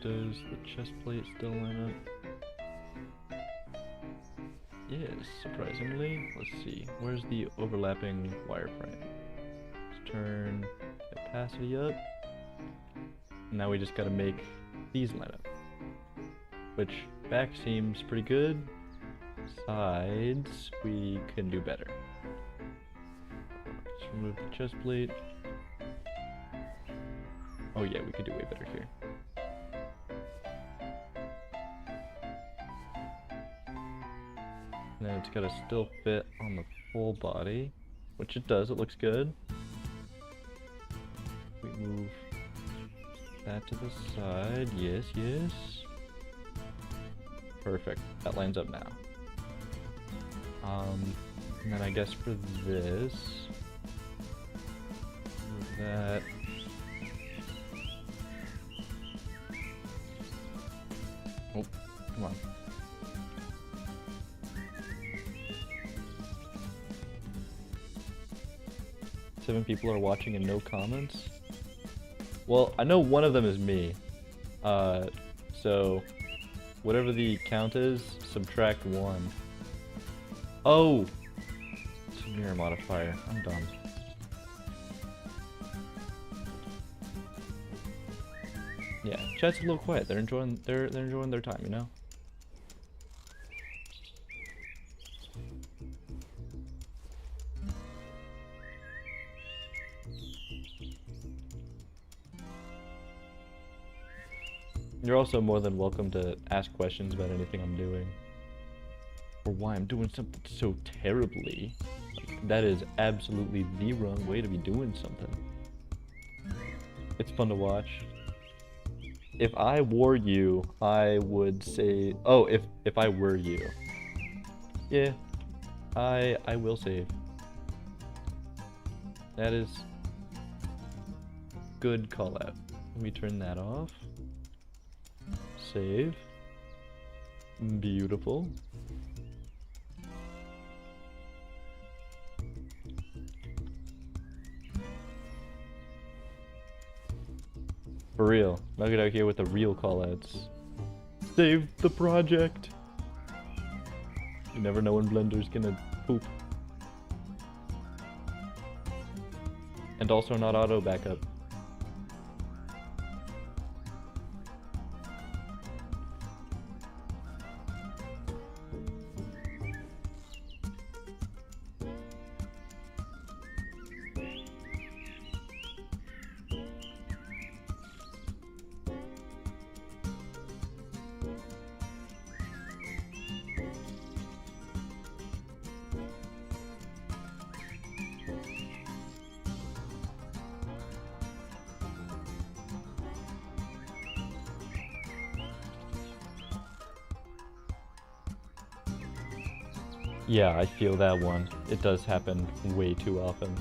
Does the chest plate still line up? Yes, surprisingly. Let's see. Where's the overlapping wireframe? Let's turn opacity up. Now we just gotta make these line up. Which, back seems pretty good. Sides, we can do better. Let's remove the chest plate. Oh yeah, we could do way better here. And then it's gotta still fit on the full body, which it does, it looks good. We move that to the side, yes, yes. Perfect, that lines up now. And then I guess for this, move that. Oh, come on. Seven people are watching and no comments. Well, I know one of them is me. So whatever the count is, subtract 1. Oh! It's a mirror modifier. I'm dumb. Yeah, chat's a little quiet. They're enjoying they're enjoying their time, you know? You're also more than welcome to ask questions about anything I'm doing. Or why I'm doing something so terribly. Like, that is absolutely the wrong way to be doing something. It's fun to watch. If I were you, I would say... Oh, if I were you. Yeah. I will save. That is... good call out. Let me turn that off. Save. Beautiful. For real. Nugget out here with the real callouts. Save the project. You never know when Blender's gonna poop. And also not auto backup. Yeah, I feel that one. It does happen way too often.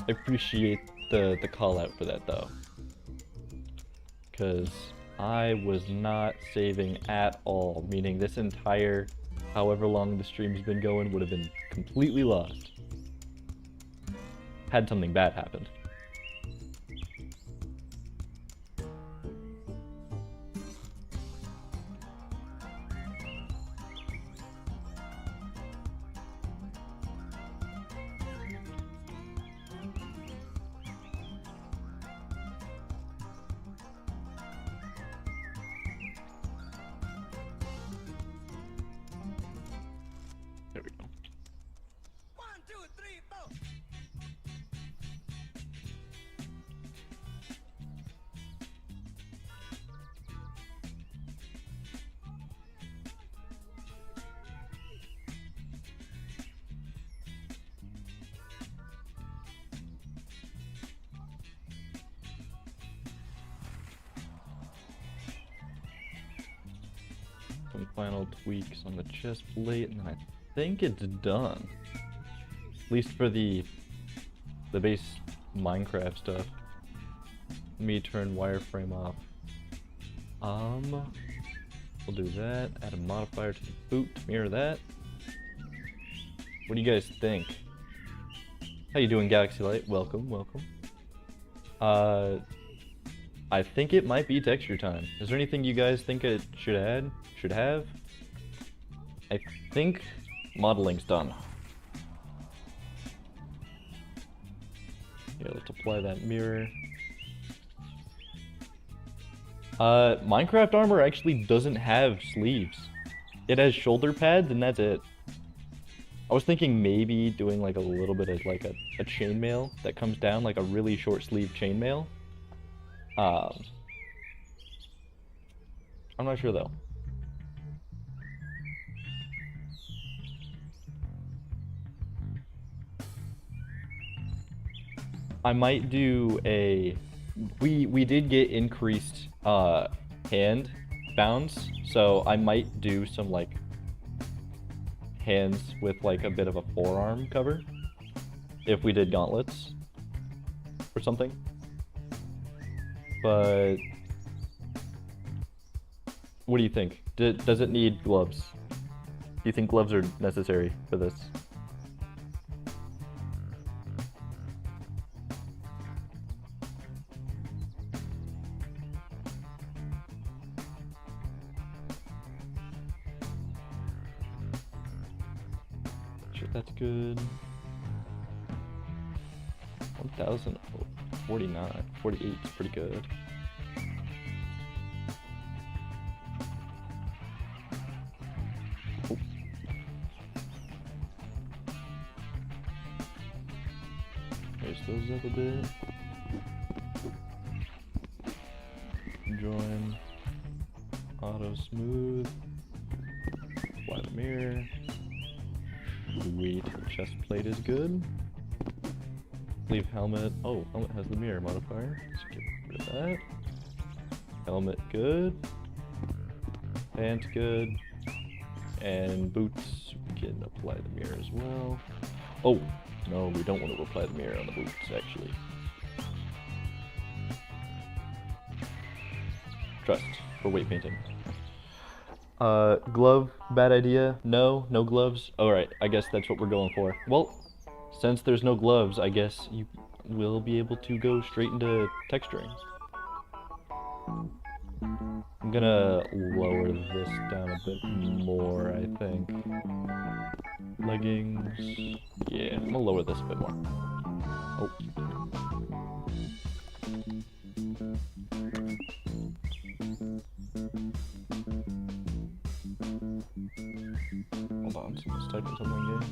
I appreciate the call out for that though. Because I was not saving at all, meaning this entire however long the stream's been going would have been completely lost. Had something bad happened. There we go. 1, 2, 3, 4. Some final tweaks on the chest plate, and then I think it's done. At least for the base Minecraft stuff. Let me turn wireframe off. We'll do that. Add a modifier to the boot to mirror that. What do you guys think? How you doing, Galaxy Light? Welcome, welcome. I think it might be texture time. Is there anything you guys think it should have? I think modeling's done. Here, let's apply that mirror. Minecraft armor actually doesn't have sleeves. It has shoulder pads and that's it. I was thinking maybe doing like a little bit of like a chainmail that comes down, like a really short sleeve chainmail. I'm not sure though. I might do a... We did get increased hand bounds, so I might do some like hands with like a bit of a forearm cover if we did gauntlets or something. But what do you think? Does it need gloves? Do you think gloves are necessary for this? Sure, that's good. 1,049, 48 is pretty good. Oh. Raise those up a bit. Join. Auto smooth. Apply the mirror. Sweet. Chest plate is good. Leave helmet. Oh, helmet has the mirror modifier. Let's get rid of that. Helmet good. Pants good. And boots, we can apply the mirror as well. Oh, no, we don't want to apply the mirror on the boots, actually. Trust for weight painting. Glove, bad idea. No gloves. Alright, I guess that's what we're going for. Well, since there's no gloves, I guess you will be able to go straight into texturing. I'm gonna lower this down a bit more, I think. Leggings. Yeah, I'm gonna lower this a bit more. Oh. Hold on, someone's typing something again.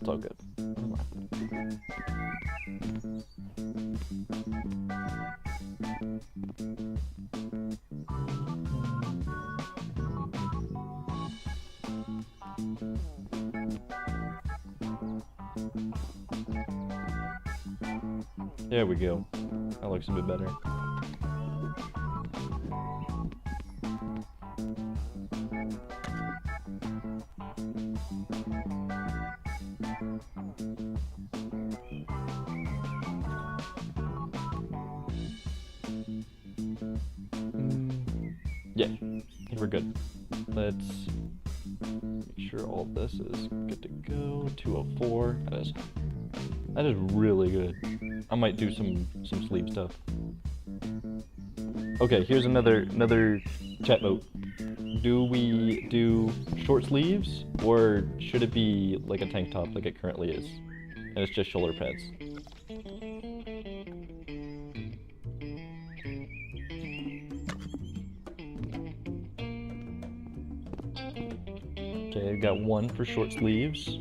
It's all good. There we go. That looks a bit better. Yeah, I think we're good. Let's make sure all this is good to go. 204. That is really good. I might do some sleeve stuff. Okay, here's another chat vote. Do we do short sleeves or should it be like a tank top like it currently is? And it's just shoulder pads. Okay, I've got one for short sleeves.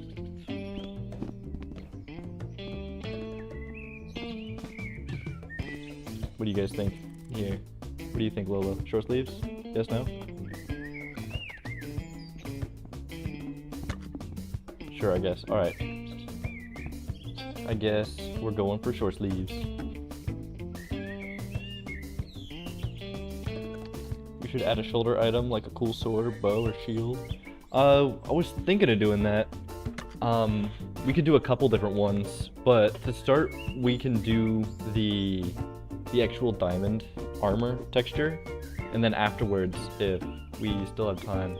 What do you guys think here? What do you think, Lola? Short sleeves? Yes, no? Sure, I guess. Alright. I guess we're going for short sleeves. We should add a shoulder item like a cool sword, bow, or shield. I was thinking of doing that. We could do a couple different ones, but to start, we can do the actual diamond armor texture, and then afterwards, if we still have time.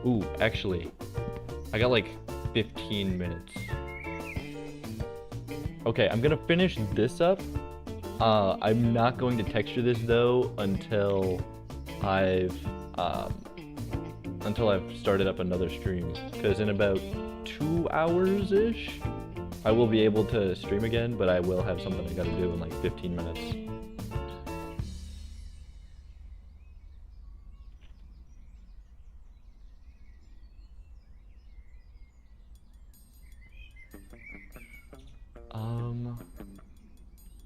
Ooh, actually, I got like 15 minutes. Okay, I'm gonna finish this up, I'm not going to texture this though until I've started up another stream, because in about 2 hours ish I will be able to stream again, but I will have something I gotta do in like 15 minutes.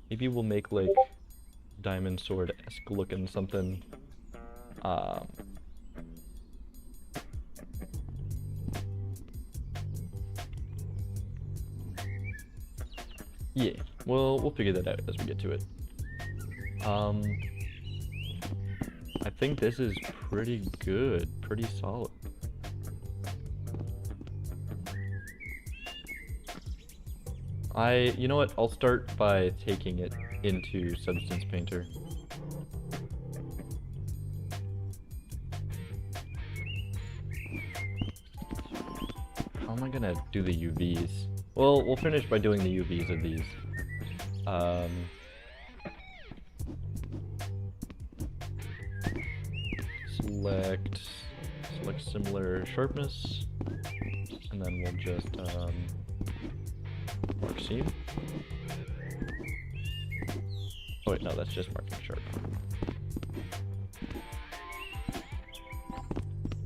Maybe we'll make like diamond sword-esque looking something. Yeah, we'll figure that out as we get to it. I think this is pretty good, pretty solid. You know what, I'll start by taking it into Substance Painter. How am I gonna do the UVs? Well, we'll finish by doing the UVs of these. Select similar sharpness, and then we'll just mark seam. Oh wait, no, that's just marking sharp.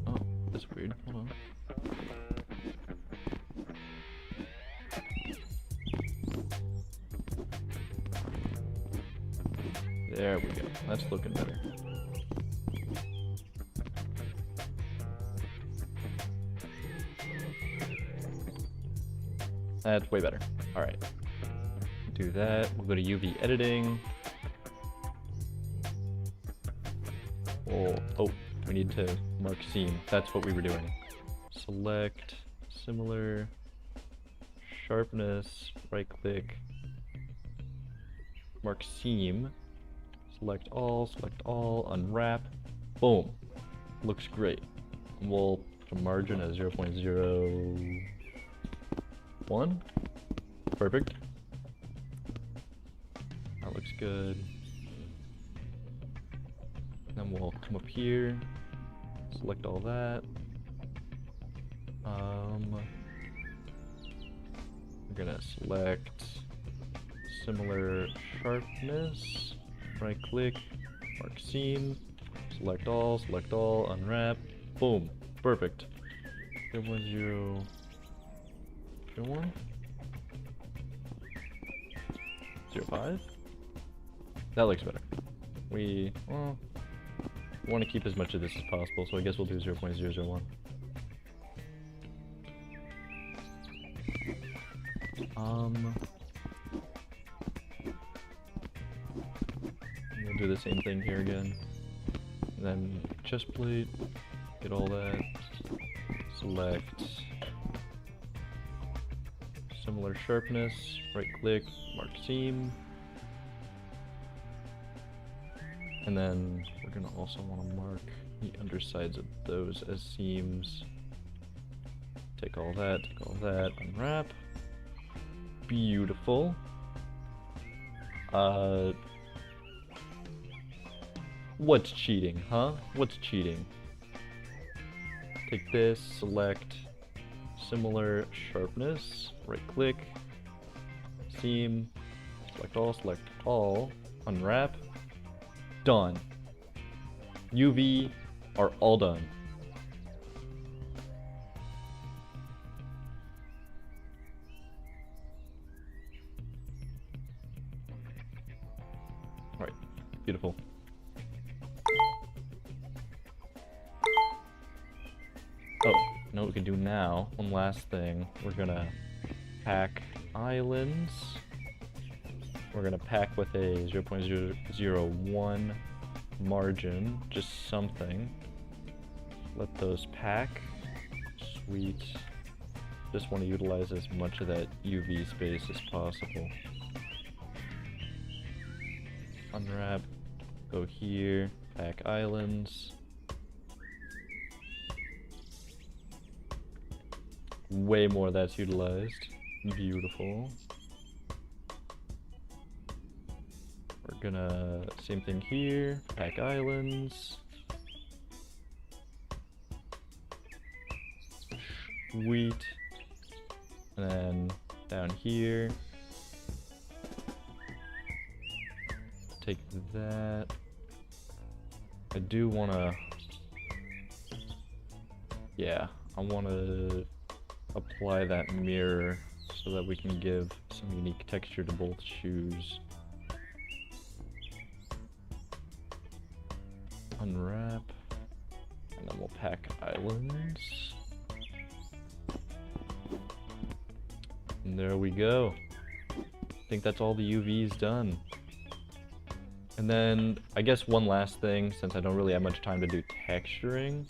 Oh, that's weird. Hold on. There we go. That's looking better. That's way better. Alright. Do that. We'll go to UV editing. Oh, we need to mark seam. That's what we were doing. Select similar sharpness, right click, mark seam, select all, unwrap. Boom. Looks great. We'll put a margin at 0.01. Perfect. That looks good. Then we'll come up here, select all that. We're gonna select similar sharpness, right click, mark seam, select all, unwrap. Boom. Perfect. 0.0 0.1 0.5. That looks better. We want to keep as much of this as possible, so I guess we'll do 0.001. We'll do the same thing here again. And then chest plate, get all that. Select similar sharpness, right click, mark seam. And then we're gonna also want to mark the undersides of those as seams. Take all that, unwrap. Beautiful. What's cheating, huh? What's cheating? Take this, select similar sharpness, right click, seam, select all, unwrap. Done. UV are all done. Alright, beautiful. Oh, you know what we can do now? One last thing. We're gonna pack islands. We're gonna pack with a 0.001 margin, just something. Let those pack. Sweet. Just want to utilize as much of that UV space as possible. Unwrap. Go here. Pack islands. Way more that's utilized. Beautiful. We're gonna, same thing here, pack islands. Sweet. And then down here, take that. I do wanna, yeah, I wanna apply that mirror so that we can give some unique texture to both shoes. Unwrap, and then we'll pack islands. And there we go. I think that's all the UVs done. And then I guess one last thing, since I don't really have much time to do texturing,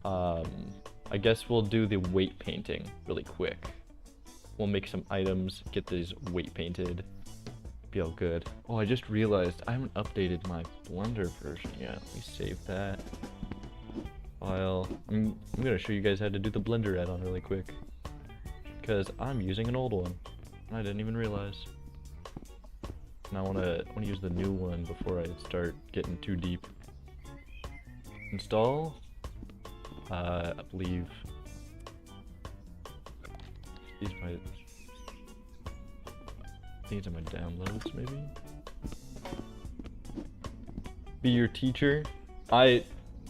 I guess we'll do the weight painting really quick. We'll make some items, get these weight painted, be all good. Oh, I just realized I haven't updated my Blender version yet. Let me save that file. I'm gonna show you guys how to do the Blender add-on really quick, because I'm using an old one and I didn't even realize. And I wanna use the new one before I start getting too deep. Install. I believe these are my downloads, maybe. Be your teacher.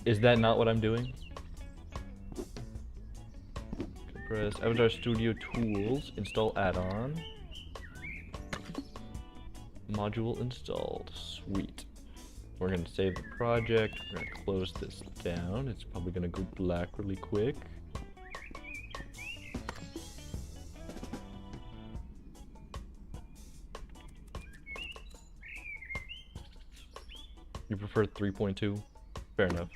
Is that not what I'm doing? Press Avatar Studio Tools, install add-on. Module installed. Sweet. We're gonna save the project. We're gonna close this down. It's probably gonna go black really quick. You prefer 3.2? Fair enough.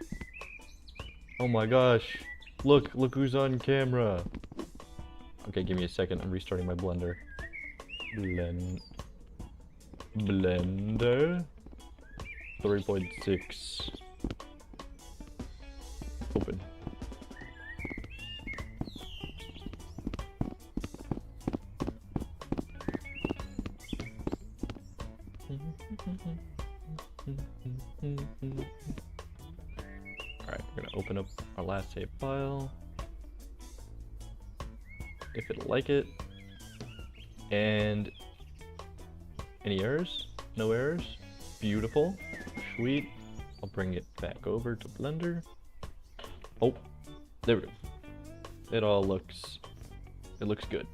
Oh my gosh. Look who's on camera. Okay, give me a second. I'm restarting my Blender. Blender 3.6. Open. Alright, we're gonna open up our last save file. If it'll like it. And any errors? No errors? Beautiful. Sweet. I'll bring it back over to Blender. Oh, there we go. It looks good.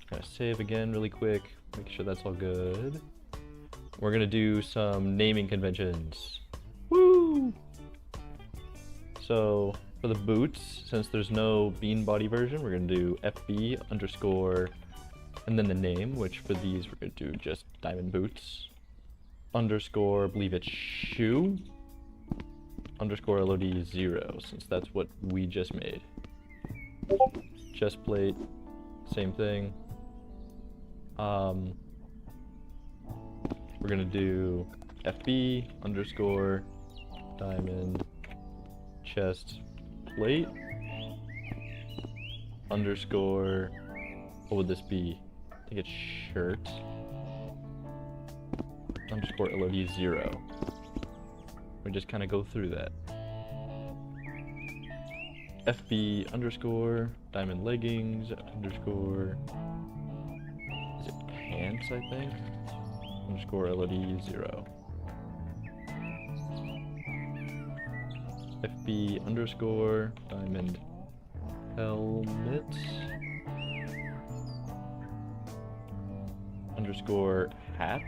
Gonna save again really quick. Make sure that's all good. We're gonna do some naming conventions. Woo! So for the boots, since there's no bean body version, we're gonna do FB underscore and then the name, which for these we're gonna do just diamond boots underscore, I believe it's shoe underscore LOD 0, since that's what we just made. Chest plate, same thing. We're gonna do FB underscore diamond chest plate underscore, what would this be? I think it's shirt underscore LOD 0. We just kind of go through that. FB underscore diamond leggings underscore, is it pants, I think? Underscore LOD 0. FB underscore diamond helmet underscore hat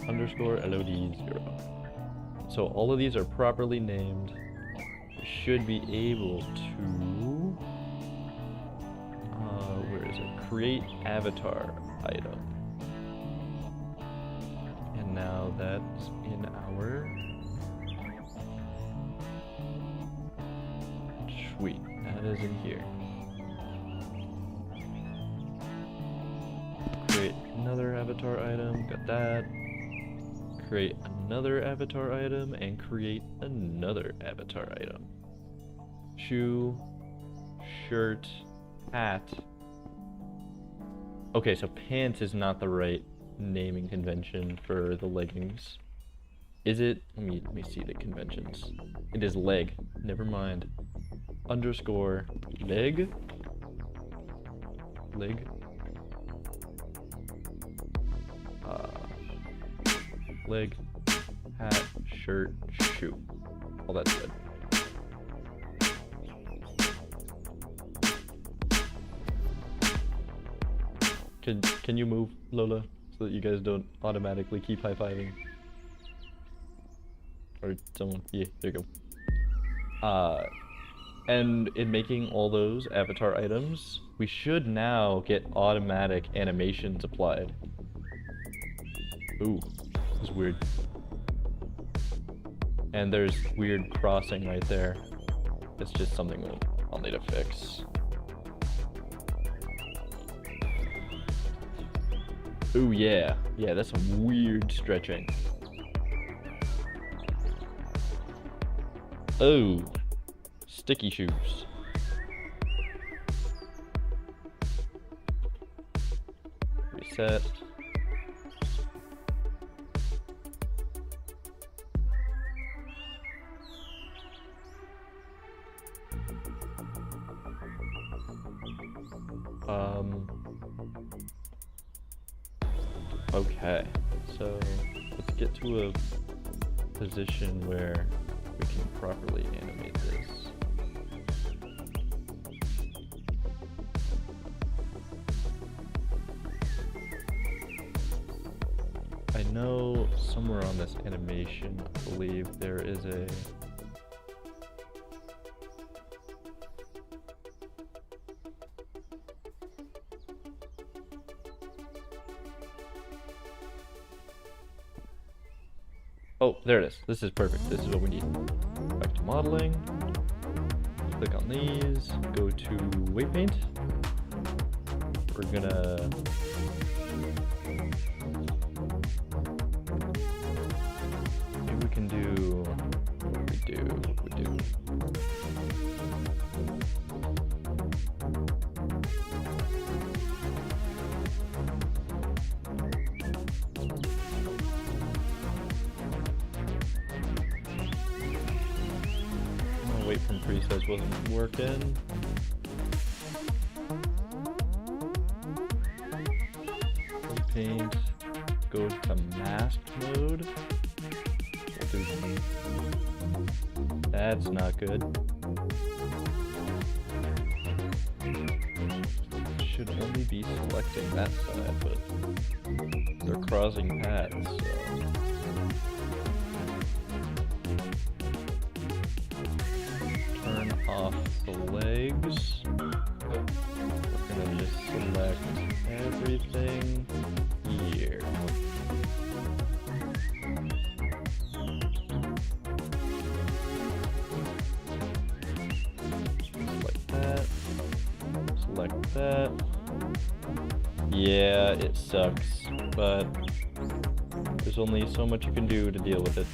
underscore LOD 0. So all of these are properly named. We should be able to, where is it? Create avatar item. And now that's in our, sweet, that is in here. Create another avatar item, got that. Create another avatar item and create another avatar item. Shoe, shirt, hat. Okay, so pants is not the right naming convention for the leggings. Is it? Let me see the conventions. It is leg. Never mind. Underscore leg. Leg. Leg. Hat. Shirt. Shoe. All that's good. Can you move, Lola, so that you guys don't automatically keep high-fiving? Or someone, yeah, there you go. And in making all those avatar items, we should now get automatic animations applied. Ooh, this is weird. And there's weird crossing right there. It's just something I'll need to fix. Ooh, yeah. Yeah, that's some weird stretching. Oh, sticky shoes. Reset. Okay, so let's get to a position where we can properly animate this. I know somewhere on this animation, I believe there is a... Oh, there it is. This is perfect. This is what we need. Back to modeling. Click on these. Go to weight paint. We're gonna... Maybe we can do... What do we do? What do we do? Weight from presets wasn't working. Paint. Go to mask mode. We'll do... That's not good. Should only be selecting that side, but they're crossing paths, so... Turn off the legs. We're gonna just select everything here. Select that. Select that. Yeah, it sucks, but there's only so much you can do to deal with it.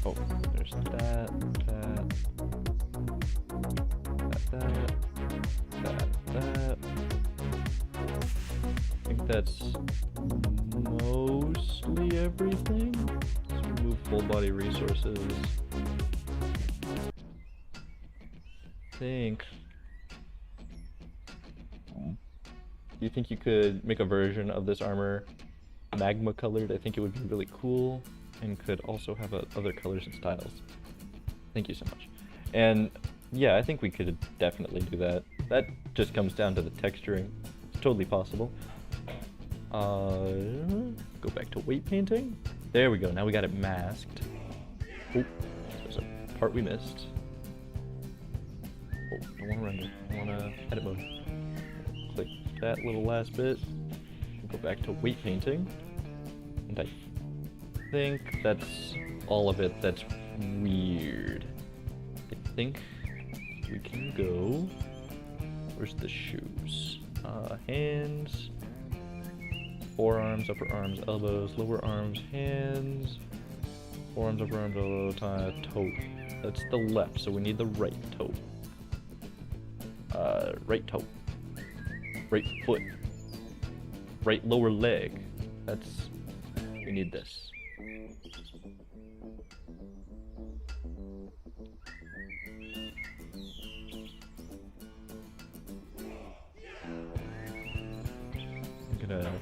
Oh, there's that. I think that's mostly everything. Let's remove full body resources. Do you think you could make a version of this armor magma colored? I think it would be really cool and could also have other colors and styles. Thank you so much. And yeah, I think we could definitely do that. That just comes down to the texturing. It's totally possible. Go back to weight painting. There we go. Now we got it masked. Oh, there's a part we missed. Oh, I want to render. I want to edit mode. Click that little last bit. Go back to weight painting. And I think that's all of it that's weird. I think we can go... Where's the shoes? Hands, forearms, upper arms, elbows, lower arms, hands, forearms, upper arms, elbow, toe. That's the left, so we need the right toe. Right toe. Right foot. Right lower leg. We need this. I'm gonna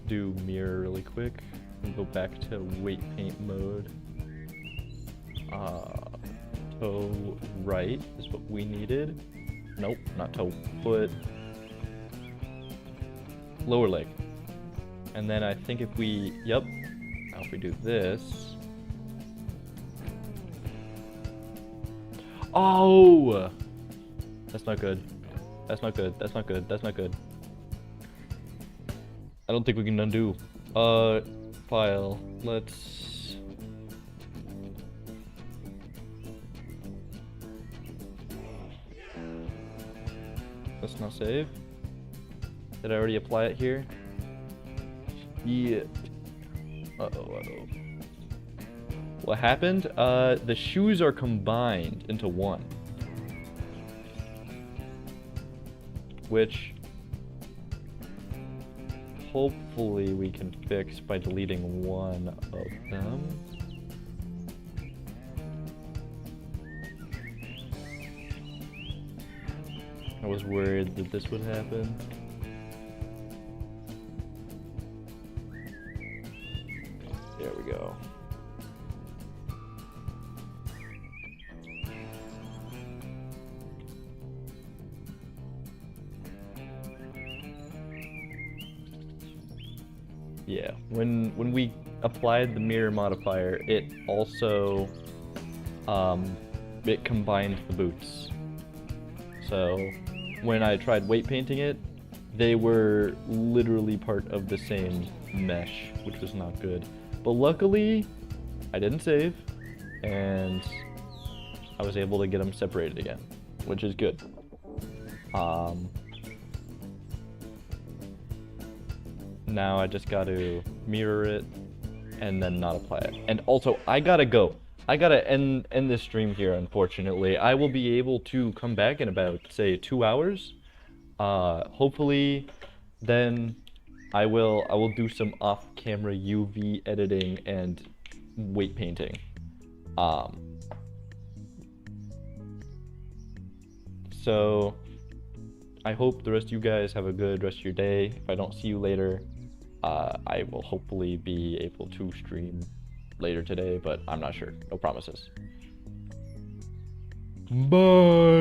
do mirror really quick and go back to weight paint mode. Toe right is what we needed. Nope, not toe, foot. Lower leg. And then I think if we, yep, now if we do this. Oh! That's not good. That's not good. That's not good. That's not good. I don't think we can undo. File. Let's... Let's not save. Did I already apply it here? Yeah. Uh-oh. What happened? The shoes are combined into one. Which hopefully we can fix by deleting one of them. I was worried that this would happen. There we go. Yeah, when we applied the mirror modifier, it also it combined the boots. So when I tried weight painting it, they were literally part of the same mesh, which was not good. But luckily, I didn't save, and I was able to get them separated again, which is good. Now I just got to mirror it and then not apply it. And also, I gotta go. I gotta end this stream here, unfortunately. I will be able to come back in about, say, 2 hours. Hopefully, then I will do some off-camera UV editing and weight painting. So I hope the rest of you guys have a good rest of your day. If I don't see you later, I will hopefully be able to stream later today, but I'm not sure. No promises. Bye.